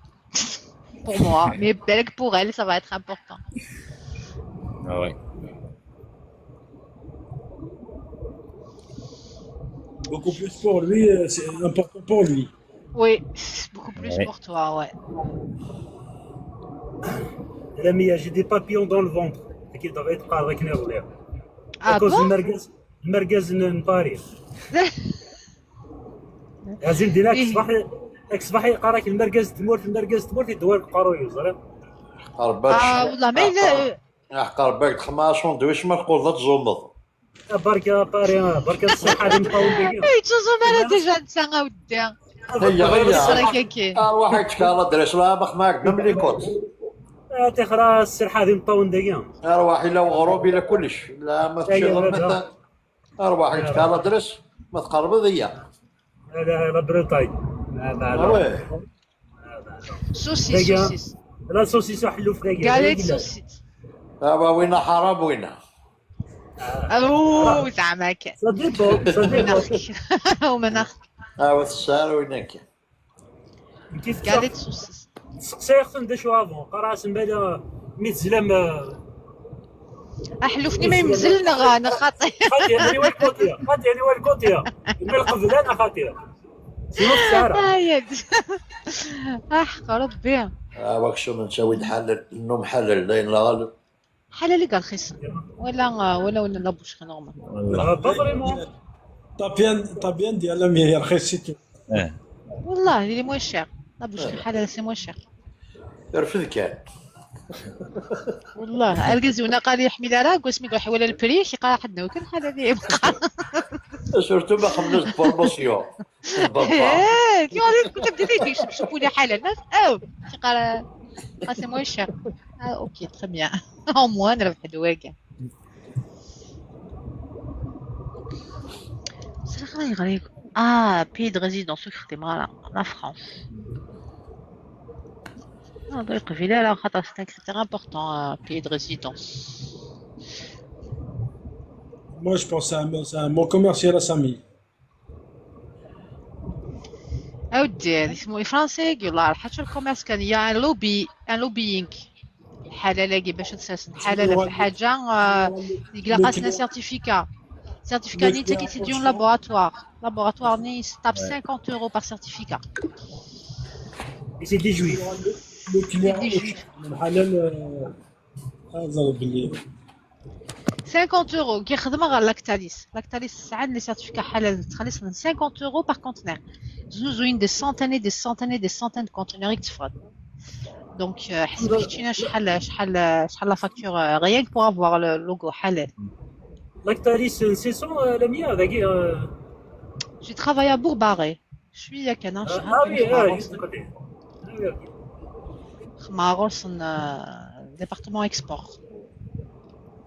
pour moi mais بالك pour elle ça va être important. Ouais. Beaucoup plus pour lui, c'est important pour lui. Oui, beaucoup plus pour toi, ouais. L'ami, j'ai des papillons dans le ventre. Qui doivent être pas avec nous là. Ah À cause bon? du merguez de Paris. لازم ديناك صباح يقراك المركز تموت يدور قروي زعما والله ما إلا حقر باك خماشون دويش ما تقول لا تزومض بركة باري بركة الصحة اللي مقاوم بك تزوم أنا ديجا نتسنى ودي هي واحد شكالا درس لا بخ معك ملي كنت تخرا السرحة هذه مطون دقيقة ارواح الا وغروب الا كلش لا ما تشغل ارواح شكالا درس ما تقرب ضيا هذا بريطاي هذا سوسيس لا سوسيس حلو في دقيقة قالت سوسيس دابا وين حرام وين اوه زعما كان صديق ومناخك السار وينك كيف قالت سوسيس سقسيختن دا شو افون قرا سمبالا ميت زلام احلفني ما يمزلنا غانا خاطي خاطي والكوتيا من القبل انا خاطي شنو السارة احق ربي واك شنو نسوي نحلل النوم حلل لين الغالب حلالي قال رخيص ولا نلبوش نورمال طابيان ديال هي رخيص والله اللي موي شير لابوش حلال سي موي شير رفد كان والله القزونا قال يحمي لها قسمي قال حول البري شي قال حدنا وكل حاجه اللي يبقى سورتو ما خمس بروموسيون كي غادي كنت بديتي شوفوا لي حلال الناس شي قال سي موي شير اوكي تري بيان او موان ربح دواكا سي غريب بي دو ريزيدونس خدمه لا فرانس هذا يقفل على خاطر سي ان كريتير امبورطون بي دو ريزيدونس. Moi, je pense c'est un mot commercial à 5000. أودي اسمه فرنسي يقول لا حتى الكوميرس كان يا لوبيينغ حالة لاقي باش تساسن حالة في حاجة يقلا قاسنا سيرتيفيكا نيتي كي تديون لابوراتوار ني ستاب 50 € par certificat. Et c'est des juifs. Le client من حلال هذا باللي 50 € كيخدم غير لاكتاليس ساعات لي سيرتيفيكا حلال تخلص من 50 € par conteneur. زوين دي سانتين دي كونتينور يتفرد دونك حسب كيتينا شحال لا فاكتور غيان بور افوار لو لوغو حلال. لاكتاليس سيسون la mia داكي جي ترافاي ا بورباري شويه كان خماروس ديبارتمون اكسبور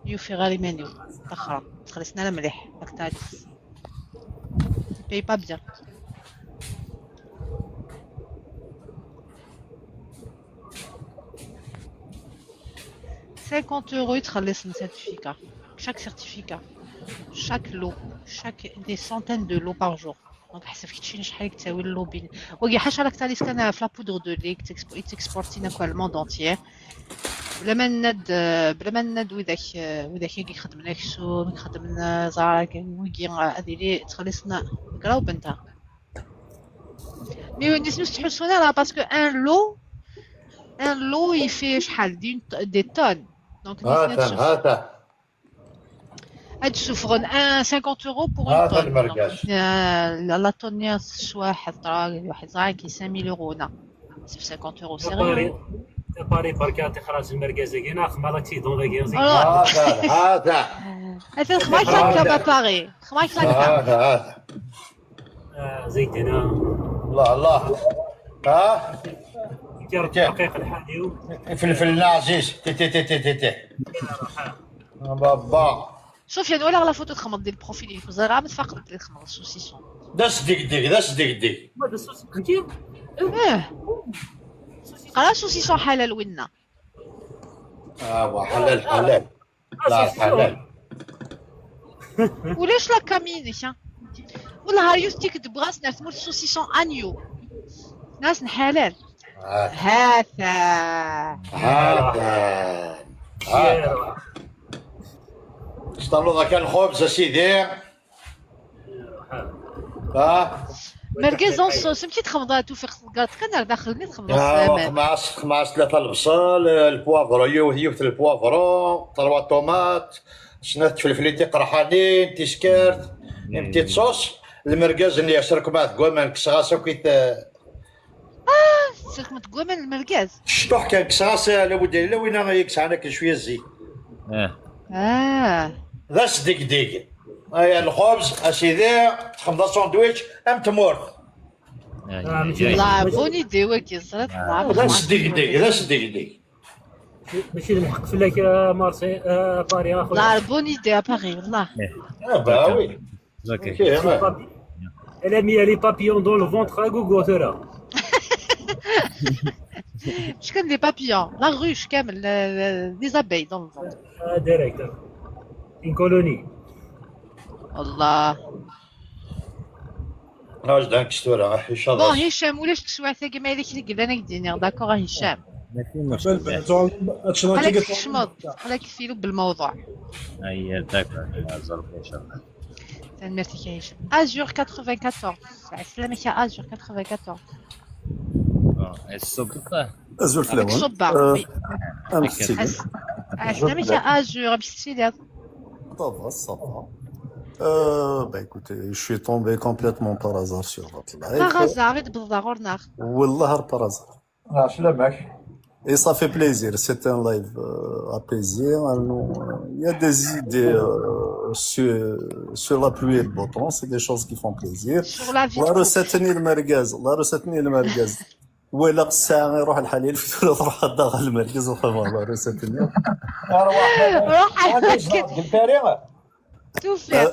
يوفير المنيو تخرا تخلصنا المليح لاكتاليس باي با بيان 50 € يتخلص من certificat. Chaque lot, des centaines de lots par jour. Donc حسب كيتشين شحال كتساوي اللوبين. وكي حاجه راك تاليس كان في لابودر دو لي تيكسبورتينا كوا الموند انتيير. بلا ما ند وذاك كيخدم لك السوق يخدم لنا زارك وكي هذه لي تخلصنا كراو بنتا. مي نسمح تحسونا راه باسكو ان لو يفي شحال دي طون. Donc, هاد السفرون 50 € pour une tonne. La tonne soit واحد صغير كي 5000 € هنا. 50 € c'est rien. باري بركاتي خلاص المركزي كينا خما لاكسيدون ذاك يزيد هذا هذا خماك كما باغي خماك هذا زيتنا الله دقيق الحادي فلفل عزيز تي بابا سفيان ولا لا فوتو تخمض ديال البروفيل يفوز راه متفقد ديال تخمض السوسيسون داس ديك ما دسوس كنتي قال سوسيسون حلال وينا حلال لا حلال ولاش لا كامينيك والله هاي يوستيك دبغاس ناس مول سوسيسون انيو ناس حلال هذا اشتغلوا ذاك الخبز اسيدي مركز سمتي تخمضها توفيق الكاط كان داخل نيت خمضها خماس 3 البصل البوافرو يوث البوافرو 3 طوماط شنات فلفليتي قرحانين تيسكرت بتيت صوص المركز اللي يشرك معاه كوامان كسغاسه وكيت سلك كوامان المركز الشطوح كان كسغاسه لابد الا وين يكسع لك شويه الزيت ذاس ديك هيا الخبز اسيدي خمضه ساندويتش ام تمورت لا بوني ديوكي صرات ذاس ديك ماشي الحق فلاك مارسي باري اخويا لا بوني دي باغي والله باوي elle a mis les papillons dans le ventre à gogo ترى شكون لي بابيون لا روش كامل لي زابي دون ديريكت ان كولوني الله واش دانك ستورا ان شاء بون الله هشام ولاش تسوى ثقي ما يديك اللي قلنا كديني داكوغ هشام خلاك تشمض خلاك تفيلو بالموضوع هيا داكور زربي ان شاء الله ميرسي يا هشام ازور 94 سلامك يا ازور 94 الصبح ازور في الاول سلامك يا ازور باش تسيلي صافا bah écoutez, je suis tombé complètement par hasard sur votre live. Par hasard, بالضرورة. Wallah, par hasard. Et ça fait plaisir. C'est un live apaisé. Il y a des idées sur la pluie et le beau temps. C'est des choses qui font plaisir. La recette ni le merguez. ولا الساعة يروح الحليل في تروح الضغط المركز وخلاص لا recette ni. روح توفيق.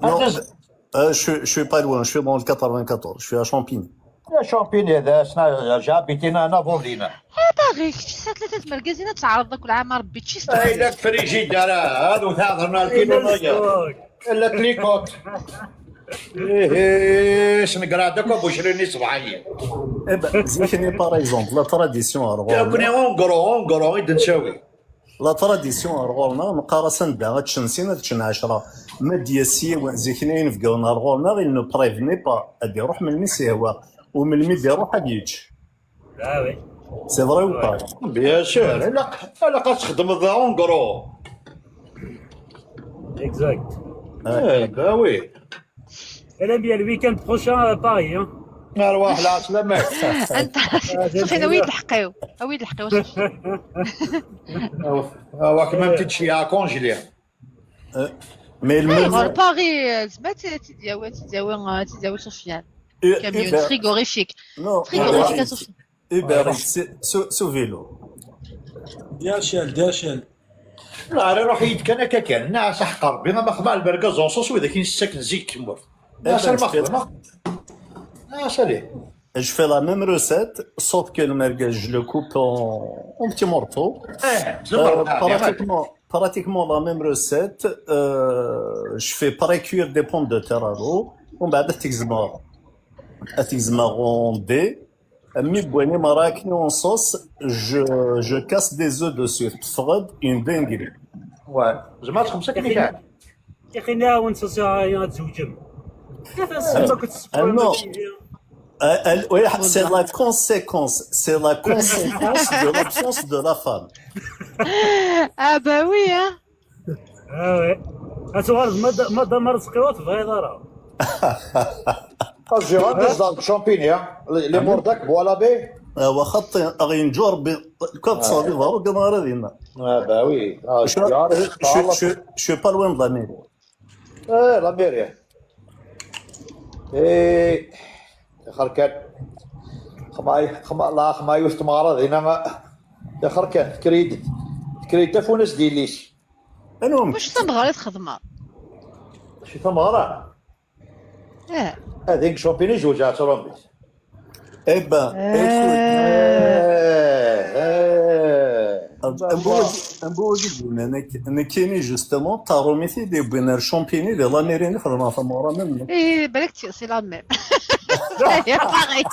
Non, je suis pas loin, je suis dans le 94, je suis à Champigny. يا شامبيني هذا شنا جابيتينا انا فولينا باغي شي 3 مركزين تعرض ذاك العام ربي تشي الا فريجي هذا وتهضرنا الكيلو الا كليكوت شنقرا داك ابو شريني صباحيه زيفني باغ اكزومبل لا تراديسيون ياكني اونغرو يدنشاوي لا تراديسيون رغولنا مقارسه بها تشنسينا تشن 10 ما دياسي زيكنين في قولنا رغولنا غير نو بريفني با ادي يروح من الميسي هو ومن الميديا يروح هاديتش وي سي فري و با بيان سور لا كتخدم اونغرو اكزاكت باوي انا بيا الويكاند بروشان باري ارواح لا سلامك انت سفيان وين الحقيو هو كما تمشي على كونجيلي مي المهم باغي زعما تداوي سفيان كاميون فريغوريفيك فريغوريفيك سفيان ايبر سو فيلو ديال لا روح يدك انا كان ناس حقر بما ما خضع البركه زونصوص وذاك الساكن زيك كمور ناس المخدمه ناس عليه Je fais la même recette, sauf que le merguez, je le coupe en petits morceaux. Pratiquement la même recette. Je fais pré-cuire des pommes de terre à l'eau. On va atixma rondé. Mi boigné maracni en sauce. Je casse des œufs dessus. Fred, une dinguerie. Ouais. Je m'en trouve ça qui est. يا اخي ناون سوسيا تزوجم كيف اسمك Non. Oui, c'est la conséquence de l'absence de la femme. Ah bah oui hein. وي اسوار ما مرزقيوت بغا يدارها الجيران داز شامبينيا لي موردك فوالا بي وخط أغين ربي كنت صافي ضارو قمارة دينا. bah oui. Je suis pas loin de la mairie. La mairie. إيه خركان خماي واستمارة هنا ما يا خركان كريد تفونس ديليش المهم واش تبغى تخدمها شي ثمارة هذيك شومبيني جوجها ترومبي Eh ben, un beau نكيني justement تاروميتي دي بين الشامبيني دي لا ميري نخدم في مورا منه. ايه بالك سي لا ميم يا باغي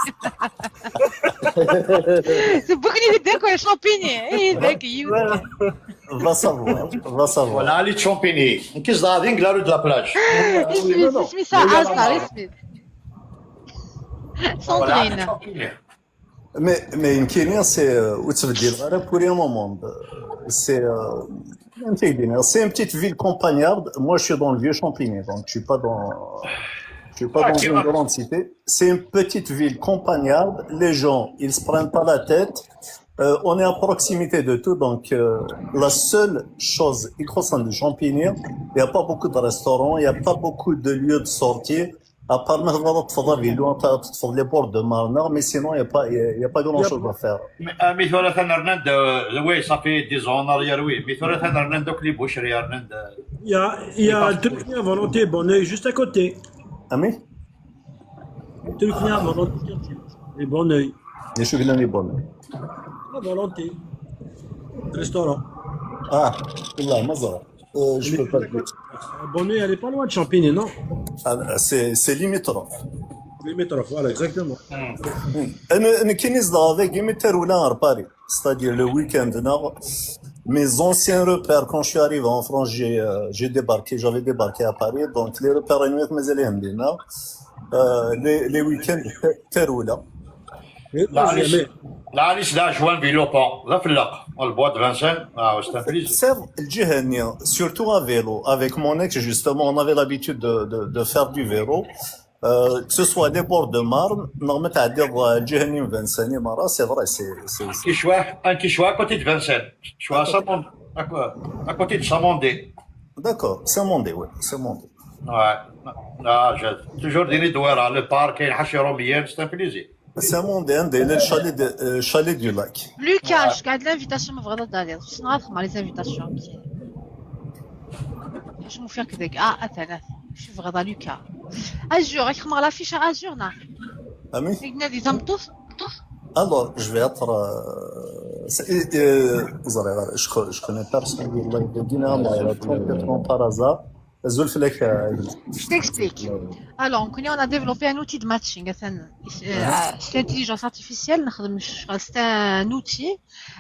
سبقني بدك ولا شامبيني ايه ذاك va savoir. ولا علي شامبيني كيس دادين كلارو دو لا بلاج اسمي ساعة اسمي Sandrine. Mais une Kenya, c'est où tu veux dire, pour un moment, c'est une petite ville campagnarde. Moi, je suis dans le vieux Champigny, donc je suis pas dans une grande cité. C'est une petite ville campagnarde. Les gens, ils se prennent pas la tête. On est à proximité de tout, donc la seule chose, il concerne le Champigny, il n'y a pas beaucoup de restaurants, il n'y a pas beaucoup de lieux de sortie. À part les ports de Marne, mais sinon il n'y a pas grand chose à faire. Mais oui, ça fait 10 ans en arrière, oui. Mais il y a un truc à volonté, Bonneuil, juste à côté. Ah oui? Un truc à volonté, les Bonneuil. Les chevaliers les Bonneuil. À volonté. Restaurant. Ah, là, Mazara. Je peux pas le dire. Bonneuil, elle est pas loin de Champigny, non? C'est limitrophe. Limitrophe, voilà, exactement. C'est-à-dire le week-end, mes anciens repères, quand je suis arrivé en France, j'avais débarqué à Paris, donc les repères les week-ends, Teroula. لا علاش لا جوان بيلوبا لا في اللق البوا de Vincennes c'est un plaisir. Surtout à vélo. Avec mon ex, justement, on avait l'habitude de faire du vélo. Que ce soit des bords de Marne, normalement, à dire Djihani ou Vincennes, c'est vrai, c'est. Un Quichois à côté de Vincennes. Je suis à côté de Samandé. D'accord, Samandé, oui, Samandé. Ouais. J'ai toujours dit le parc et le c'est un plaisir. Samandé, le chalet du lac. Lucas, je garde l'invitation, mais vraiment d'aller. Je ne les invitations. Je me fais que des gars, attends, je suis vraiment Lucas. Azur, je vais l'affiche à Azur, là. Ah oui? Ils ont tous. Alors, je vais être. Je connais personne qui est Guinée, par hasard. Je t'explique. Alors, on a développé un outil de matching. C'est l'intelligence artificielle. C'est un outil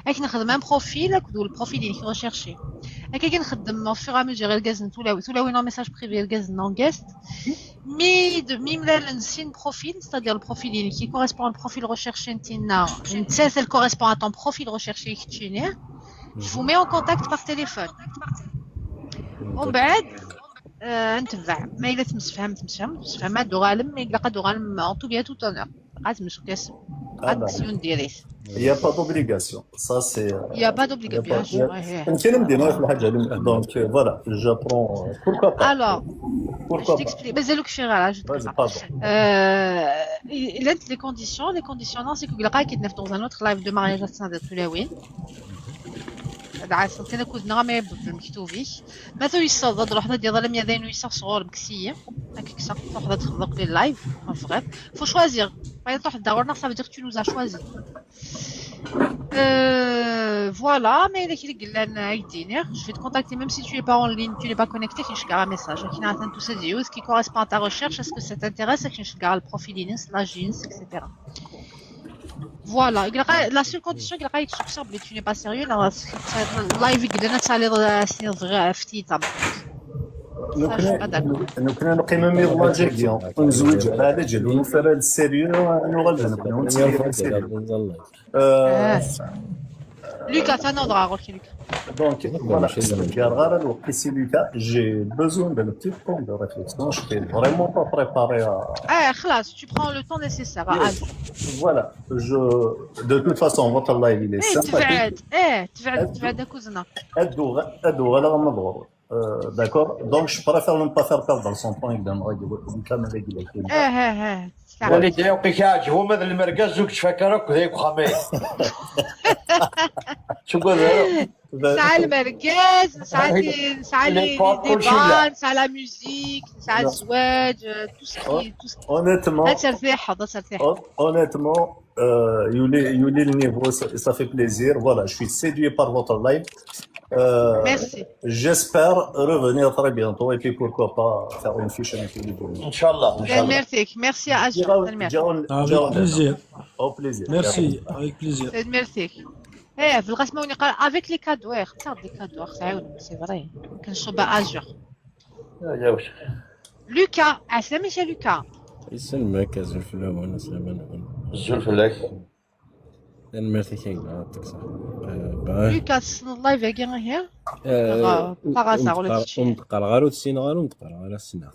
avec un profil, le profil il est recherché. Et quelqu'un au fur et à mesure, il gagne tout là où un message privé, il gagne en guest. Mais de même là, c'est un profil, c'est-à-dire le profil qui correspond au profil recherché. Ça correspond à ton profil recherché. Je vous mets en contact par téléphone. Au bed. نتبع ما إلا تمسفهم هادو غالم إلا قادو غالم أنتو بيها tout honneur قاد تمسو كاسم قاد تسيون ديريت. Il n'y a pas d'obligation. Ça, c'est. Il n'y a pas d'obligation. Donc, voilà, j'apprends. Pourquoi pas? Alors, je t'explique. Mais c'est le que je fais là, je te il a les conditions. Les conditions, non, c'est que le gars qui est dans un autre live de mariage à Saint-Denis. كنا كنا ما بالمكتوبي ما تو يصاد روحنا ديال ظلم يدين ويسا صغور مكسيه هكاك صح وحده تخلق لي اللايف فغير فو شوازير باغي تروح دورنا ça veut dire que tu nous as choisi voilà mais il est qu'il a aidé je vais te contacter même si tu n'es pas en ligne tu n'es pas connecté je te un message qui n'atteint tout ces vidéos ce qui correspond à ta recherche est-ce que ça t'intéresse que je te le profil la jeans etc. Voilà, la seule condition qu'il a été subsable, mais tu n'es pas sérieux, là, live, il a ça l'air c'est vrai, petit, ça. nous كنا نقيم ميرلاجي ديال نزوج على جال ونفر السيريو Lucas, ça n'audra, Lucas. Donc voilà, c'est Lucas. J'ai besoin d'un petit temps de réflexion. Je suis vraiment pas préparé à. خلاص tu prends le temps nécessaire. Voilà, de toute façon votre live il est sympathique. تبعد كوزنا. أدو غير مضغوط. D'accord. Donc je préfère ne pas faire perdre son temps évidemment. وليدي يوقيك عاجبو مثل المركز زوج تفكرك وذيك خامي شو قول ساعة المركز ساعة لي ديبان ساعة لا ميوزيك ساعة الزواج honnêtement هذا ترتاح honnêtement يولي le niveau ça fait plaisir. Voilà, je suis séduit par votre live. Merci. J'espère revenir très bientôt et puis pourquoi pas faire une fiche avec vous. Inch'Allah. Merci à Ajou. Avec plaisir. Au plaisir. Merci, avec plaisir. Merci. في القسمة ونقال avec les cadeaux اختار des cadeaux تعاون سي فري كنشرب اجور لوكا عسلامة يا لوكا يسلمك يا زلفلة وانا سلامة زلفلك الميرتي كينغ يعطيك صح لوكا اللايف كاع هي باغاسا ولا تشي نتقال غير السينغال ونتقال على السينات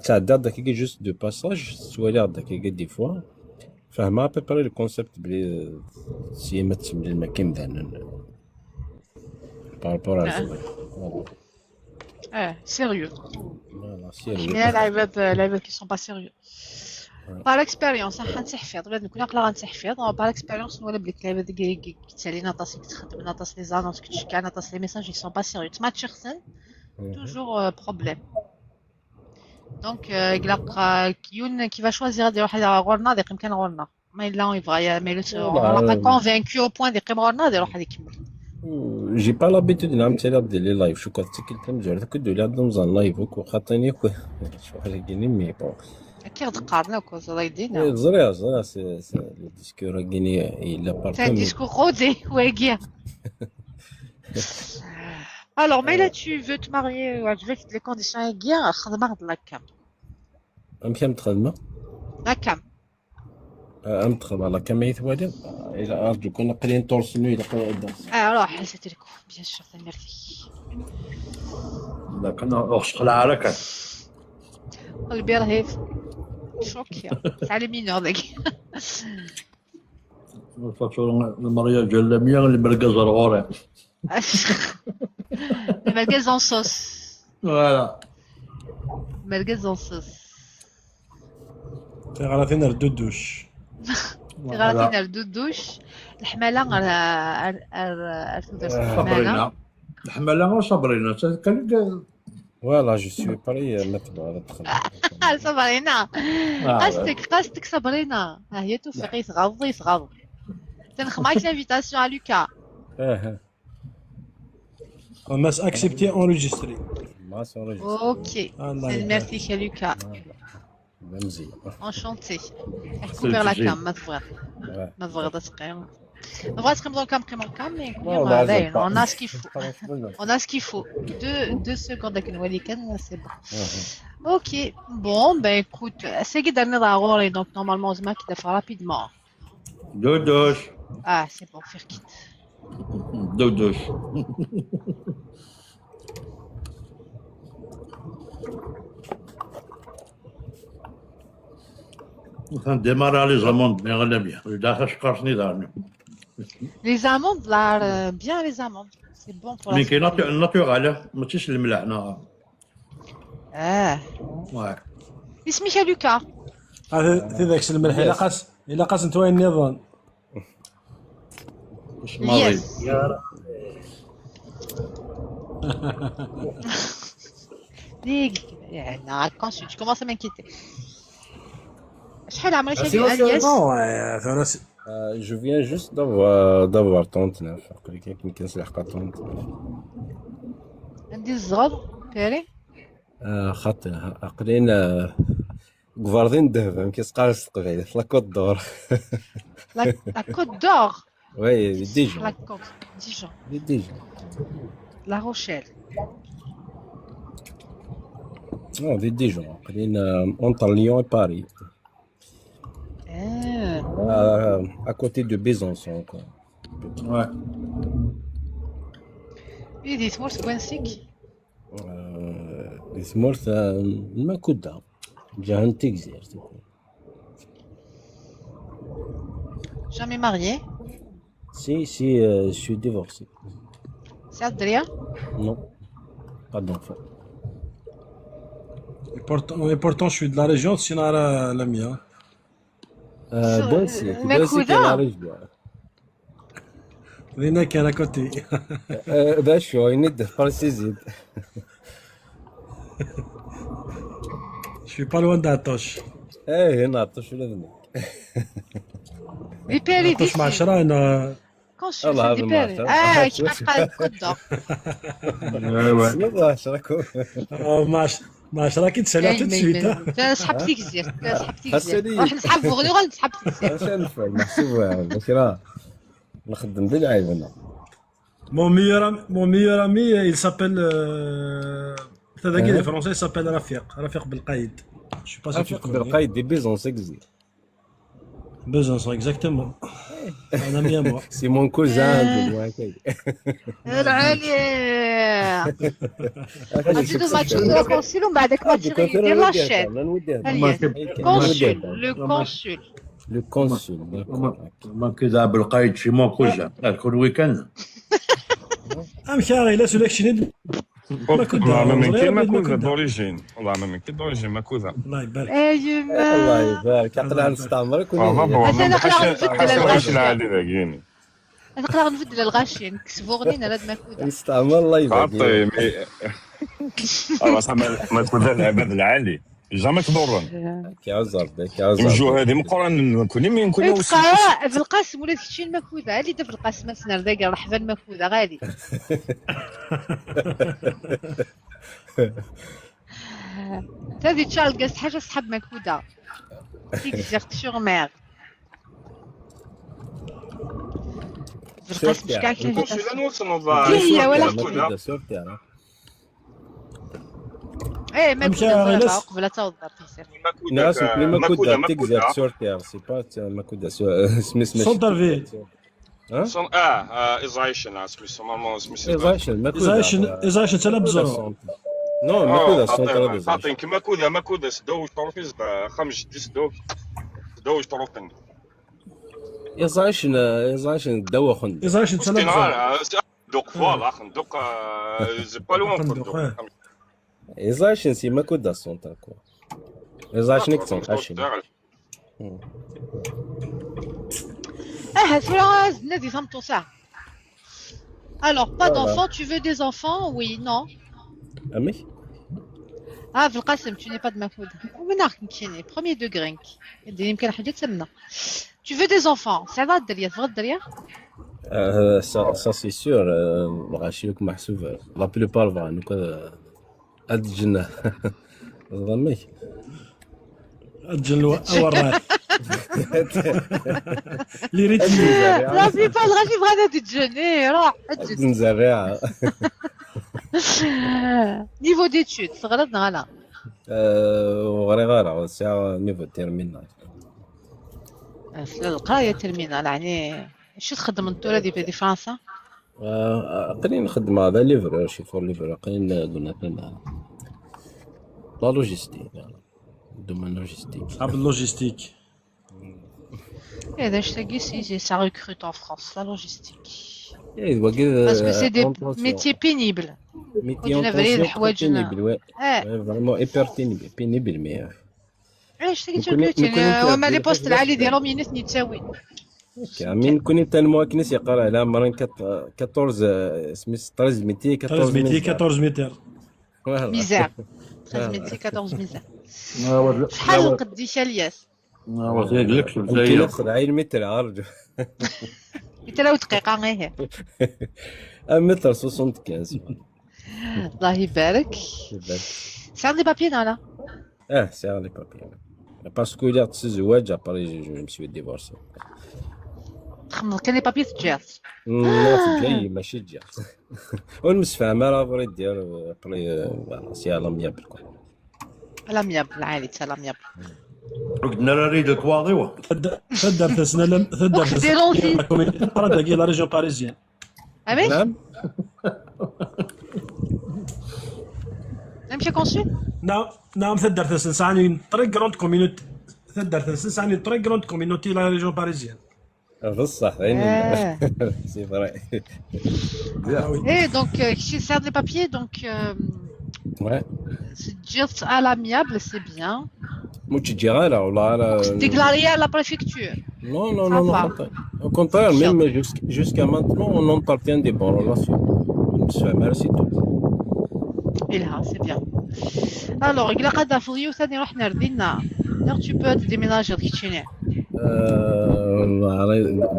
تعدى داكيكا جوست دو باساج سوالي داكيكا دي فوا فهمها بريباري الكونسيبت بلي سيما تسمى المكان مذانا بارابور على الزواج سيريو فوالا سيريو لعيبات كي سون با سيريو بار اكسبيريونس غنتحفظ بلا نكون عاقله غنتحفظ بار اكسبيريونس نولي بليك اللعيبات كيتسالي ناطاس كتخدم ناطاس لي زانونس كتشكا ناطاس لي ميساج كي سون با سيريو تما تشخصن توجور بروبليم دونك يقلق كيون كي فا شوازيغ دير واحد غورنا دير يمكن غورنا ما الا يبغى ما الا كونفانكيو بوين دير غورنا دير واحد يكمل جي با لابيتود نعم تالا دير لي لايف شو كتسكل تمجر كدو لي عندهم زان لايف وكو خاطيني شو حاجه كاينين مي بون كي غدقارنا كو زرايدين زريا سي لو ديسكور كايني الا باركو سي ديسكور غودي واقيا Alors, mais là, tu veux te marier avec les conditions égales, خدمة غد لاكام. كم تخدمه؟ لاكام. تخدم على كم يثوالي؟ إلا أرجو كنا قليل تورسنو إلا قليل روح حسيت لكم بيان سور ميرسي. لكن أخش قلع عليك. قلبي رهيف. شوكيا. تعالي مينور ذاك. الفاتورة المريض جلمية اللي مركز الغورة. Le merguez en sauce. Voilà. Merguez en sauce. تغراتين الدودوش. تغراتين الدودوش. الحمالة صابرينا. الحمالة صابرينا. فوالا جو سوي باري نتبع على الدخل. صابرينا. قصدك صابرينا. ها هي توفيقي تغضي. تنخماك لانفيتاسيون على لوكا. On m'a accepté enregistré. Ok. Merci chez Lucas. Enchanté. Couvert la cam, ma frère. Ma frère d'Asqaïm. Ma frère d'Asqaïm dans le cam, mais on a ce qu'il faut. On a ce qu'il faut. 2 secondes avec une walikan, c'est bon. Ok. Bon, ben écoute, c'est qui dernier d'arrôle et donc normalement, Zma qui doit faire rapidement. Dodosh. Ah, c'est bon, faire quitte. Dodosh. démarrer les amandes, mais on aime bien. Les amandes, là, bien les amandes. C'est bon pour la santé. Mais naturel, ما تشيش الملعنة. Ouais. اسمي يا لوكا. هذا ذاك الملح إلا قاس نتوما النظام. Yes. Non, quand tu commences à m'inquiéter. شحال عمرك يا Je viens juste d'avoir 39 قلت يمكن سلحقة 30 عندي الزغب بيري خاطر عقلين غفاردين الذهب يمكن سقال قبيله لا كوت دور لا كوت دور وي ديجون لا كوت ديجون لا روشيل non ديجون عقلين اونتر ليون et Paris à côté de Besançon quoi. Ouais. إيدي تمورت كوانسيك. دي ثمورت الماكودة جاهن تكزير. Jamais marié. Si, je suis divorcé. C'est Adrien. Non, pas d'enfant. Et pourtant, je suis de la région de Sinara, la mienne. Dossier qui est la région. لينا كان كوتي. باش شو يند فرنسيزيد. Je suis pas loin d'Atoche. ايه هنا عطش ولا ذنك. دي بيري دي. عطش مع شرانا. كونسول دي بيري. كيبقى كدا. ايوا شراكو. مع شراكي تسالات تسويت. انا سحبت تيكزير. راح نسحب فوغني وغادي نسحب تيكزير. اش نفعل محسوب باش راه نخدم بالعيب انا. Mon meilleur ami, il s'appelle. Les Français s'appelle Rafiq Belkaïd. Je sais pas si tu connais. Belkaïd des Besançon. Besançon, exactement. Un ami à moi. C'est mon cousin de moi. العالي. أجدو ما تشوفوا كونسول ومن بعدك ما تشوفوا يدير لاشين. كونسول. لو كونسول. Le consul. كذا بالقايد شي مون كوزا كل ويكند. أمشي لا سلكشني. والله ما من كيما ماكوذا دوريجين. والله ما من كي دوريجين ماكوذا. الله يبارك. الله يبارك. عقلها نستعمرك ولا. أنا نقدر نفدل العادي ذاك نقدر نفدل الغاشين كسفوغني نرد ماكوذا. نستعمر الله يبارك. عطي ما تكون العباد العالي. جامي تضرن. كيعزر نجو هذه مقرن نكوني من نكوني تلقى في القاسم ولا تشي الماكوذا اللي دا في القاسم اسنر داك رحبا الماكوذا غادي. هذه تشارل قاست حاجه صحاب ماكوذا. تيكزيرت سور مير. في القاسم شكاع كاين. هي ولا ايه ماكوذا قبل توضر تيصير. ناس ماكوذا تكزير سورتير سي با ماكوذا سميس سونتر في. إزايشن سميتو إزايشن تلبزو. نو ماكوذا سونتر في. فاطين كي ماكوذا سدوج طروفيز خمس ديس دوج طروفين. إزايشن دوخن. إزايشن تلبزو. دوق فوالا خندوق زي با لوان خندوق. إزايشن سي ماكوذا سونتر كو. إزايشن كتون عشين. فراز نادي فهمتو صح. Alors pas d'enfants, tu veux des enfants? Oui, non. أمي؟ في القاسم tu n'es pas de ماكوذا. وين راك كاينين premier degré. يمكن حاجة تسمى. Tu veux des enfants? Ça va الدرية تبغى الدرية؟ ça c'est sûr. غاشي لك محسوب. La plupart فان كذا. الجنة. ظلمي. الجن وراك. اللي ريتني. لا في با الغاشي بغا نادي تجني روح الجن. نزرع. نيفو ديتود صغرتنا غلا. غير ساعة نيفو تيرمينال. القراية تيرمينال يعني شو تخدم انتو دي فرنسا؟ قليل نخدم هذا ليفر شي فور ليفر قليل قلنا لا لوجيستيك دومين لوجيستيك. صعب اللوجيستيك. Et ça recrute en France, la logistique. Parce que c'est des métiers pénibles. Vraiment hyper pénible mais. علاش تقول وما لي بوست العالي ديالهم ينثني تساوي. كامين كوني تاع المواكنس يقرا على مرين 14 سميت 13 ميتي 14 متر. ميزير 13 ميتي 14 ميزير. شحال قديش الياس؟ ياخذ عين متر عرجو. متر ودقيقة غير. متر 75. الله يبارك. سير لي بابي نالا. سير لي بابي. باسكو إلا تزوج ابري جو مسوي ديفورسي. خمم كان لي بابي تجاز. لا تجي ماشي تجاز. والمسفامة راه بغيت دير ابري سي لاميابل كوا. لاميابل عالي تا لاميابل. قلنا لا ريد الكواضيوا. تدر تسنى تدر تسنى. قرا داكي لا ريجيون باريزيان. أمي؟ نعم. نمشي كونسول. نعم تقدر تنساني طريق جراند كوميونيتي، تقدر تنساني طريق جراند كوميونيتي لا ريجون باريزيان. بصح سي فري. Et donc, si c'est des papiers, donc Ouais. dire à l'amiable, c'est bien. مو تجي غير ولا Déclarer à la préfecture. Non, non, Ça non, va. non. Au contraire, même jusqu'à maintenant, on entretient des bonnes relations. Merci tout. إلها c'est bien. Alors, إلا قد فضيو ثاني رحنا ردينا. Donc tu peux te déménager de Kitchener.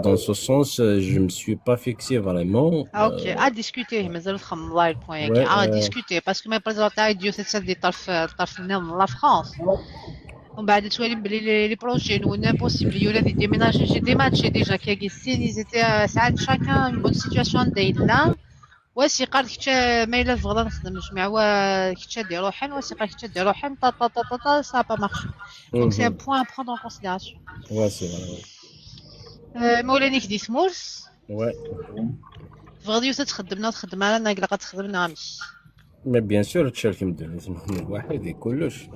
Dans ce sens, je me suis pas fixé vraiment. Ah ok, à discuter, مازال تخمم الله البوان Ouais, à discuter parce que ما يبرزوا تاع يديو تسد طرف من لا فرنسا. ومن بعد توالي بلي لي بروجي نو امبوسيبل يولا دي ديميناج جي ديماتشي ديجا كي غيسين يزيتي ساعات شاكان اون بون سيتواسيون دايلا واسي قال كتا ما الا تبغى نخدم جماعه كتا دير روحن واسي قال كتا دير روحن طا طا طا طا طا سا با مارشي دونك سي ان بوين ا بروندر ان كونسيديراسيون. Ouais, c'est vrai. مولانيك دي سمولز Ouais. فغادي تخدمنا تخدم على انا قد تخدمنا مش Mais bien sûr, تشارك مدير واحد كلش.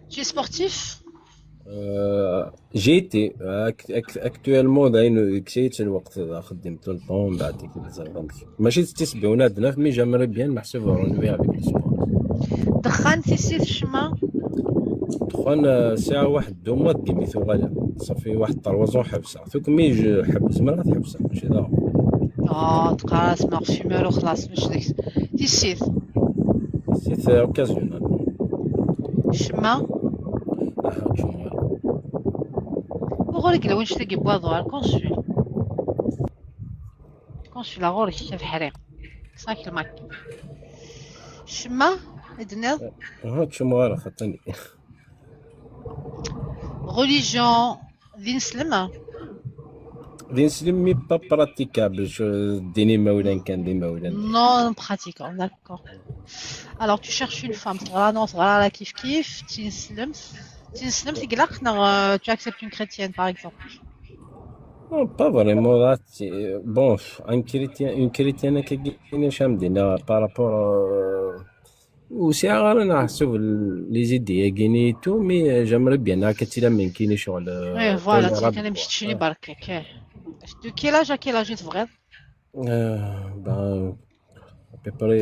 Tu es sportif? J'ai été actuellement داين كسيت الوقت خدمت الطون بعد كده زغمت ماشي تسبي ونادنا مي جامري بيان محسوب رونوي افيك السبور. دخلتي سي في الشما؟ دخلنا ساعة واحد دو موا ديميتو غالا صافي واحد 3 حبسة ثوك مي حبس مرة حبسة ماشي دار. تقرا اسمع فيمور وخلاص مش داك تي سيت. سيت اوكازيونال. الشما؟ غورك لو نشتي بواضوار كونسول غورك في حريق صاك الماك شما ادنا تشموار خطني ريليجيون دين سلمة دين سلمي با براتيكابل ديني مولا كان دي مولا نون براتيكون داكور. alors tu cherches une femme صغرا نو صغرا لا كيف كيف تنسلم تقلق tu acceptes une chrétienne par exemple? Non, pas vraiment. Bon, une chrétienne qui est chamdina par rapport aussi à les idées et tout, mais j'aimerais bien que من كاين شغل. Oui, voilà, tu مشيت تشري برك هكا. De quel âge à quel âge تبغي؟ Ben, à peu près,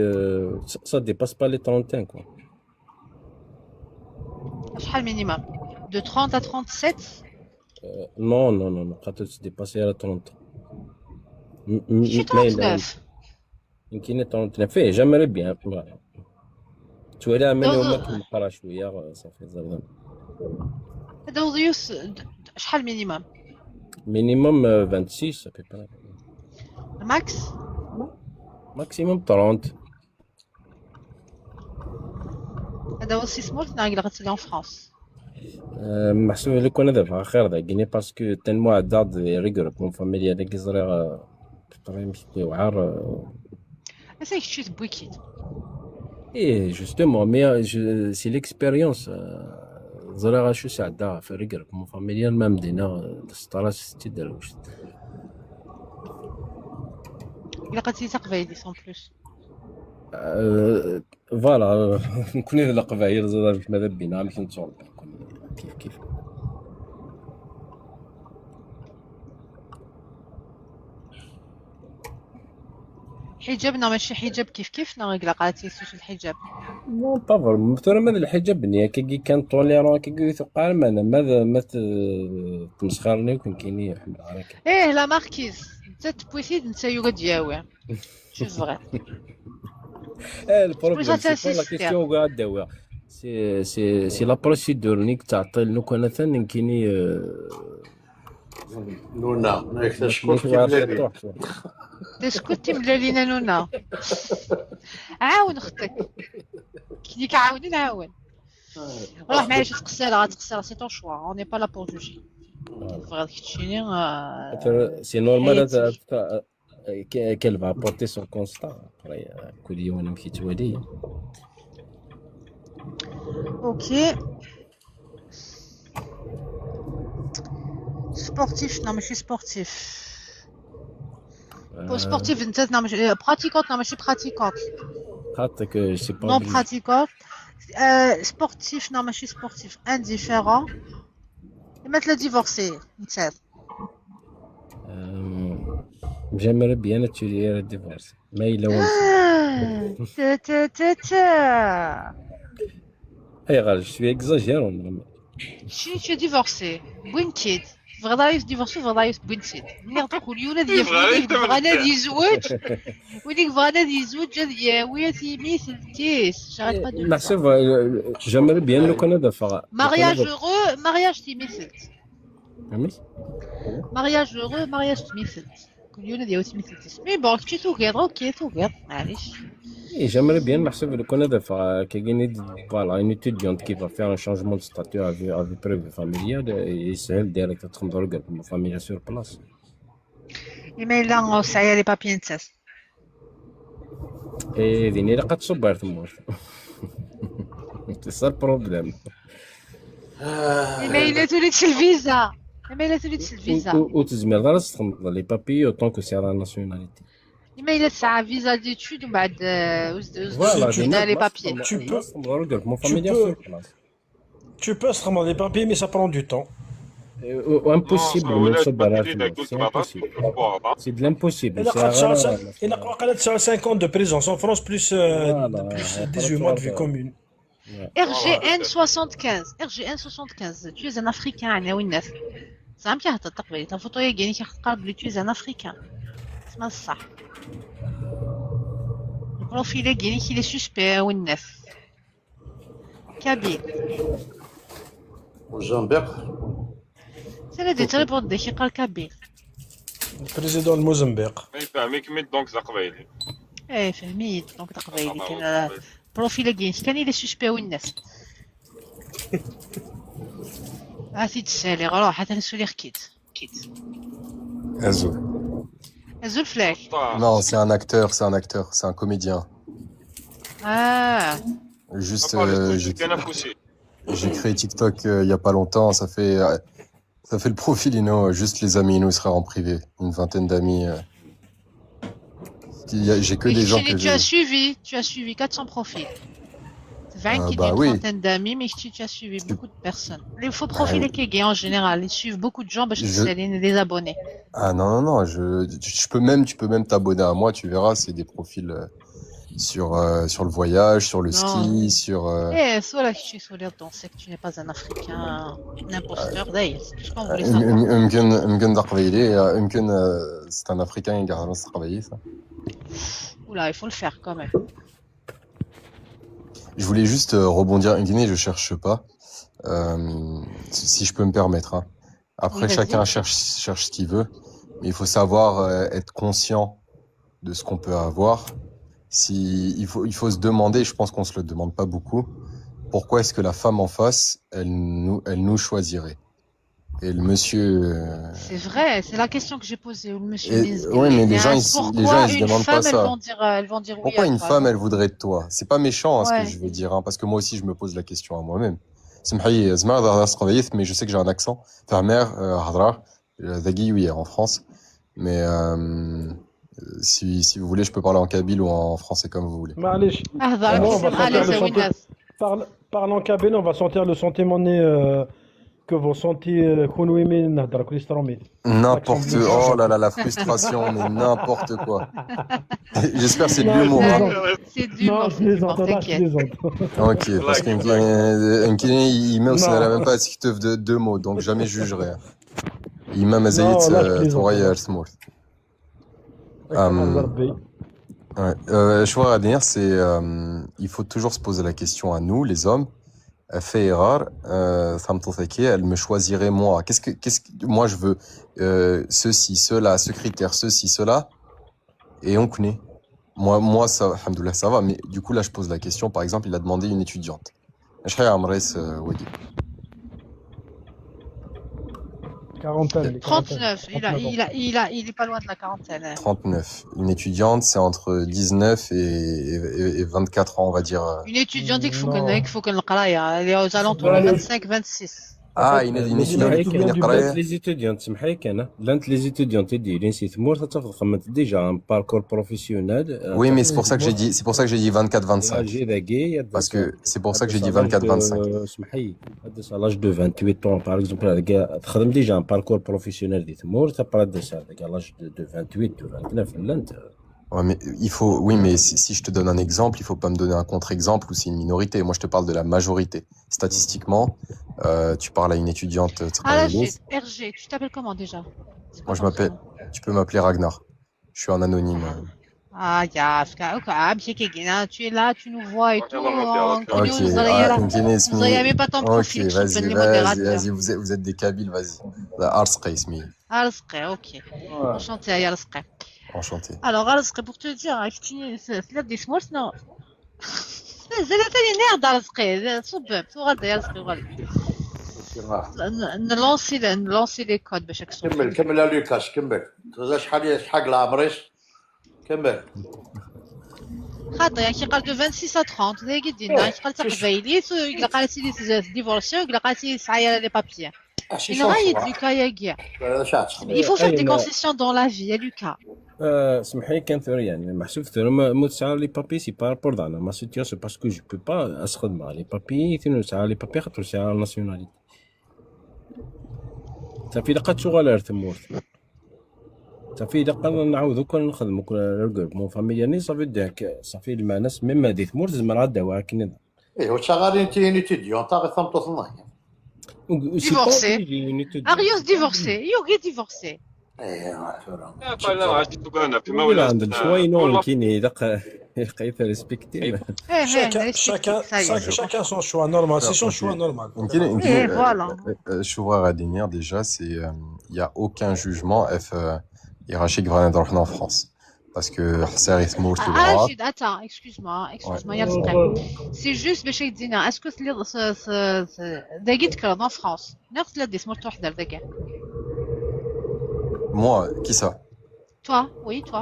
ça dépasse pas les 31 quoi. شحال minimum? De 30 à 37? Non, quand tu dépasses à 30. Je suis 39. يمكن 39 j'aimerais bien voilà. تولي من يومك نقرا شويه صافي زعما. هذا وظيوس شحال minimum? Minimum 26 à peu près. Max? Maximum 30. هذا هو سمولت ناقل غتسالي en France. محسوب لك انا دابا خير داكيني باسكو تنمو عداد ريغروبمون فاميليال اللي كيزري بطريقه مشي وعار. اساك تشيت بويكيد. ايه جوستومون مي سي ليكسبيريونس زرا شو ساعده في ريغروبمون فاميليال ما مدينا ستراس ستي دروش. الا قلتي تقبايلي سون بلوس. فوالا نكون هاد القبايل زاد ماذا بينا ماشي نتصور كيف حجابنا ماشي حجاب كيف نا غير قالتي سوش الحجاب. نو با فريمون مثلا ماذا الحجاب بنيه كي كان طوليرون كي ثقال ماذا ما تمسخرني وكان كاينين حمل عليك. ايه لا ماركيز انت تبويسيد انت يوغا دياوي شو فغي. البروبليم سي لا كيسيون كاع داوي سي لا بروسيدور نيك تعطي لك انا ثاني كايني نونا نكتشكوك تسكت ملالينا نونا عاون اختك كي كعاوني نعاون روح معايا شي تقصير سي طون شوا اون ني با لا بور جوجي فغادي تشيني سي نورمال qu'elle va apporter son constat après كل يوم نمشي توالي. اوكي سبورتيف. Non mais je suis sportif. سبورتيف انت براتيكونت ماشي براتيكونت خاطرك سي با نون براتيكونت سبورتيف ماشي سبورتيف انديفيرون مثلا ديفورسي مثال j'aimerais bien étudier le divorce mais il a اي غالي شويه اكزاجيرون شنو tu es divorcé بوينتيد بغا يديفورسي بغا بوينتيد ملي غتقول الولاد ديال بغانا يتزوج وديك بغانا يتزوج ويا تيميثلتيس شاريت با دو نحسب j'aimerais bien le Canada faire mariage heureux mariage تيميثلت فهمت mariage heureux mariage تيميثلت كل الولاد ديال تيميثلتيس مي بون كي توغيض اوكي توغيض معليش. Et j'aimerais bien marcher avec le Canada, voilà, une étudiante qui va faire un changement de statut à vie privée familiale et c'est elle directement dans le gars, ma famille est sur place. Mais là, on sait les papiers de ça. Et venir à 4 soubert, moi. C'est ça le problème. Mais il est tout le visa. Mais il est tout le visa. Ou tu dis, mais là, c'est les papiers autant que c'est à la nationalité. Mais il est ça, visa d'études ou بعد Voilà, les papiers. Tu peux se ramener des papiers, mais ça prend du temps. Impossible, c'est impossible. C'est de l'impossible. Il a 5 ans de présence en France, plus 18 mois de vie commune. RGN 75 RGN 75 tu es un Africain أنا والناس زعما كيهضر تقبيلي تا فوتو يا كيقال بلي tu es un Africain اسمها الصح البروفيل كاين كي لي سوسبي والناس كابيل موزمبيق سي دي تريبوند دي كيقال كابيل بريزيدون الموزمبيق فهميك ميت دونك تقبيلي فهميت دونك تقبيلي كاين بروفيل كاين كان لي سوسبي والناس عرفتي تسالي روح حتى نسولي كيت Azul. Azul Flash. Non, c'est un acteur, c'est un comédien. Ah. Juste, j'ai créé TikTok il y a pas longtemps, ça fait le profil, juste les amis, nous sera en privé, une vingtaine d'amis. J'ai que des gens que tu as suivi 400 profils. 20 qui une trentaine d'amis, mais tu as suivi beaucoup de personnes. Les faux profils qui en général, ils suivent beaucoup de gens, parce que c'est des abonnés. Ah non, tu peux même t'abonner à moi, tu verras, c'est des profils sur le voyage, sur le ski, sur. Soit là, je suis sur l'air c'est que tu n'es pas un Africain, un imposteur d'ailleurs, c'est tout ce qu'on voulait savoir. C'est un Africain qui a travaillé ça. Oula, il faut le faire quand même. Je voulais juste rebondir. Guinée, je cherche pas. Si je peux me permettre. Hein. Après, chacun cherche ce qu'il veut. Mais il faut savoir être conscient de ce qu'on peut avoir. Il faut se demander, je pense qu'on se le demande pas beaucoup, pourquoi est-ce que la femme en face, elle nous choisirait? Et le monsieur. C'est vrai, c'est la question que j'ai posée. Le monsieur. Oui, mais les gens ils se demandent pas ça. Elles vont dire pourquoi oui une femme, elle voudrait de toi? C'est pas méchant, ce que je veux dire, hein, parce que moi aussi, je me pose la question à moi-même. Mais je sais que j'ai un accent. Fermère, Hadra, Dagui, en France. Mais si vous voulez, je peux parler en kabyle ou en français comme vous voulez. Parle en kabyle, on va sentir le sentiment que vous sentez n'importe oh là là, la frustration, mais n'importe quoi. J'espère que c'est de l'humour. C'est de l'humour, t'inquiète. Ok, parce qu'un Guinéen, il met aussi n'a même pas si tu de 2 mots, donc jamais je jugerai. Imam Azayit, Touraya Al-Smour. Je vois à dire, c'est il faut toujours se poser la question à nous, les hommes. Fait erreur, elle me choisirait moi. Qu'est-ce que moi je veux ceci, cela, ce critère, ceci, cela, et on connaît. Moi ça, alhamdoulilah, ça va. Mais du coup là, je pose la question. Par exemple, il a demandé une étudiante. 39, il est pas loin de la quarantaine. 39. Une étudiante, c'est entre 19 et 24 ans, on va dire. Une étudiante, il faut qu'elle elle est aux alentours de 25-26. ماشي معايا كان لانت لي زيتوديون تسمحيك انا لانت لي زيتوديون تديرين سي ثمور تتخمت ديجا ان باركور بروفيسيونيل. Oui, mais c'est pour ça que j'ai dit 24-25. Parce que c'est pour ça que j'ai dit 24-25. سمحي هذا à l'âge de 28 ans par exemple هذاك تخدم ديجا ان باركور بروفيسيونيل دي ثمور تبقى ديسا هذاك à l'âge de 28 ou 29 لا انت. Ouais, mais oui, mais si je te donne un exemple, il faut pas me donner un contre-exemple où c'est une minorité. Moi, je te parle de la majorité. Statistiquement, tu parles à une étudiante. RG, tu t'appelles comment déjà? Moi, tu peux m'appeler Ragnar. Je suis un anonyme. Ah, tu es là, tu nous vois et tout. Ok, vous n'avez même pas ton profil. Ok, vas-y, vous êtes des Kabyles, vas-y. Arsqi, ismi. Arsqi, ok. Enchanté, Arsqi. Enchanté. Alors, Arsqi, pour te dire, c'est des smorts, non. C'est la nerf d'Arsqi. نلونسي لي كود باش كمل كمل يا لوكاس كمل. شحال العمريش كمل. خاطر كي قال دو 26 à 30 ذا قدينا كي قال تقبايلي يقول قال سي ديفورسي يقول قال سي سعيا لي بابيي. نغيد لوكا يا كاع. Il faut faire des concessions dans la vie يا لوكا. سمحي كان ثور يعني محسوب ثور ما تسعى لي بابي سي بارابور دانا ما سيتياسيون باسكو جو بو با اسخدم لي بابي ثاني تسعى لي بابي خاطر تسعى الناسيوناليتي. صافي لقات شغل ثمور. صافي دقا نعاودو كون نخدمو كون الجروبمون فاميلياني صافي داك صافي مع ناس ميم هادي ثمور زعما راه داوها كي ايوا شغالين انتي تيديون تا ثمطو ثنايا. Divorcé. Arios divorcé. Yogi divorcé. ولا عند شوي نون كيني دقا لقيت ريسبكتي. Chacun son choix normal, c'est son choix normal. Et voilà. Choura Radinier, déjà, il y a aucun jugement hiérarchique vraiment en France. Parce que attends, excuse-moi, c'est juste باش يدينا اسكو داكيت كرا en France نفس لا ديسمور توحدة داك. Moi, qui ça? Toi, oui, toi.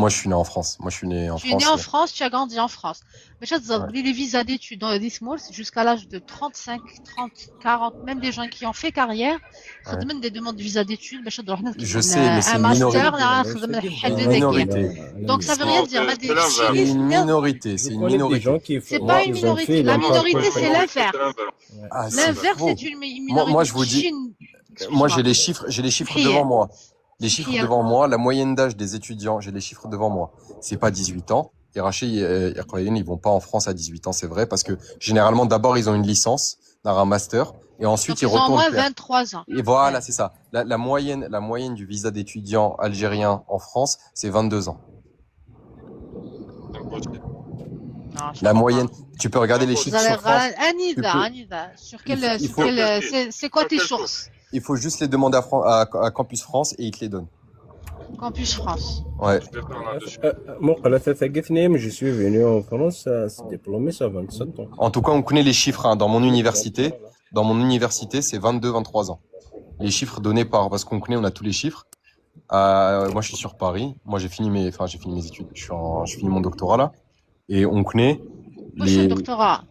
Moi, je suis né en France. Moi, je suis né en France. Tu es né en France, tu as grandi en France. Mais tu as les visas d'études dans le Dismol, c'est jusqu'à l'âge de 35, 30, 40, même des gens qui ont fait carrière, demandent des demandes de visa d'études. Je sais, mais c'est une minorité. Donc ça veut rien dire. C'est une minorité. C'est une minorité. C'est pas une minorité. La minorité, c'est l'inverse. L'inverse, c'est une minorité. Moi, je vous dis. Moi, j'ai les chiffres devant moi. Les chiffres devant moi, la moyenne d'âge des étudiants, j'ai les chiffres devant moi. C'est pas 18 ans. Ils vont pas en France à 18 ans, c'est vrai, parce que généralement, d'abord, ils ont une licence, un master, et ensuite ils retournent. Ils ont au moins 23 ans. Et voilà, c'est ça. La moyenne du visa d'étudiant algérien en France, c'est 22 ans. Non, la moyenne, tu peux regarder les chiffres sur France. Anida, sur c'est quoi tes sources? Il faut juste les demander à Campus France et ils te les donnent. Campus France. Ouais. Je suis venu en France à se diplômer à 27 ans. En tout cas, on connaît les chiffres hein. Dans mon université. Dans mon université, c'est 22-23 ans. Les chiffres donnés parce qu'on connaît, on a tous les chiffres. Moi, je suis sur Paris. Moi, j'ai fini mes études. Je finis mon doctorat là. Et on connaît les. Doctorat.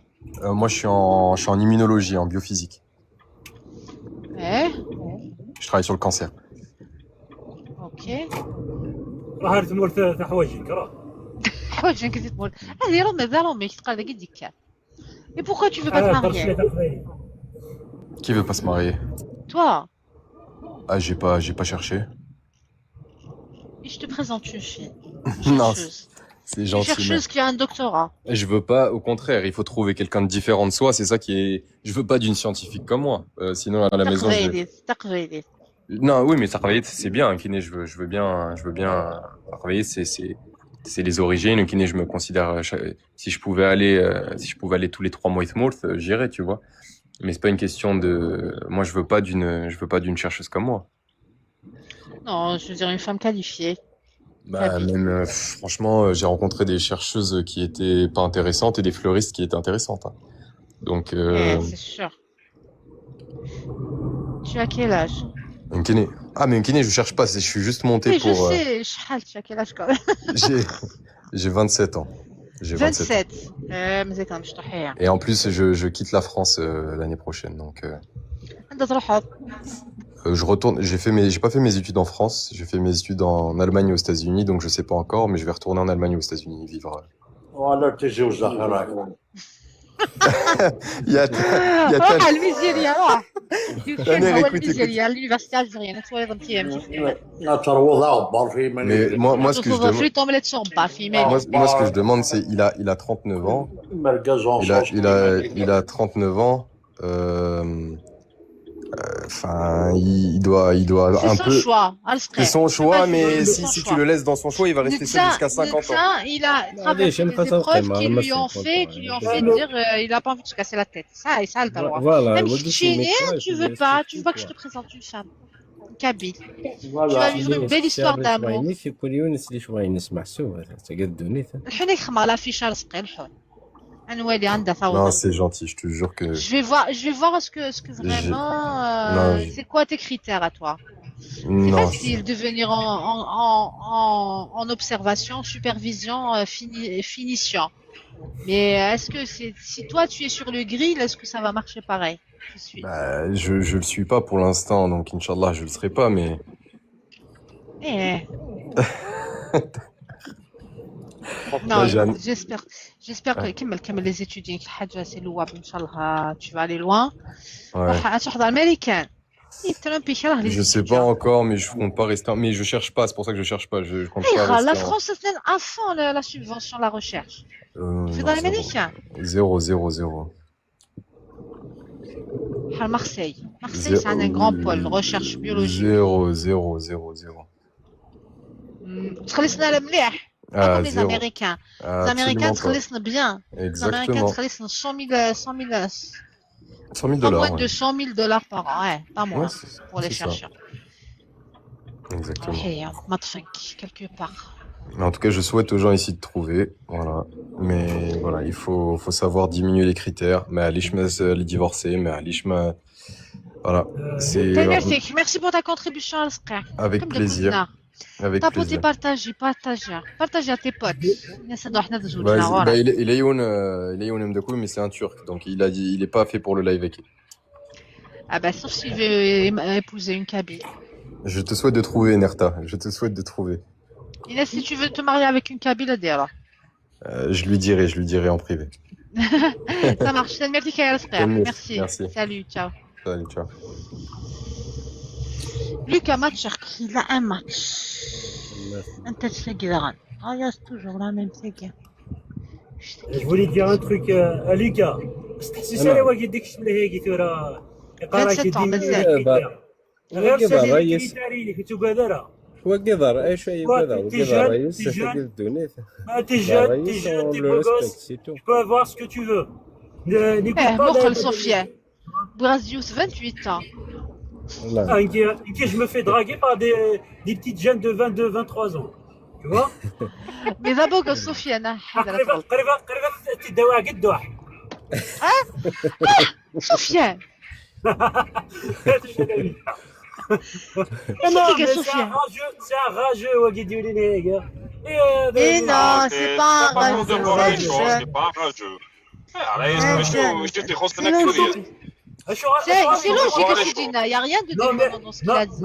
Moi, je suis en immunologie, en biophysique. Je travaille sur le cancer. Ok. Et pourquoi tu veux pas te marier? Qui veut pas se marier? Toi. Ah, j'ai pas cherché. Et je te présente une fille. Non, c'est gentil. Une chercheuse qui a un doctorat. Je veux pas, au contraire, il faut trouver quelqu'un de différent de soi, c'est ça qui est... Je veux pas d'une scientifique comme moi, sinon à la maison... Non, oui, mais travailler, c'est bien, kiné, je veux bien travailler, c'est les origines, kiné, je me considère... Si je pouvais aller tous les 3 mois j'irais, tu vois. Mais c'est pas une question de... Moi, je veux pas d'une chercheuse comme moi. Non, je veux dire une femme qualifiée. Bah, même, franchement, j'ai rencontré des chercheuses qui étaient pas intéressantes et des fleuristes qui étaient intéressantes. Hein. Donc. C'est sûr. Tu as quel âge? Kiné. Ah, mais kiné, je cherche pas, je suis juste monté pour. Je sais, tu as quel âge quand même? J'ai 27 ans. J'ai 27. Mais c'est quand même Et en plus, je quitte la France l'année prochaine, donc. عندها تروحوا. Je retourne, j'ai pas fait mes études en France, j'ai fait mes études en Allemagne et aux États-Unis, donc je sais pas encore, mais je vais retourner en Allemagne et aux États-Unis vivre. ولا تتزوج راك Il y a, il y a روح tel- الميزيريا روح. Daniel, هو écoute, الميزيريا l'université algérienne توالد متيام تروض عبر في من mais moi ce que je demande, فريت اومليت صومبا في مالي. moi ce que je demande, c'est il a 39 ans, il a 39 ans, enfin il doit un C'est son peu. choix. C'est son choix, mais si tu le laisses dans son choix, il va rester seul jusqu'à 50 ans. Il a traversé des épreuves qui lui ont fait dire il a pas envie de se casser la tête. Ça, et ça, le droit. Voilà, Même moi, si je tu es suis né, médecin, tu je veux vais pas, essayer tu de veux pas que je te voir. présente une femme. Kabyle. Tu vas vivre une belle histoire d'amour. في كل يونس اللي شويه نسمع سوا تقعد الدنيا الحين يخمر لا في شهر سقي الحون. نوالي عندها Non, فوضى. c'est gentil, je te jure que. Je vais voir ce que vraiment Non, c'est quoi tes critères à toi. C'est Non, facile de venir en observation, supervision, finition. Mais est-ce que si toi tu es sur le grill, est-ce que ça va marcher pareil? Je suis. bah, je le suis pas pour l'instant, donc Inch'Allah, je le serai pas, mais. Eh. Là, Non, j'ai un- j'espère que كمل les études الحاجة c'est louable إن شاء الله tu vas aller loin. Ouais. روح تحضر أمريكان. Trump يكره les Je sais pas encore, mais je compte pas rester. Mais je cherche pas, c'est pour ça que je cherche pas. Je compte pas la rester. France تنين à fond la subvention la recherche. في Non, dans l'américain. 0. بحال Marseille c'est un grand pôle recherche biologique. 0. تخلصنا مليح. Pas Ah, comme les 0. Américains. Ah, Les Américains absolument pas. تخلصنا bien. Les Américains Exactement. تخلصنا 100 000 pas moins $. de 100 000 $ par an. Ouais, pas moins Ouais, pour les c'est ça. chercheurs. Exactement. Hey, مطفنك quelque part. Mais en tout cas, je souhaite aux gens ici de trouver. Voilà. Mais voilà, il faut savoir diminuer les critères. Mais à l'ishmaz, les divorcer, mais à l'ishma. Voilà. C'est. Merci pour ta contribution à l'Sqar. Avec plaisir. Avec Tapoter, plaisir. partager à tes potes. Bah, il est Youn Mdakou, mais c'est un Turc. Donc il a dit, il est pas fait pour le live avec. Ah bah sauf s'il veut épouser une Kabyle. Je te souhaite de trouver, Nerta. Je te souhaite de trouver. Inès, si tu veux te marier avec une Kabyle, dis-le. Je lui dirai en privé. Ça marche. Merci. Merci. Salut, ciao. Salut, ciao. Lucas Matchak, il a un match. Un tel Seguiran. Ah, il y a toujours la même Seguiran. Je voulais dire un truc à Lucas. C'est ça les واجد ديك الشمله هيك ترى يقرا كي غير سالي الكريتاري اللي كنتو قادرة وقدر اي شيء وقدر وقدر يستحق الدنيا t'es jeune, t'es beau gosse, tu peux avoir ce que tu veux. N'écoute pas Mokhel Sofia. Brazius, 28 ans. Je me fais draguer par des petites jeunes de 22, 23 ans. Tu vois? Mais d'abord, Sofiane. قريبا تداوى قد واحد. Sofiane. Non, mais c'est un rageux وقد يقول لي هيك. Et non, c'est pas un rageux. C'est pas un rageux. C'est logique ce qu'il dit, il n'y a rien de déconnant dans ce qu'il a dit.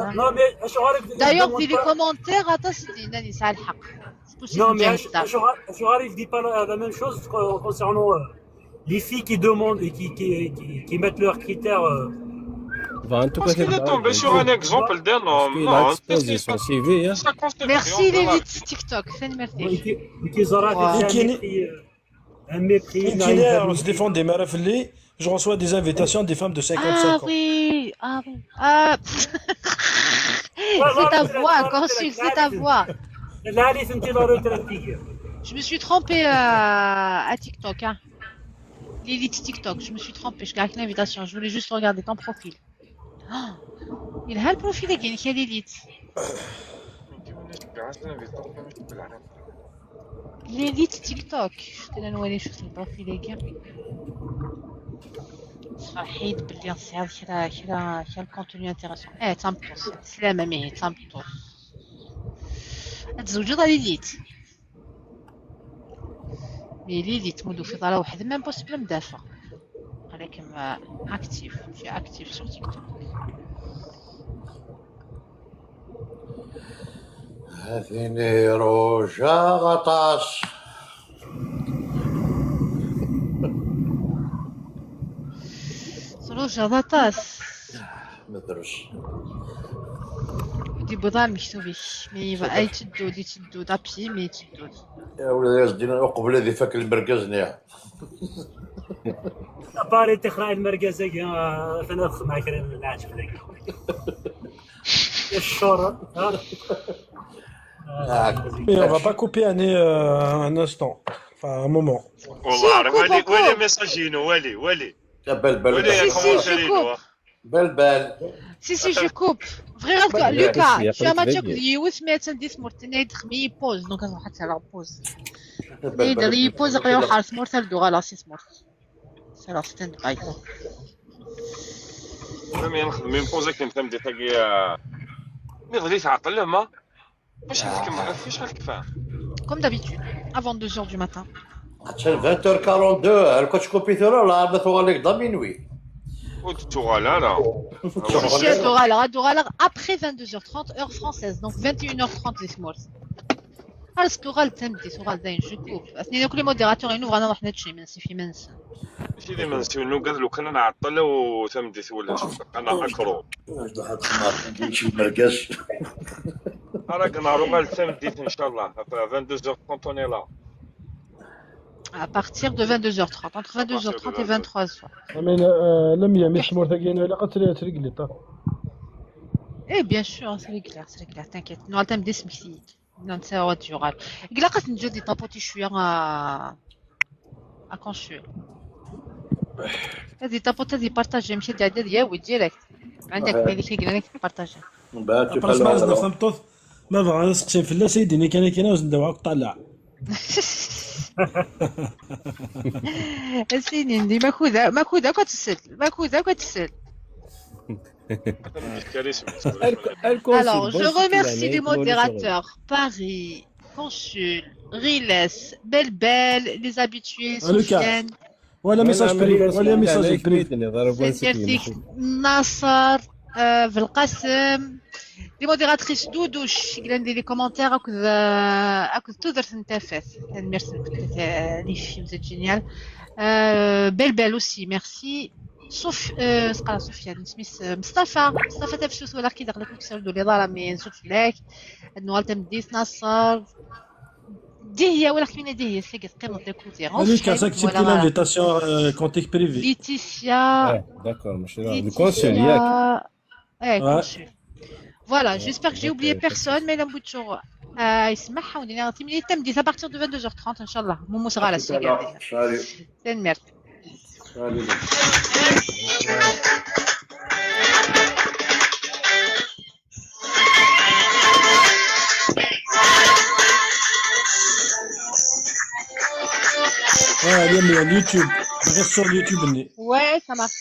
D'ailleurs, dans les commentaires, attends, c'est ça le haq. Non, mais Ashurari ne dit pas la même chose concernant les filles qui demandent et qui mettent leurs critères. Parce qu'il est tombé sur un exemple d'un homme. Il a exposé son CV. Merci l'élite TikTok, c'est une merci. Un mépris. On se défend des marafellés. Je reçois des invitations des femmes de 55 ans. Ah oui. C'est ta voix, consulte, c'est ta voix. Je me suis trompée à TikTok. Hein. L'élite TikTok, je me suis trompée. Je garde l'invitation. Je voulais juste regarder ton profil. Oh, il a le profil qui est l'élite. L'élite TikTok. Je te donne où aller sur le profil les gars. صحيت باللي نصير كرا الكونتوني انتريسون تنبطوس سلامة مي تنبطوس تزوجوا ليليت مي ليليت مودو في ضرا واحد ما بوسيبل مدافع ولكن اكتيف شي اكتيف sur TikTok. هذيني روجا غطاس. روجا غطاس مدرس دي بضال مكتوبي مي اي تدو دي تدو دابي مي تدو يا ولاد يزدينا قبل هذه فاك المركز نيا باري تخرا المركز فانا نخدم معاك العاجب ذاك الشورى Mais on va pas couper un instant, enfin un moment. والله ولي ميساجينو ولي بل Si, je coupe. Frère, Lucas, tu as matché que Youth met un dismortiné de pause, donc on va faire la pause. Et de la pause, on va faire smart, elle doit la smart. C'est la stand by. فهمي نخدم من بوزا كنت فهمتي تاكي مي غادي تعطل ما واش نحكم فيش غنكفى Comme d'habitude, avant 2h du matin. حتى 20h42 الكوتش كومبيوتر ولا ما تغلق ضمينوي وتغالا لا Je Doral après 22h30 heure française, donc 21h30 les smart. Alors Doral تمدي Doral داين je coupe. أثنين كل موديراتور ينوفر أنا واحد شيء من في منس. ماشي ديما نسيو قال لو كان نعطل وتمدي ولا شوف انا اكرو واحد الخمار نمشي المركز راك نهارو قال تمديت ان شاء الله 22h30 on est là. À partir de 22h30, entre 22h30 et 23h. Mais لم يمس مرتقين ولا قتل ترقلي طا. Eh bien sûr, c'est clair, t'inquiète. Nous allons d'isme ici. Non, c'est au dural. Il a qu'à nous dire tapoter chouïa à consul. هذه tapoter دي partager مشي ديال ديال direct. عندك بالك يقول لك partager. بس ما زدنا فهمتوث ما بغا نسقسي في الله سيدي كان وزندوعك طلع. سيدي ماكودا كتسل. Alors, je remercie les modérateurs Paris, Consul, Riles, Belle, les habitués, Sofiane, ولا ميساج بريف ولا ميساج بريف Nassar, Velqasem, les modératrices Doudouche, qui donnent des commentaires à tout d'artefacts. Merci les filles, vous êtes génial. Belle aussi, merci. Sofiane Smith, Mustafa تفشوس ولا كي دخلك تسال دولي ضاره مي نشوف لك النوال تمديس نصر دي هي ولا كمين دي هي سيك قيمه ديكوتي Lucas accepte l'invitation contact privé. Laetitia D'accord, le consul ياك. consul. Voilà, j'espère que j'ai oublié personne mais l'embouchor يسمعها ودينا تمدي تمديس à partir de 22h30 ان شاء الله مومو صغار على السيجار. Merci. اليوم اليوتيوب غير صور اليوتيوب. Ouais, ça marche.